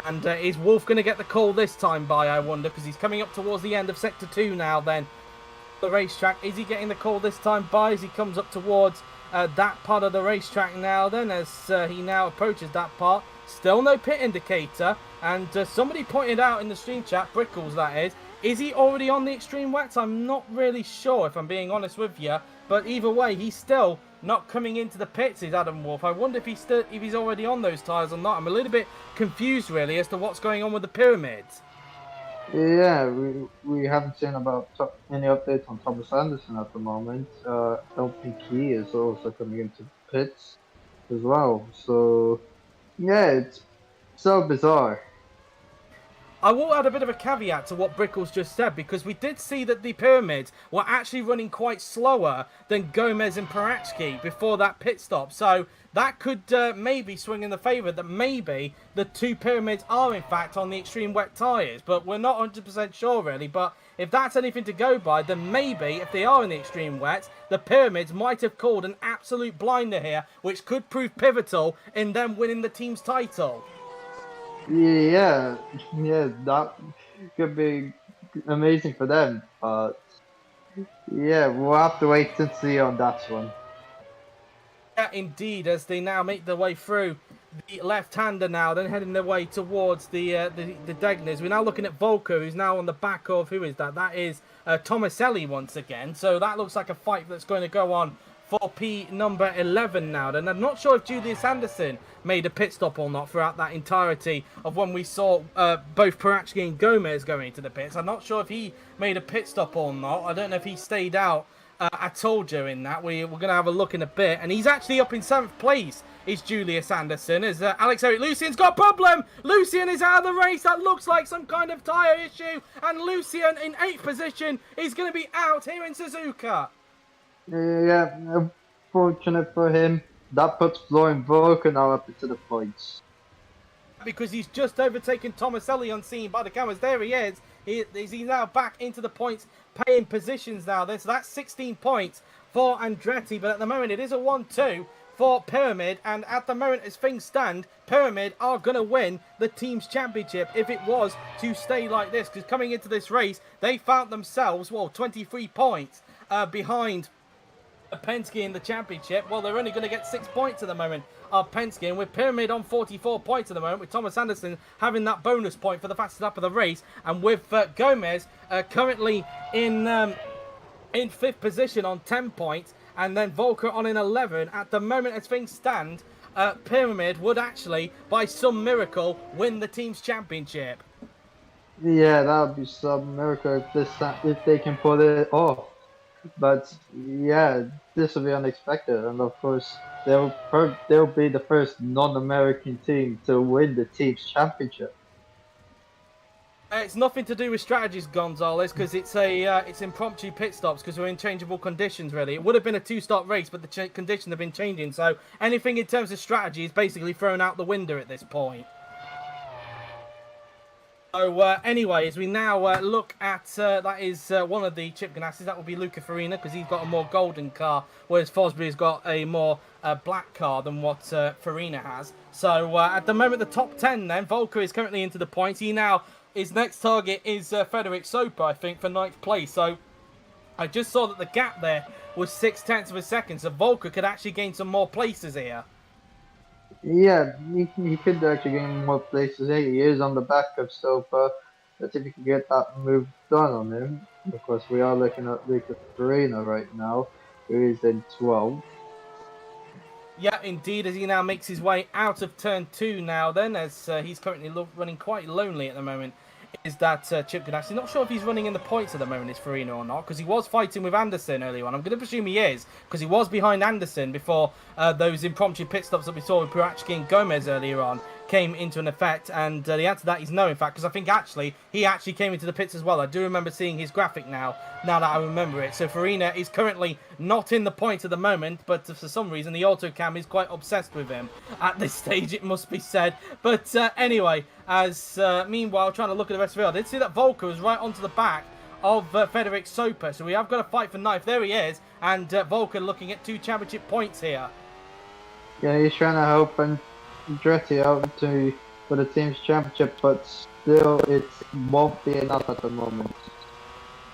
And is Wolf going to get the call this time by, I wonder, because he's coming up towards the end of sector 2 now then the racetrack. Is he getting the call this time by as he comes up towards that part of the racetrack now then, as he now approaches that part? Still no pit indicator, and somebody pointed out in the stream chat, Brickles that is he already on the extreme wets? I'm not really sure, if I'm being honest with you, but either way he's still not coming into the pits, is Adam Wolf. I wonder if he's already on those tyres or not. I'm a little bit confused really as to what's going on with the Pyramids. Yeah, we haven't seen about any updates on Thomas Anderson at the moment. I don't think he is also coming into pits as well. So yeah, it's so bizarre. I will add a bit of a caveat to what Brickles just said, because we did see that the Pyramids were actually running quite slower than Gomez and Paratsky before that pit stop. So that could maybe swing in the favour that maybe the two Pyramids are in fact on the extreme wet tyres. But we're not 100% sure really. But if that's anything to go by, then maybe if they are in the extreme wet, the Pyramids might have called an absolute blinder here, which could prove pivotal in them winning the team's title. Yeah, that could be amazing for them, but yeah, we'll have to wait and see on that one. Yeah, indeed, as they now make their way through the left-hander now, then heading their way towards the Degners. We're now looking at Volker, who's now on the back of, who is that? That is Tomaselli once again. So that looks like a fight that's going to go on for P number 11 now. And I'm not sure if Julius Anderson made a pit stop or not throughout that entirety of when we saw both Paratsky and Gomez going into the pits. I'm not sure if he made a pit stop or not. I don't know if he stayed out at all during that. We're going to have a look in a bit. And he's actually up in 7th place, is Julius Anderson, as Alex-Eric Lucian's got a problem. Lucian is out of the race. That looks like some kind of tyre issue. And Lucian in 8th position is going to be out here in Suzuka. Yeah, unfortunate for him. That puts Florian Volker now up into the points. Because he's just overtaken Tomaselli unseen by the cameras. There he is. He's now back into the points paying positions now. So that's 16 points for Andretti. But at the moment it is a 1-2 for Pyramid. And at the moment as things stand, Pyramid are going to win the team's championship if it was to stay like this. Because coming into this race, they found themselves, 23 points behind Penske in the championship. Well, they're only going to get 6 points at the moment of Penske, and with Pyramid on 44 points at the moment, with Thomas Anderson having that bonus point for the fastest lap of the race, and with Gomez currently in 5th position on 10 points, and then Volker on in 11. At the moment as things stand, Pyramid would actually, by some miracle, win the team's championship. Yeah, that would be some miracle if they can pull it off. But yeah, this will be unexpected, and of course they'll be the first non-American team to win the team's championship. It's nothing to do with strategies, Gonzalez, because it's impromptu pit stops because we're in changeable conditions. Really, it would have been a two-stop race, but the conditions have been changing. So anything in terms of strategy is basically thrown out the window at this point. So anyway, as we now look at that is one of the Chip Ganassis. That will be Luca Farina because he's got a more golden car, whereas Fosbury's got a more black car than what Farina has. So at the moment, the top 10 then, Volker is currently into the points. His next target is Frederick Soper, I think, for 9th place. So I just saw that the gap there was 0.6 of a second, so Volker could actually gain some more places here. Yeah, he could actually gain more places. Hey, he is on the back of Sopa. Let's see if we can get that move done on him. Of course, we are looking at Lucas Farina right now, who is in 12. Yeah, indeed, as he now makes his way out of turn 2 now then, as he's currently running quite lonely at the moment, is that Chip Ganassi. Not sure if he's running in the points at the moment, is Farina or not, because he was fighting with Anderson earlier on. I'm going to presume he is, because he was behind Anderson before those impromptu pit stops that we saw with Purachki and Gomez earlier on came into an effect, and the answer to that is no, in fact, because I think he actually came into the pits as well. I do remember seeing his graphic now that I remember it. So Farina is currently not in the points at the moment, but for some reason the autocam is quite obsessed with him at this stage, it must be said. But anyway, as meanwhile, trying to look at the rest of the field, I did see that Volker was right onto the back of Frederick Soper, so we have got a fight for 9th. There he is, and Volker looking at 2 championship points here. Yeah, he's trying to help Andretti out for the team's championship, but still it won't be enough at the moment.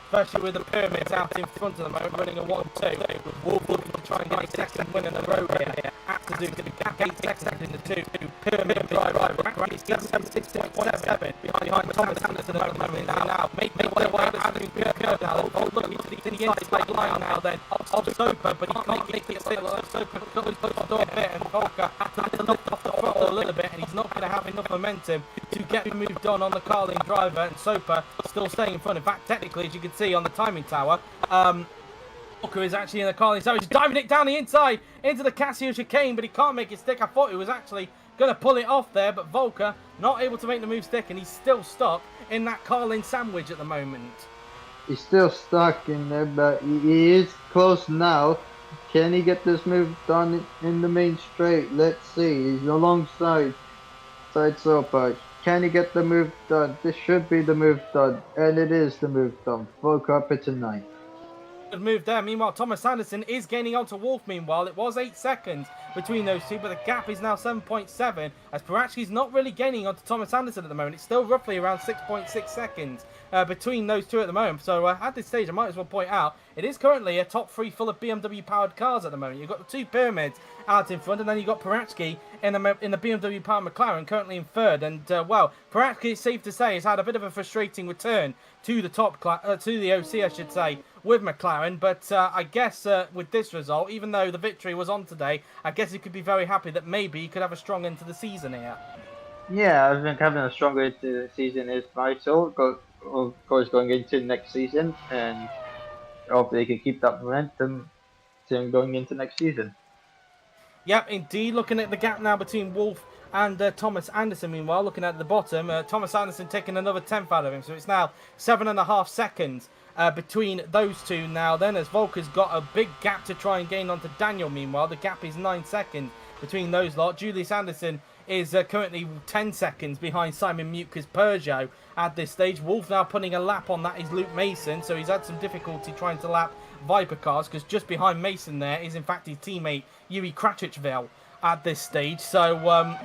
Especially with the Pyramids out in front of the moment, running a 1-2. With Wolf looking to try and get his second win in a row here. After doing the gap 8 seconds in the 2. Pyramid driver, Prix 6.7 behind Thomas Anderson at the moment. Now, make their way out of the curve now. Looking to the inside line now then of Soper, but he can't make it still. Soper got his foot off a bit, and Volker had to lift off the throttle a little bit, and he's not going to have enough momentum to get moved on the Carlin driver, and Soper still staying in front. In fact, technically, as you can see on the timing tower, Volker is actually in the Carlin tower. He's diving it down the inside into the Casio chicane, but he can't make it stick. I thought he was actually going to pull it off there, but Volker not able to make the move stick, and he's still stuck in that Carlin sandwich at the moment. He's still stuck in there, but he is close now. Can he get this move done in the main straight? Let's see. He's alongside Sopa. Can he get the move done? This should be the move done, and it is the move done. Volker up into 9th. Good move there. Meanwhile, Thomas Anderson is gaining onto Wolf. Meanwhile, it was 8 seconds between those two, but the gap is now 7.7, as Purachki's not really gaining onto Thomas Anderson at the moment. It's still roughly around 6.6 seconds between those two at the moment. So at this stage, I might as well point out, it is currently a top 3 full of BMW-powered cars at the moment. You've got the 2 Pyramids out in front, and then you've got Purachki in the BMW-powered McLaren currently in 3rd. And, well, Purachki, it's safe to say, has had a bit of a frustrating return to the to the OC, I should say, with McLaren. But I guess with this result, even though the victory was on today, I guess he could be very happy that maybe he could have a strong end to the season here. Yeah, I think having a stronger end to the season is vital. Of course, going into next season, and hopefully they can keep that momentum going into next season. Yep, indeed. Looking at the gap now between Wolf and Thomas Anderson. Meanwhile, looking at the bottom, Thomas Anderson taking another 10th out of him, so it's now 7.5 seconds between those two now then, as Volker's got a big gap to try and gain onto Daniel. Meanwhile, the gap is 9 seconds between those lot. Julius Anderson is currently 10 seconds behind Simon Muka's Peugeot at this stage. Wolf now putting a lap on that is Luke Mason, so he's had some difficulty trying to lap Viper cars, because just behind Mason there is in fact his teammate Yuri Kratichville at this stage. So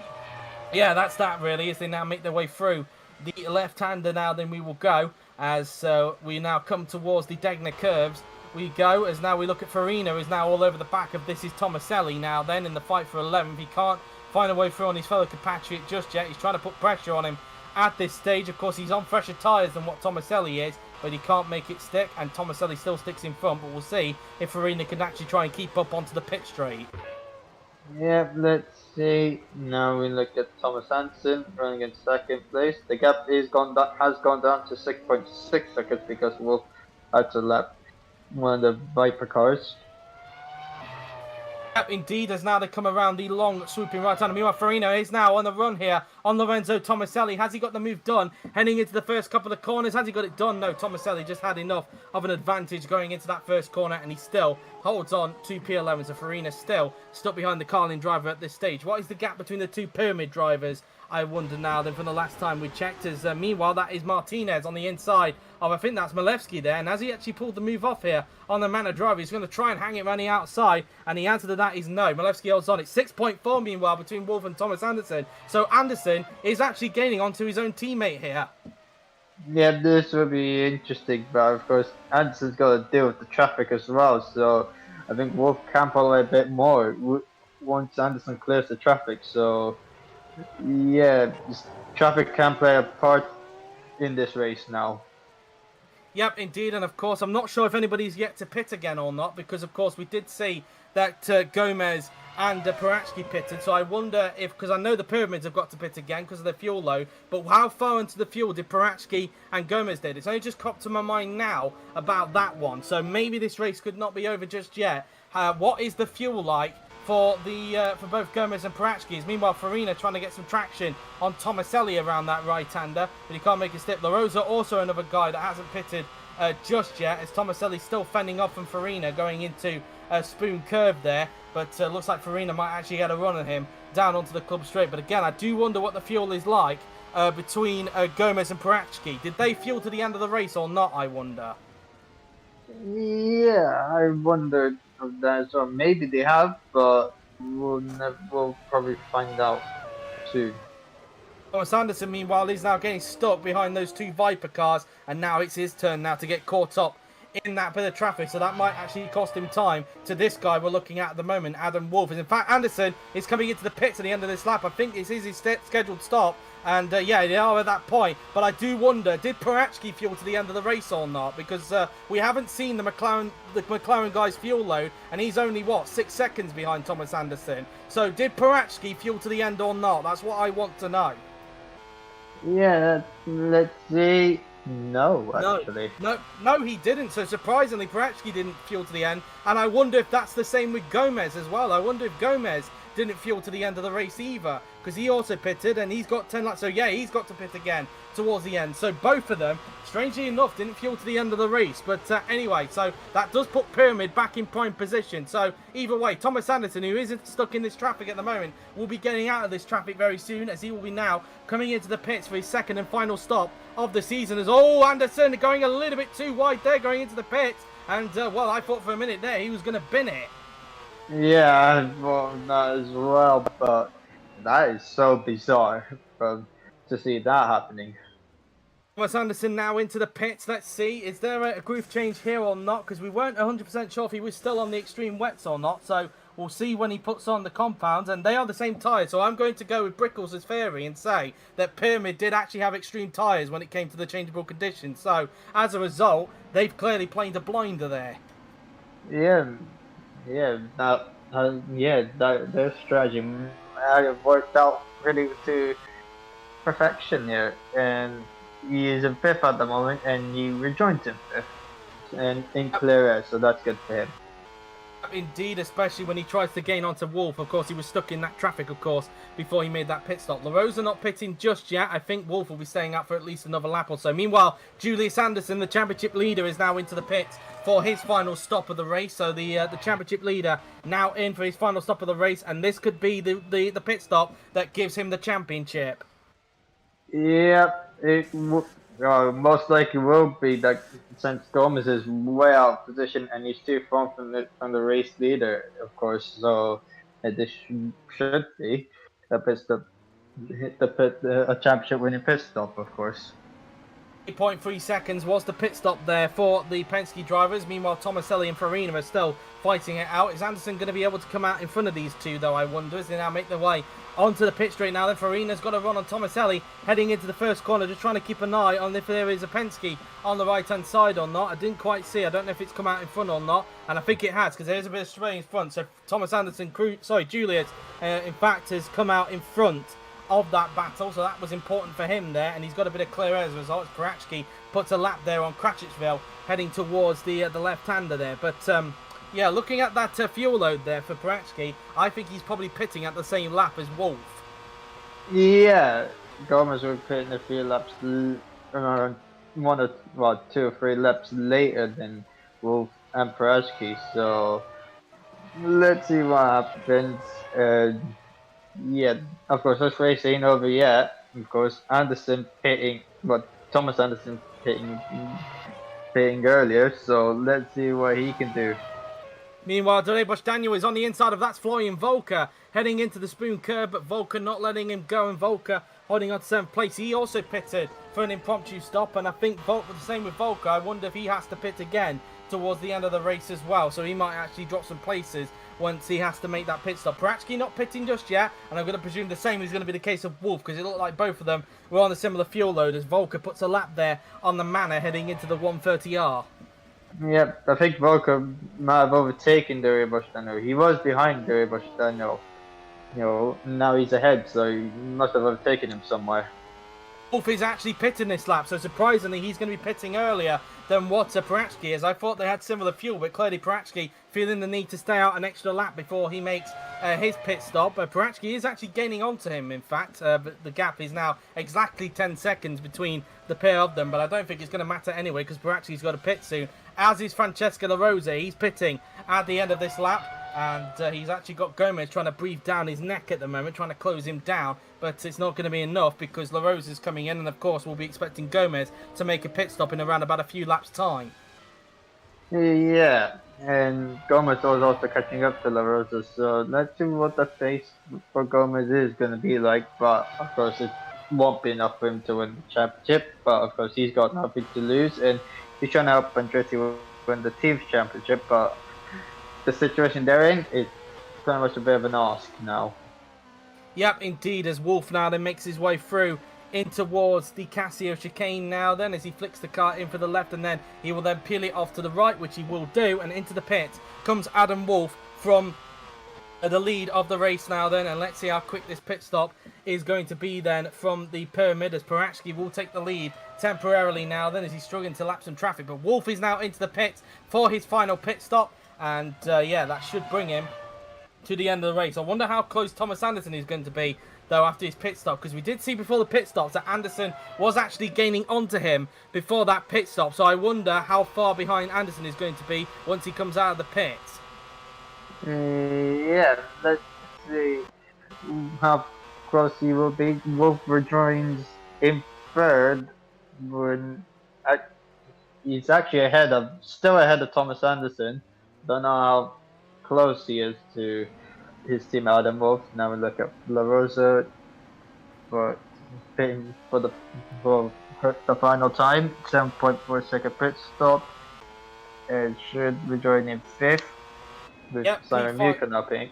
yeah, that's that really, as they now make their way through the left-hander. Now then we will go as we now come towards the Degner curves. We go as now we look at Farina, who's now all over the back of this is Tomaselli now then in the fight for 11th. He can't find a way through on his fellow compatriot just yet. He's trying to put pressure on him at this stage. Of course, he's on fresher tyres than what Tomaselli is, but he can't make it stick, and Tomaselli still sticks in front, but we'll see if Farina can actually try and keep up onto the pit straight. Yeah, let's see. Now we look at Thomas Hansen running in 2nd place. The gap has gone down to 6.6 seconds because Wolf had to lap one of the Viper cars. Yep, indeed, as now they come around the long, swooping right-hander. Meanwhile, Farina is now on the run here on Lorenzo Tomaselli. Has he got the move done? Heading into the first couple of corners. Has he got it done? No, Tomaselli just had enough of an advantage going into that first corner, and he still holds on to P11. So Farina still stuck behind the Carlin driver at this stage. What is the gap between the two Pyramid drivers? I wonder now then from the last time we checked. As meanwhile, that is Martinez on the inside of, I think that's Malevsky there. And has he actually pulled the move off here on the Manor driver? He's going to try and hang it around the outside. And the answer to that is no. Malevsky holds on. It's 6.4 meanwhile between Wolf and Thomas Anderson. So Anderson is actually gaining onto his own teammate here. Yeah, this will be interesting, but of course Anderson's got to deal with the traffic as well. So I think Wolf can pull a bit more once Anderson clears the traffic. So yeah, this traffic can play a part in this race now. Yep, indeed, and of course, I'm not sure if anybody's yet to pit again or not, because of course we did see that Gomez and Parachki pitted, so I wonder if, because I know the Pyramids have got to pit again because of their fuel low, but how far into the fuel did Parachki and Gomez did? It's only just cropped to my mind now about that one, so maybe this race could not be over just yet. What is the fuel like for both Gomez and Parachkis? Meanwhile, Farina trying to get some traction on Tomaselli around that right-hander, but he can't make a step. La Rosa also another guy that hasn't pitted just yet, as Tomaselli still fending off from Farina going into a spoon curve there, but looks like Farina might actually get a run at him down onto the club straight. But again, I do wonder what the fuel is like between Gomez and Parachki. Did they fuel to the end of the race or not, I wonder? Yeah, I wondered of that as well. Maybe they have, but we'll probably find out soon. Thomas Anderson, meanwhile, is now getting stuck behind those two Viper cars, and now it's his turn now to get caught up in that bit of traffic, so that might actually cost him time to this guy we're looking at the moment, Adam Wolf. In fact, Anderson is coming into the pits at the end of this lap. I think this is his scheduled stop, and yeah, they are at that point. But I do wonder, did Parachki fuel to the end of the race or not? Because we haven't seen the McLaren guy's fuel load, and he's only, what, 6 seconds behind Thomas Anderson. So did Parachki fuel to the end or not? That's what I want to know. Yeah, let's see. No, actually. No, he didn't. So surprisingly, Parachki didn't fuel to the end. And I wonder if that's the same with Gomez as well. I wonder if Gomez didn't fuel to the end of the race either, because he also pitted and he's got 10 laps. So yeah, he's got to pit again towards the end. So both of them, strangely enough, didn't fuel to the end of the race. But anyway, so that does put Pyramid back in prime position. So either way, Thomas Anderson, who isn't stuck in this traffic at the moment, will be getting out of this traffic very soon, as he will be now coming into the pits for his second and final stop of the season. As Anderson going a little bit too wide there going into the pits. And well, I thought for a minute there he was going to bin it. Yeah, well, that as well, but that is so bizarre to see that happening. Thomas Anderson now into the pits. Let's see, is there a groove change here or not? Because we weren't 100% sure if he was still on the extreme wets or not. So we'll see when he puts on the compounds, and they are the same tyres. So I'm going to go with Brickles' theory and say that Pyramid did actually have extreme tyres when it came to the changeable conditions. So as a result, they've clearly played a blinder there. Yeah, their strategy worked out really to perfection here, and he is in fifth at the moment, and he rejoins in fifth, and in clear air, so that's good for him. Indeed, especially when he tries to gain onto Wolf. Of course, he was stuck in that traffic, of course, before he made that pit stop. La Rosa not pitting just yet. I think Wolf will be staying out for at least another lap or so. Meanwhile, Julius Anderson, the championship leader, is now into the pits for his final stop of the race. So the championship leader now in for his final stop of the race, and this could be the pit stop that gives him the championship. Yep, most likely will be that, since Gomez is way out of position and he's too far from the race leader, of course. So this should be a pit stop, a championship winning pit stop, of course. 8.3 seconds was the pit stop there for the Penske drivers. Meanwhile, Tomaselli and Farina are still fighting it out. Is Anderson going to be able to come out in front of these two, though, I wonder, as they now make their way onto the pit straight now? Then Farina's got a run on Tomaselli heading into the first corner, just trying to keep an eye on if there is a Penske on the right-hand side or not. I didn't quite see. I don't know if it's come out in front or not, and I think it has, because there is a bit of sway in front. So Julius, in fact, has come out in front of that battle, so that was important for him there, and he's got a bit of clear air as a result. Parachki puts a lap there on Cratchitsville, heading towards the left-hander there. But Yeah, looking at that fuel load there for Paratsky, I think he's probably pitting at the same lap as Wolf. Yeah, Gomez will pit in a few laps around well, 2 or 3 laps later than Wolf and Prashki. So let's see what happens. Yeah, of course, this race ain't over yet. Of course, Anderson pitting, but Thomas Anderson pitting earlier. So let's see what he can do. Meanwhile, Bush Daniel is on the inside of that Florian Volker, heading into the spoon curve, but Volker not letting him go, and Volker holding on to 7th place. He also pitted for an impromptu stop, and I think the same with Volker. I wonder if he has to pit again towards the end of the race as well, so he might actually drop some places once he has to make that pit stop. Paratsky not pitting just yet, and I'm going to presume the same is going to be the case of Wolf, because it looked like both of them were on a similar fuel load as Volker puts a lap there on the Manor heading into the 130R. Yep, I think Volker might have overtaken Bush Daniel. He was behind Bush Daniel. Now he's ahead, so he must have overtaken him somewhere. Wolf is actually pitting this lap, so surprisingly he's going to be pitting earlier than what Paratsky is. I thought they had similar fuel, but clearly Paratsky feeling the need to stay out an extra lap before he makes his pit stop. Paratsky is actually gaining onto him, in fact, but the gap is now exactly 10 seconds between the pair of them, but I don't think it's going to matter anyway, because Paratsky's got to pit soon, as is Francesco La Rosa. He's pitting at the end of this lap, and he's actually got Gomez trying to breathe down his neck at the moment, trying to close him down, but it's not going to be enough because La Rosa's coming in, and of course we'll be expecting Gomez to make a pit stop in around about a few laps time. Yeah, and Gomez was also catching up to La Rosa, so let's see what the pace for Gomez is going to be like, but of course it won't be enough for him to win the championship, but of course he's got nothing to lose, and he's trying to help Andretti win the team's championship, but the situation they're in is pretty much a bit of an ask now. Yep, indeed, as Wolf now then makes his way through in towards the Casio chicane now then, as he flicks the car in for the left, and then he will then peel it off to the right, which he will do, and into the pit comes Adam Wolf from the lead of the race now then, and let's see how quick this pit stop is going to be then from the pyramid, as Paratsky will take the lead temporarily now then, as he's struggling to lap some traffic, but Wolf is now into the pit for his final pit stop, and yeah, that should bring him to the end of the race. I wonder how close Thomas Anderson is going to be, though, after his pit stop, because we did see before the pit stops that Anderson was actually gaining onto him before that pit stop, so I wonder how far behind Anderson is going to be once he comes out of the pit. Yeah, let's see how close he will be. Wolf rejoins in third when he's actually still ahead of Thomas Anderson. Don't know how close he is to his team Adam Wolf. Now we look at La Rosa for the final time, 7.4 second pit stop. It should rejoin in 5th with Simon Muken, I think.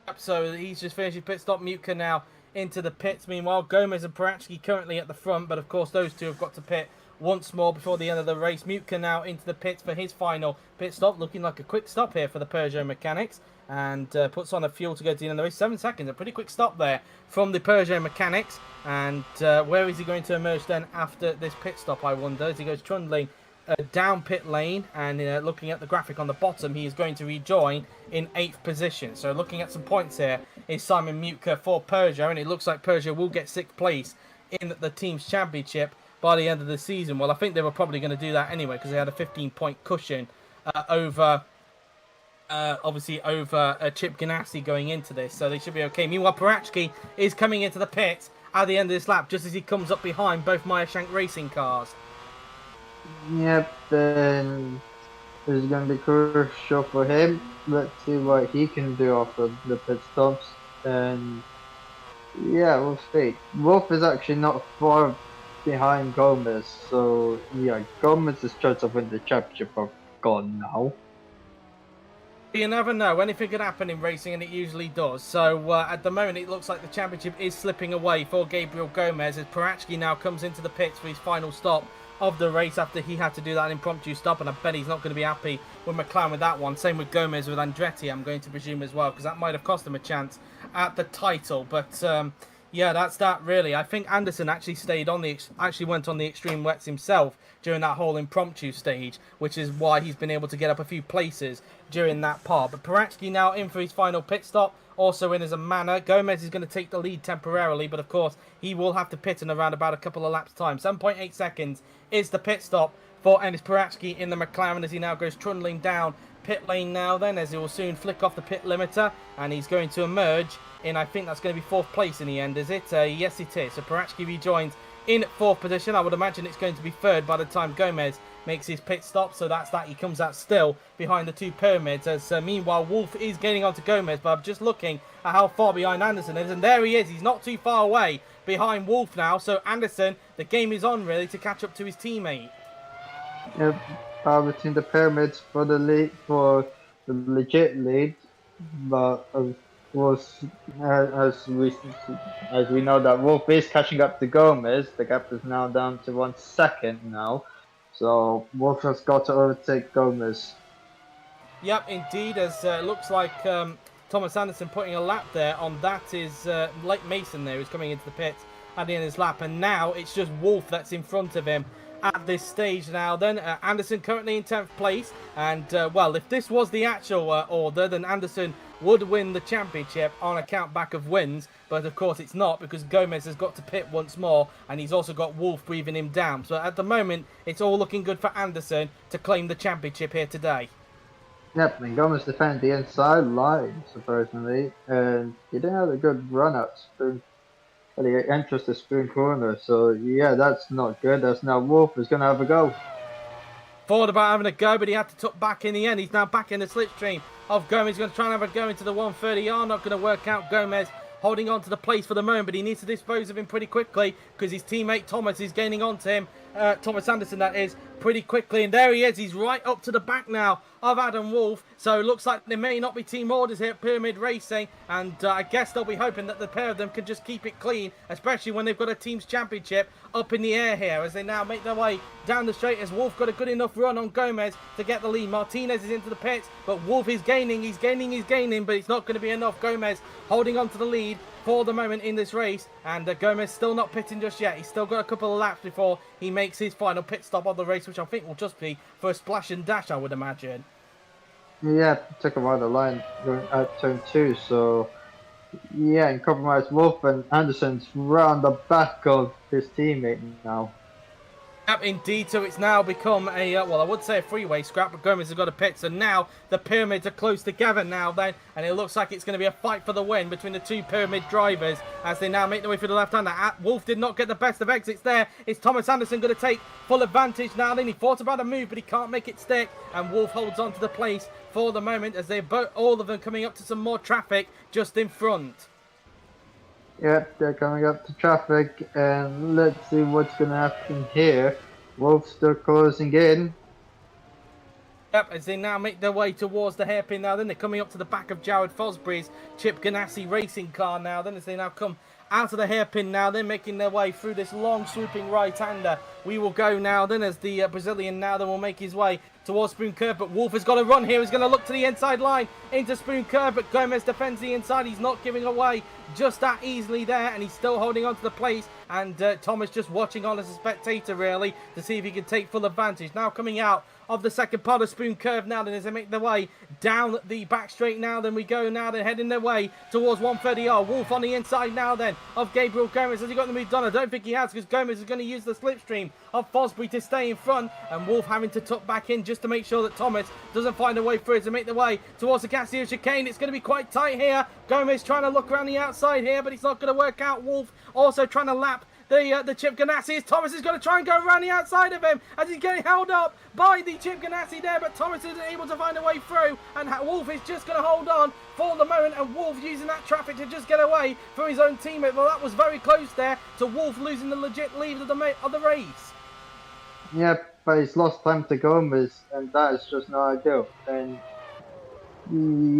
Yep, so he's just finished his pit stop. Muken now into the pits. Meanwhile, Gomez and Paratsky currently at the front, but of course those two have got to pit once more before the end of the race. Mutka now into the pits for his final pit stop, looking like a quick stop here for the Peugeot mechanics, and puts on a fuel to go to the end of the race. 7 seconds, a pretty quick stop there from the Peugeot mechanics, and where is he going to emerge then after this pit stop, I wonder, as he goes trundling down pit lane, and looking at the graphic on the bottom, he is going to rejoin in 8th position. So looking at some points here is Simon Mutka for Peugeot, and it looks like Peugeot will get 6th place in the team's championship by the end of the season. Well, I think they were probably going to do that anyway, because they had a 15-point cushion over Chip Ganassi going into this, so they should be okay. Meanwhile, Paratsky is coming into the pit at the end of this lap, just as he comes up behind both Meyer-Shank racing cars. Yep, then this is going to be crucial for him. Let's see what he can do after the pit stops, and yeah, we'll see. Wolf is actually not far behind Gomez, so yeah, Gomez's chance of winning the championship are gone now. You never know, anything can happen in racing, and it usually does. So at the moment it looks like the championship is slipping away for Gabriel Gomez, as Paratsky now comes into the pits for his final stop of the race after he had to do that impromptu stop, and I bet he's not going to be happy with McLaren with that one. Same with Gomez with Andretti, I'm going to presume as well, because that might have cost him a chance at the title. But Yeah, that's that really. I think Anderson actually stayed on the actually went on the extreme wets himself during that whole impromptu stage, which is why he's been able to get up a few places during that part. But Paratsky now in for his final pit stop, also in as a manner. Gomez is going to take the lead temporarily, but of course he will have to pit in around about a couple of laps time. 7.8 seconds is the pit stop for Enis Paratsky in the McLaren as he now goes trundling down pit lane now then, as he will soon flick off the pit limiter, and he's going to emerge in, I think that's going to be 4th place in the end, is it? Yes, it is. So Paratsky rejoins in 4th position. I would imagine it's going to be 3rd by the time Gomez makes his pit stop. So that's that. He comes out still behind the 2 pyramids. As meanwhile, Wolff is gaining onto Gomez. But I'm just looking at how far behind Anderson is. And there he is. He's not too far away behind Wolff now. So Anderson, the game is on really to catch up to his teammate. Yep, between the pyramids for the lead, for the legit lead, but of course, as we know that Wolff is catching up to Gomez. The gap is now down to 1 second now, so Wolff has got to overtake Gomez. Yep, indeed, as it looks like Thomas Anderson putting a lap there on that is Lake Mason there, who's coming into the pits at the end of his lap, and now it's just Wolff that's in front of him at this stage now then. Anderson currently in 10th place, and well, if this was the actual order, then Anderson would win the championship on account back of wins, but of course it's not, because Gomez has got to pit once more, and he's also got Wolff breathing him down. So at the moment, it's all looking good for Anderson to claim the championship here today. Yep, and Gomez defended the inside line, surprisingly, and he didn't have a good run at Spoon. Well, he enters the Spoon corner, so yeah, that's not good. That's now Wolff is going to have a go. Thought about having a go, but he had to tuck back in the end. He's now back in the slipstream of Gomez. He's going to try and have a go into the 130R. Not going to work out. Gomez holding on to the place for the moment, but he needs to dispose of him pretty quickly because his teammate Thomas is gaining onto him. Thomas Anderson, that is, pretty quickly. And there he is. He's right up to the back now of Adam Wolff. So it looks like there may not be team orders here at Pyramid Racing. And I guess they'll be hoping that the pair of them can just keep it clean, especially when they've got a team's championship up in the air here as they now make their way down the straight, as Wolff got a good enough run on Gomez to get the lead. Martinez is into the pits, but Wolff is gaining, but it's not going to be enough. Gomez holding on to the lead for the moment in this race, and Gomez still not pitting just yet. He's still got a couple of laps before he makes his final pit stop of the race, which I think will just be for a splash and dash, I would imagine. Yeah, took him out of the line going at turn 2, so yeah, and compromise Wolff, and Anderson's round the back of his teammate now. Yep, indeed. So it's now become a, well, I would say a freeway scrap, but Gomez has got a pit. So now the pyramids are close together now then, and it looks like it's going to be a fight for the win between the 2 pyramid drivers as they now make their way through the left-hander. Wolff did not get the best of exits there. Is Thomas Anderson going to take full advantage now? Then he thought about a move, but he can't make it stick, and Wolff holds on to the place for the moment as they're all of them coming up to some more traffic just in front. Yep, they're coming up to traffic, and let's see what's going to happen here. Wolff still closing in. Yep, as they now make their way towards the hairpin now, then they're coming up to the back of Jared Fosbury's Chip Ganassi racing car now, then as they now come out of the hairpin now, they're making their way through this long swooping right-hander. We will go now then as the Brazilian now then will make his way towards Spoon Curve, but Wolff has got a run here. He's going to look to the inside line into Spoon Curve, but Gomez defends the inside. He's not giving away just that easily there, and he's still holding on to the place, and Thomas just watching on as a spectator really to see if he can take full advantage. Now coming out of the second part of Spoon Curve now then as they make their way down the back straight now, then we go now, they're heading their way towards 130R. Wolff on the inside now then of Gabriel Gomez. Has he got the move done? I don't think he has, because Gomez is going to use the slipstream of Fosbury to stay in front, and Wolff having to tuck back in just to make sure that Thomas doesn't find a way through as they make their way towards the Casio chicane. It's going to be quite tight here. Gomez trying to look around the outside here, but it's not going to work out. Wolff also trying to lap the Chip Ganassi. Thomas is going to try and go around the outside of him as he's getting held up by the Chip Ganassi there, but Thomas isn't able to find a way through, and Wolff is just going to hold on for the moment, and Wolff using that traffic to just get away from his own teammate. Well, that was very close there to Wolff losing the legit lead of the race. Yep, but he's lost time to Gomez, and that is just not ideal. And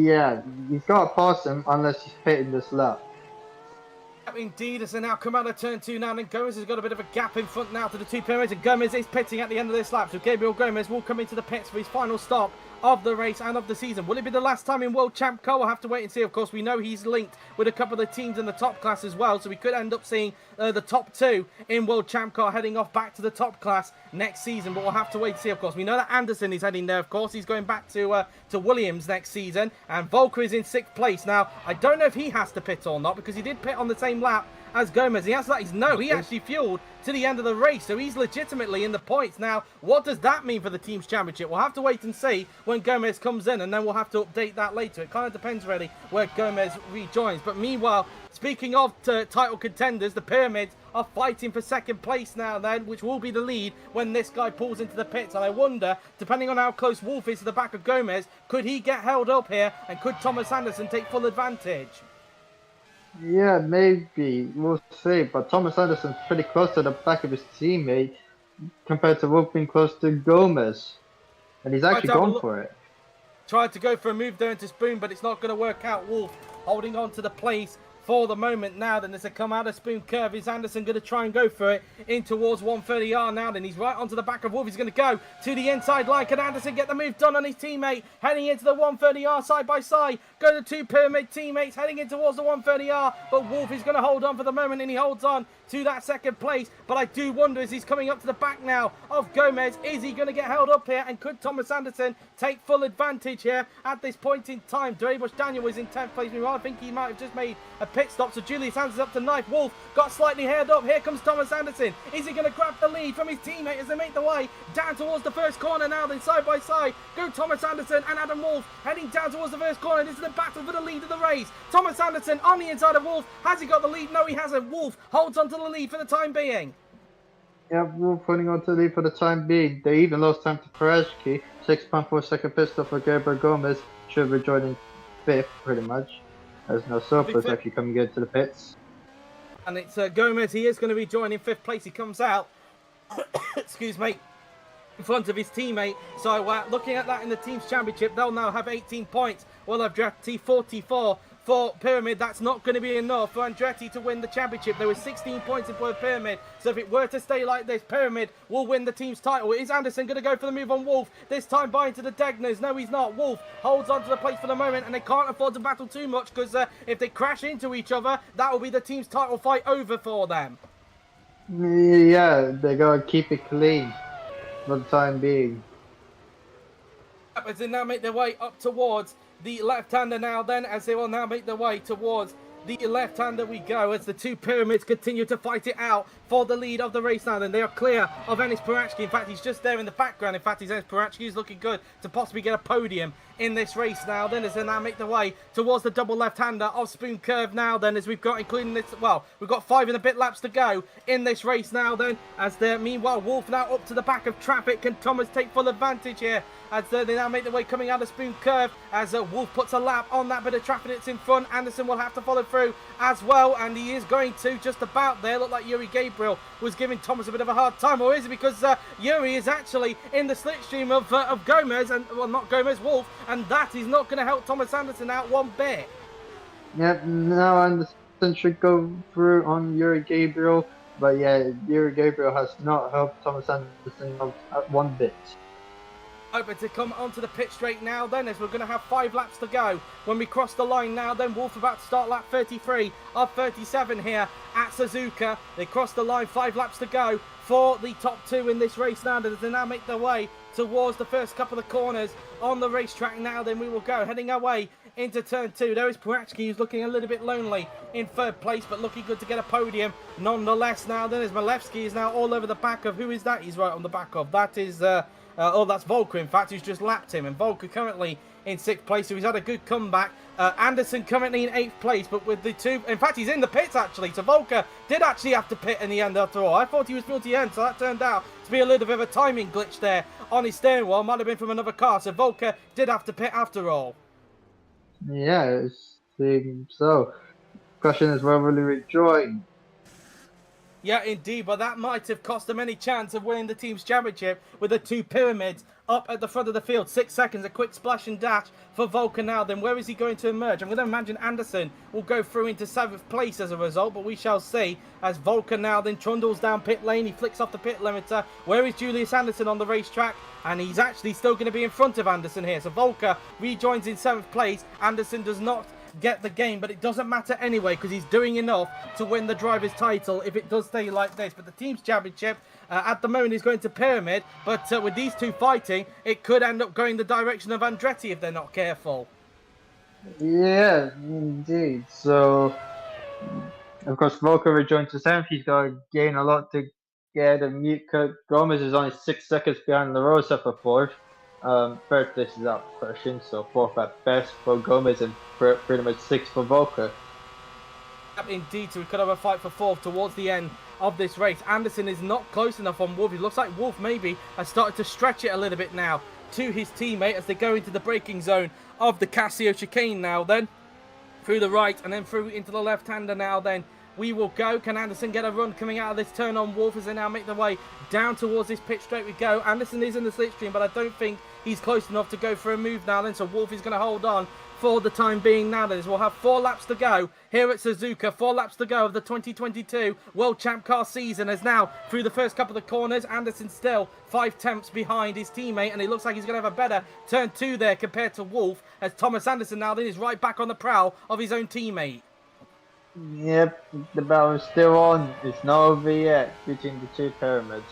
yeah, he's got to pass him unless he's pitting this lap. Indeed, as they now come out of turn 2 now, and Gomez has got a bit of a gap in front now to the two pyramids, and Gomez is pitting at the end of this lap, so Gabriel Gomez will come into the pits for his final stop of the race and of the season. Will it be the last time in World Champ Car? We'll have to wait and see. Of course, we know he's linked with a couple of the teams in the top class as well, so we could end up seeing the top 2 in World Champ Car heading off back to the top class next season, but we'll have to wait and see. Of course, we know that Anderson is heading there. Of course, he's going back to Williams next season, and Volker is in 6th place. Now, I don't know if he has to pit or not, because he did pit on the same lap as Gomez. The answer to that is no. He actually fueled to the end of the race, so he's legitimately in the points. Now, what does that mean for the Team's Championship? We'll have to wait and see when Gomez comes in, and then we'll have to update that later. It kind of depends, really, where Gomez rejoins. But meanwhile, speaking of title contenders, the Pyramids are fighting for 2nd place now then, which will be the lead when this guy pulls into the pits. And I wonder, depending on how close Wolf is to the back of Gomez, could he get held up here, and could Thomas Anderson take full advantage? Yeah, maybe. We'll see. But Thomas Anderson's pretty close to the back of his teammate compared to Wolf being close to Gomez. And he's actually gone for it. Tried to go for a move there into Spoon, but it's not going to work out. Wolf holding on to the place for the moment now. Then as they come out of Spoon Curve, is Anderson going to try and go for it in towards 130R now? Then he's right onto the back of Wolf. He's going to go to the inside line. Can Anderson get the move done on his teammate? Heading into the 130R side by side. Go to 2 Pyramid teammates heading in towards the 130R. But Wolf is going to hold on for the moment, and he holds on to that 2nd place. But I do wonder, as he's coming up to the back now of Gomez, is he going to get held up here? And could Thomas Anderson take full advantage here at this point in time? Dreibush Daniel was in 10th place. Meanwhile, I think he might have just made a pit stop, so Julius Hans is up to 9th. Wolf got slightly haired up. Here comes Thomas Anderson. Is he going to grab the lead from his teammate as they make the way down towards the first corner now? Then side by side go Thomas Anderson and Adam Wolf heading down towards the first corner. This is the battle for the lead of the race. Thomas Anderson on the inside of Wolf. Has he got the lead? No, he hasn't. Wolf holds on to the lead for the time being. Yeah, Wolf holding on to the lead for the time being. They even lost time to Perezki. 6.4 second pit stop for Gabriel Gomez. Should be joining 5th pretty much. There's no surplus actually coming into the pits. And it's Gomez. He is going to be joining 5th place. He comes out, excuse me, in front of his teammate. So looking at that in the Team's Championship, they'll now have 18 points. Well, Andretti 44 for Pyramid. That's not going to be enough for Andretti to win the championship. There was 16 points in for Pyramid. So if it were to stay like this, Pyramid will win the team's title. Is Anderson going to go for the move on Wolf? This time by into the Degners. No, he's not. Wolf holds on to the place for the moment, and they can't afford to battle too much, because if they crash into each other, that will be the team's title fight over for them. Yeah, they gotta keep it clean for the time being. As they now make their way up towards the left-hander now then, as they will now make their way towards the left-hander we go, as the 2 Pyramids continue to fight it out for the lead of the race now. Then they are clear of Enis Parachki. In fact, he's just there in the background. In fact, Enis Parachki is looking good to possibly get a podium in this race now. Then as they now make their way towards the double left-hander of Spoon Curve now then, as we've got, including this, well, we've got 5 and a bit laps to go in this race now then, as they're, meanwhile, Wolf now up to the back of traffic. Can Thomas take full advantage here? As they now make their way coming out of Spoon Curve, as Wolf puts a lap on that bit of traffic that's in front. Anderson will have to follow through as well, and he is going to just about there. Look like Yuri Gabriel was giving Thomas a bit of a hard time, or is it because Yuri is actually in the slipstream of Gomez, and well, not Gomez, Wolf, and that is not going to help Thomas Anderson out one bit. Yep, now Anderson should go through on Yuri Gabriel, but yeah, Yuri Gabriel has not helped Thomas Anderson out one bit. Open to come onto the pit straight now then, as we're going to have 5 laps to go when we cross the line now then. Wolf about to start lap 33 of 37 here at Suzuka. They cross the line, 5 laps to go for the top 2 in this race now, as they now make their way towards the first couple of corners on the racetrack now. Then we will go heading our way into turn 2. There is Parachki, who's looking a little bit lonely in 3rd place, but looking good to get a podium nonetheless now. Then as Malevsky is now all over the back of, who is that he's right on the back of? That is oh, that's Volker, in fact, who's just lapped him. And Volker currently in 6th place, so he's had a good comeback. Anderson currently in 8th place, but with the 2... In fact, he's in the pits, actually. So Volker did actually have to pit in the end, after all. I thought he was multi-end, so that turned out to be a little bit of a timing glitch there on his steering wheel. Might have been from another car, so Volker did have to pit after all. Yeah, it seems so. Question is, whether will he rejoin? Yeah, indeed, but that might have cost them any chance of winning the team's championship with the 2 Pyramids up at the front of the field. 6 seconds, a quick splash and dash for Volker now. Then where is he going to emerge? I'm going to imagine Anderson will go through into 7th place as a result, but we shall see as Volker now then trundles down pit lane. He flicks off the pit limiter. Where is Julius Anderson on the racetrack? And he's actually still going to be in front of Anderson here. So Volker rejoins in 7th place. Anderson does not get the game, but it doesn't matter anyway because he's doing enough to win the driver's title if it does stay like this. But the team's championship at the moment is going to Pyramid, but with these two fighting, it could end up going the direction of Andretti if they're not careful. Yeah, indeed. So, of course, Volker rejoins the 7th. He's got to gain a lot to get a mute cut. Gomez is only 6 seconds behind LaRosa for 4th. 3rd place is out question, so 4th at best for Gomez and pretty much 6th for Volker. Indeed, so we could have a fight for 4th towards the end of this race. Anderson is not close enough on Wolff. It looks like Wolff maybe has started to stretch it a little bit now to his teammate as they go into the braking zone of the Casio chicane now then. Through the right and then through into the left-hander now then. We will go. Can Anderson get a run coming out of this turn on Wolff as they now make their way down towards this pit straight we go. Anderson is in the slipstream, but I don't think he's close enough to go for a move now then. So Wolff is going to hold on for the time being now then. We'll have 4 laps to go here at Suzuka. 4 laps to go of the 2022 World Champ Car season as now through the first couple of corners. Anderson still 5 tenths behind his teammate and it looks like he's going to have a better turn 2 there compared to Wolff as Thomas Anderson now then is right back on the prowl of his own teammate. Yep, the battle is still on. It's not over yet between the two pyramids.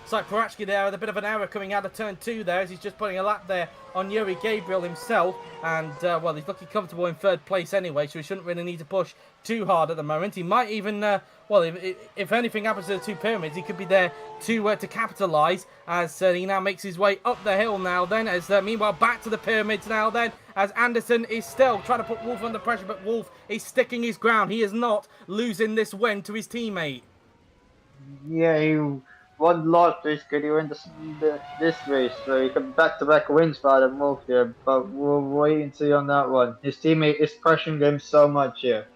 It's like Parachki there with a bit of an error coming out of turn 2 there as he's just putting a lap there on Yuri Gabriel himself. And, well, he's looking comfortable in 3rd place anyway, so he shouldn't really need to push too hard at the moment. He might even, well, if anything happens to the two pyramids, he could be there to capitalise as he now makes his way up the hill now then. As meanwhile, back to the pyramids now then, as Anderson is still trying to put Wolff under pressure, but Wolff is sticking his ground. He is not losing this win to his teammate. Yeah, he won last race, could he win this race? So he could back-to-back wins for Adam Wolff here, but we'll wait and see on that one. His teammate is pressuring him so much here.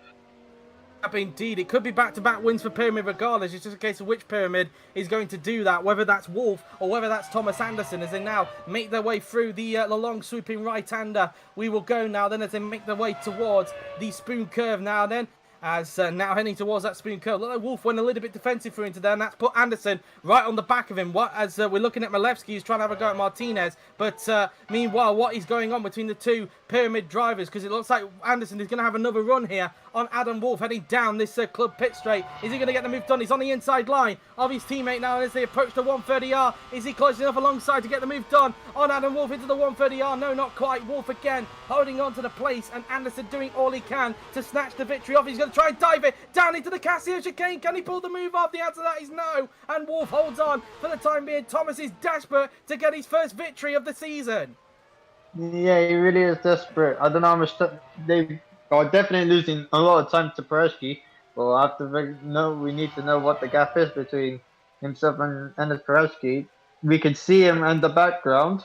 Indeed, it could be back-to-back wins for Pyramid regardless. It's just a case of which Pyramid is going to do that, whether that's Wolff or whether that's Thomas Anderson as they now make their way through the long sweeping right-hander. We will go now then as they make their way towards the spoon curve now then. As now heading towards that spoon curve. Look like Wolff went a little bit defensive through into there, and that's put Anderson right on the back of him. As we're looking at Malevsky, who's trying to have a go at Martinez. But meanwhile, what is going on between the two Pyramid drivers? Because it looks like Anderson is going to have another run here on Adam Wolff heading down this club pit straight. Is he going to get the move done? He's on the inside line of his teammate now as they approach the 130R. Is he close enough alongside to get the move done on Adam Wolff into the 130R? No, not quite. Wolff again holding on to the place, and Anderson doing all he can to snatch the victory off. He's going to try and dive it down into the Casio chicane. Can he pull the move off? The answer to that is no. And Wolff holds on for the time being. Thomas is desperate to get his first victory of the season. Yeah, he really is desperate. I don't know how much they are definitely losing a lot of time to Pareshki. We'll have to know. We need to know what the gap is between himself and Pareshki. We can see him in the background.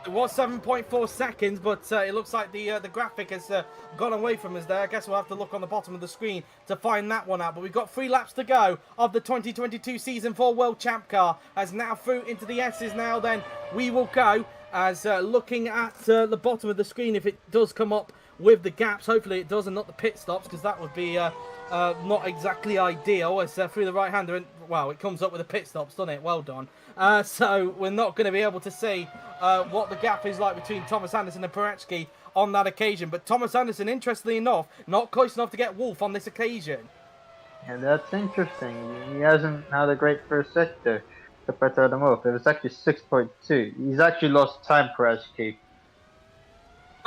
It was 7.4 seconds, but it looks like the graphic has gone away from us there. I guess we'll have to look on the bottom of the screen to find that one out. But we've got 3 laps to go of the 2022 Season 4 World Champ Car. As now through into the S's now then we will go. As looking at the bottom of the screen, if it does come up with the gaps, hopefully it does, and not the pit stops, because that would be not exactly ideal. As through the right hander, and wow, it comes up with the pit stops, doesn't it? Well done. So we're not going to be able to see what the gap is like between Thomas Anderson and Parachki on that occasion. But Thomas Anderson, interestingly enough, not close enough to get Wolff on this occasion. Yeah, that's interesting. He hasn't had a great first sector compared to Adam Wolff. It was actually 6.2. He's actually lost time for Parachki.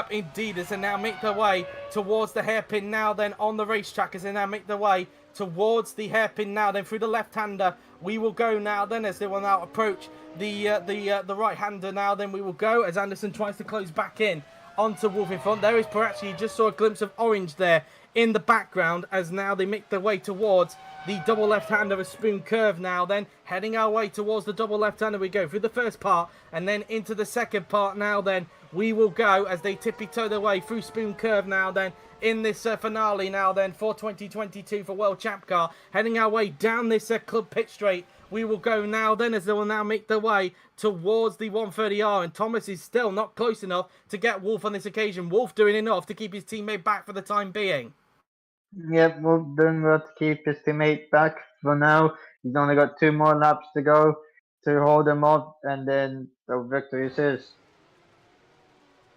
Indeed, as they now make their way towards the hairpin now then on the racetrack, as they now make their way towards the hairpin now then through the left-hander. We will go now then as they will now approach the right-hander now then we will go as Anderson tries to close back in onto Wolff in front. There is Parachki. You just saw a glimpse of orange there in the background as now they make their way towards the double left-hander of spoon curve now then. Heading our way towards the double left-hander we go through the first part and then into the second part now then. We will go as they tippy-toe their way through spoon curve now then in this finale now then for 2022 for World Champ Car. Heading our way down this club pit straight we will go now then, as they will now make their way towards the 130R, and Thomas is still not close enough to get Wolf on this occasion. Wolf doing enough to keep his teammate back for the time being. Yep, Wolf doing well to keep his teammate back for now. He's only got 2 more laps to go to hold him off, and then the victory is his.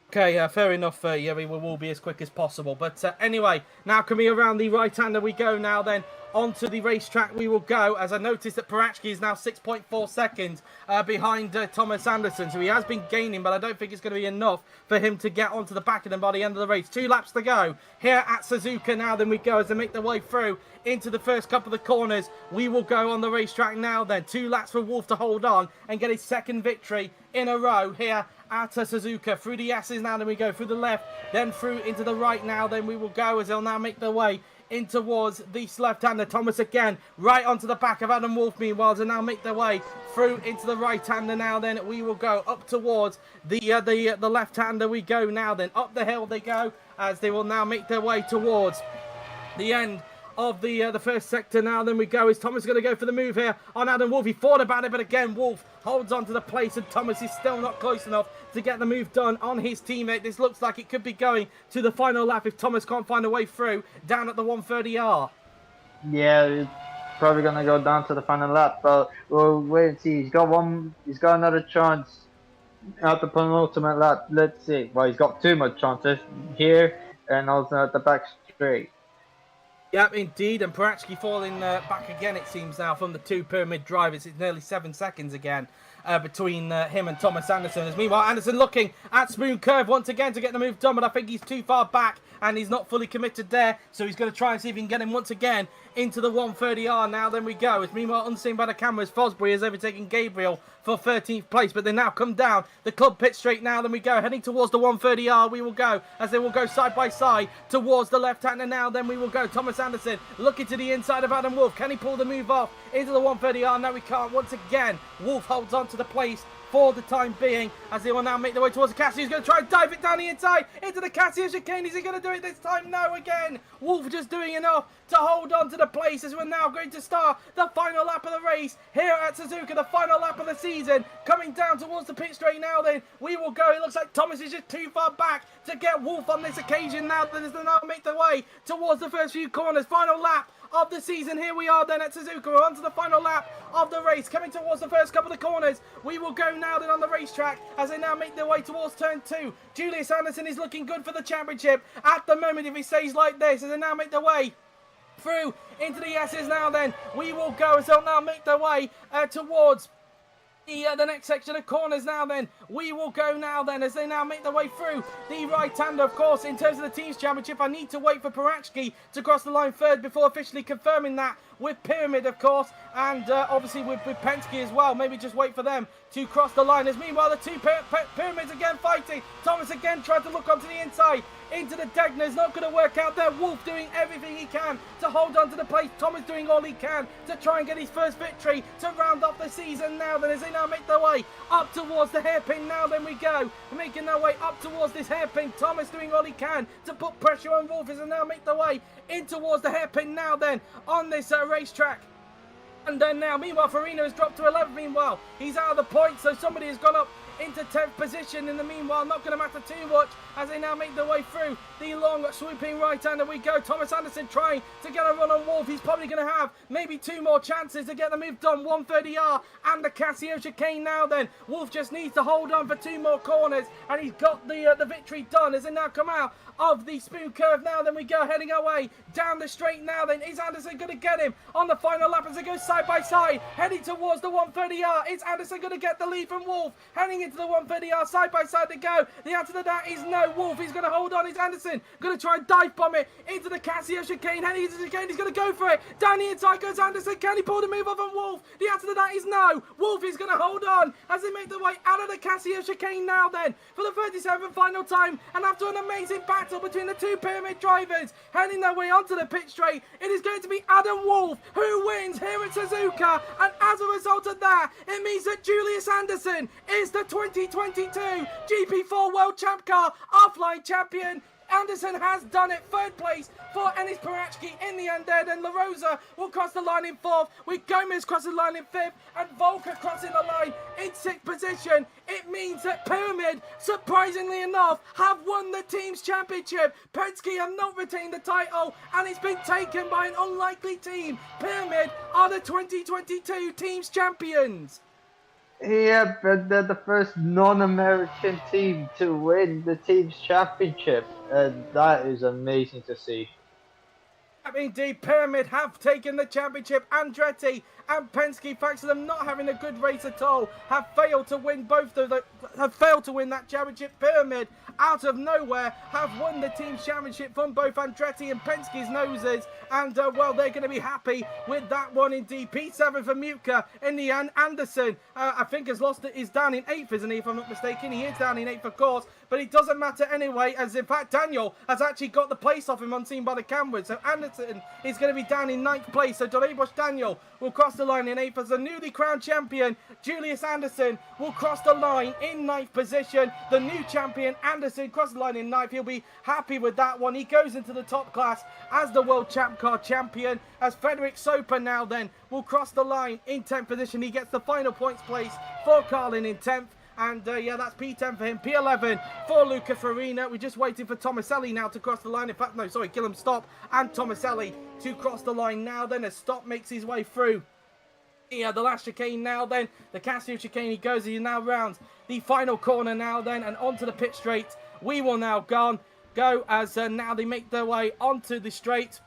Okay, fair enough, yeah, we will be as quick as possible. But anyway, now coming around the right-hander we go now then. Onto the racetrack we will go, as I noticed that Prachki is now 6.4 seconds behind Thomas Anderson. So he has been gaining, but I don't think it's going to be enough for him to get onto the back of them by the end of the race. 2 laps to go here at Suzuka now then we go, as they make their way through into the first couple of the corners. We will go on the racetrack now then. 2 laps for Wolf to hold on and get his second victory in a row here at Suzuka. Through the S's now then we go, through the left, then through into the right now then we will go, as they'll now make their way in towards this left-hander. Thomas again right onto the back of Adam Wolf, meanwhile, as they now make their way through into the right-hander now then we will go up towards the left-hander we go now then. Up the hill they go, as they will now make their way towards the end of the first sector now then we go. Is Thomas going to go for the move here on Adam Wolf? He thought about it, but again Wolf holds on to the place, and Thomas is still not close enough to get the move done on his teammate. This looks like it could be going to the final lap if Thomas can't find a way through down at the 130R. Yeah, it's probably gonna go down to the final lap, but we'll wait and see. He's got another chance at the penultimate lap. Let's see. Well, he's got 2 more chances here and also at the back straight. Yep, indeed, and Parachki falling back again, it seems now, from the 2 pyramid drivers. It's nearly 7 seconds again between him and Thomas Anderson. As meanwhile, Anderson looking at Spoon Curve once again to get the move done, but I think he's too far back and he's not fully committed there, so he's going to try and see if he can get him once again into the 130R. Now then we go, as meanwhile, unseen by the cameras, Fosbury has overtaken Gabriel for 13th place, but they now come down the club pit straight now then we go, heading towards the 130R we will go, as they will go side by side towards the left-hander now then we will go. Thomas Anderson looking to the inside of Adam Wolf. Can he pull the move off into the 130R? No, we can't. Once again, Wolf holds on to the place for the time being, as they will now make their way towards the Cassie. He's going to try and dive it down the inside into the Cassie chicane. Is he going to do it this time? No, again. Wolf just doing enough to hold on to the place, as we're now going to start the final lap of the race here at Suzuka, the final lap of the season. Coming down towards the pit straight now then, we will go. It looks like Thomas is just too far back to get Wolf on this occasion now that they now make their way towards the first few corners. Final lap of the season. Here we are then at Suzuka. We're on to the final lap of the race, coming towards the first couple of corners. We will go now then on the racetrack, as they now make their way towards turn 2. Julius Anderson is looking good for the championship at the moment if he stays like this, as they now make their way through into the S's now then. We will go, as they'll now make their way towards the next section of corners now then. We will go now then, as they now make their way through the right-hander. Of course, in terms of the team's championship, I need to wait for Parachki to cross the line third before officially confirming that with Pyramid, of course, and obviously with Penske as well. Maybe just wait for them to cross the line. As meanwhile, the 2 Pyramids again fighting. Thomas again tried to look onto the inside into the Degner. Not going to work out there. Wolf doing everything he can to hold on to the place. Thomas doing all he can to try and get his first victory to round off the season now then, as they now make their way up towards the hairpin now then we go. Making their way up towards this hairpin. Thomas doing all he can to put pressure on Wolf, as they now make their way in towards the hairpin now then on this racetrack. And then now, meanwhile, Farina has dropped to 11th. Meanwhile, he's out of the point, so somebody has gone up into 10th position. In the meanwhile, not going to matter too much, as they now make their way through the long swooping right-hander we go. Thomas Anderson trying to get a run on Wolf. He's probably going to have maybe 2 more chances to get the move done. 130R and the Casio chicane now then. Wolf just needs to hold on for 2 more corners, and he's got the victory done, as they now come out of the Spoon Curve now then we go, heading our way down the straight now then. Is Anderson going to get him on the final lap as they go side by side, heading towards the 130R? Is Anderson going to get the lead from Wolf, heading into the 130R? Side by side to go. The answer to that is no. Wolf is going to hold on. Is Anderson going to try and dive bomb it into the Casio chicane? Heading into the chicane, he's going to go for it. Down the inside goes Anderson. Can he pull the move off on Wolf? The answer to that is no. Wolf is going to hold on as they make their way out of the Casio chicane now then for the 37th final time, and after an amazing battle between the 2 Pyramid drivers heading their way onto the pit straight, it is going to be Adam Wolf who wins here at Suzuka, and as a result of that, it means that Julius Anderson is the 2022 GP4 World Champ Car offline champion Anderson has done it. Third place for Enis Parachki in the end there. Then La Rosa will cross the line in fourth, with Gomez crossing the line in fifth, and Volker crossing the line in sixth position. It means that Pyramid, surprisingly enough, have won the team's championship. Penske have not retained the title, and it's been taken by an unlikely team. Pyramid are the 2022 team's champions. Yeah, but they're the first non-American team to win the team's championship, and that is amazing to see. Indeed, Pyramid have taken the championship. Andretti and Penske, thanks to them not having a good race at all, have failed to win that championship. Pyramid, out of nowhere, have won the team's championship from both Andretti and Penske's noses, and well, they're going to be happy with that one indeed. P7 for Mutka in the end. Anderson, I think, is down in 8th, isn't he, if I'm not mistaken? He is down in 8th, of course, but it doesn't matter anyway, as in fact Daniel has actually got the place off him unseen by the cameras. So Anderson is going to be down in 9th place. So Delebosch Daniel will cross the line in 8th as the newly crowned champion. Julius Anderson will cross the line in 9th position. The new champion Anderson crosses the line in 9th. He'll be happy with that one. He goes into the top class as the World ChampCar champion. As Frederick Soper now then will cross the line in 10th position. He gets the final points place for Carlin in 10th. And yeah, that's P10 for him. P11 for Luca Farina. We're just waiting for Tomaselli now to cross the line. In fact, no, sorry, Gillum Stop and Tomaselli to cross the line now. Then as Stop makes his way through. Yeah, the last chicane now then. The Casio chicane he goes. He now rounds the final corner now then. And onto the pit straight. We will now go as now they make their way onto the straight.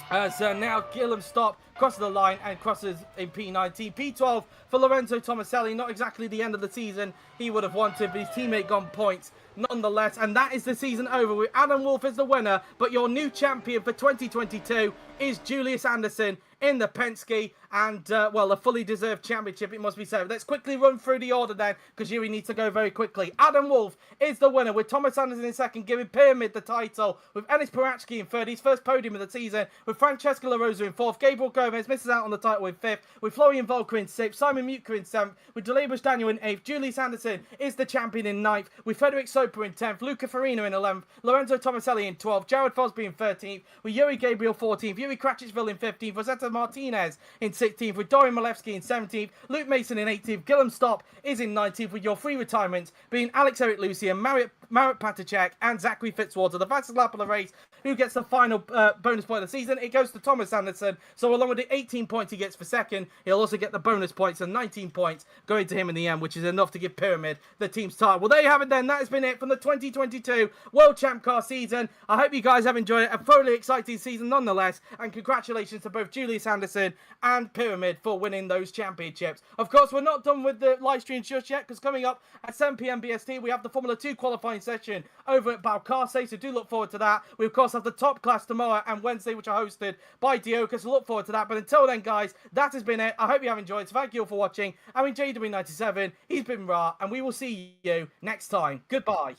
As now Gillum Stop crosses the line and crosses in P19. P12 for Lorenzo Tomaselli. Not exactly the end of the season he would have wanted, but his teammate got points nonetheless. And that is the season over with Adam Wolf as the winner. But your new champion for 2022 is Julius Anderson in the Penske. And, well, a fully deserved championship, it must be said. Let's quickly run through the order then, because Yuri needs to go very quickly. Adam Wolf is the winner, with Thomas Anderson in second, giving Pyramid the title, with Enis Parachki in third, his first podium of the season, with Francesco La Rosa in fourth, Gabriel Gomez misses out on the title in fifth, with Florian Volker in sixth, Simon Mutka in seventh, with Delebosch Daniel in eighth, Julius Anderson is the champion in ninth, with Frederick Soper in 10th, Luca Farina in 11th, Lorenzo Tomaselli in 12th, Jared Fosby in 13th, with Yuri Gabriel 14th, Yuri Kratichville in 15th, Rosetta Martinez in 16th, with Dorian Malevsky in 17th, Luke Mason in 18th, Gillum Stop is in 19th, with your three retirements being Alex Eric Lucy and Marit Patacek and Zachary Fitzwater. The fastest lap of the race, who gets the final bonus point of the season, it goes to Thomas Anderson. So along with the 18 points he gets for second, he'll also get the bonus points, and 19 points going to him in the end, which is enough to give Pyramid the team's title. Well, there you have it then. That has been it from the 2022 World ChampCar season. I hope you guys have enjoyed it. A thoroughly exciting season nonetheless, and congratulations to both Julius Anderson and Pyramid for winning those championships. Of course, we're not done with the live stream just yet, because coming up at 7 p.m. BST, we have the Formula 2 qualifying session over at Balcarce, so do look forward to that. We, of course, have the top class tomorrow and Wednesday, which are hosted by Dioka, so look forward to that. But until then, guys, that has been it. I hope you have enjoyed. So thank you all for watching. I'm JW97, he's been Ra, and we will see you next time. Goodbye.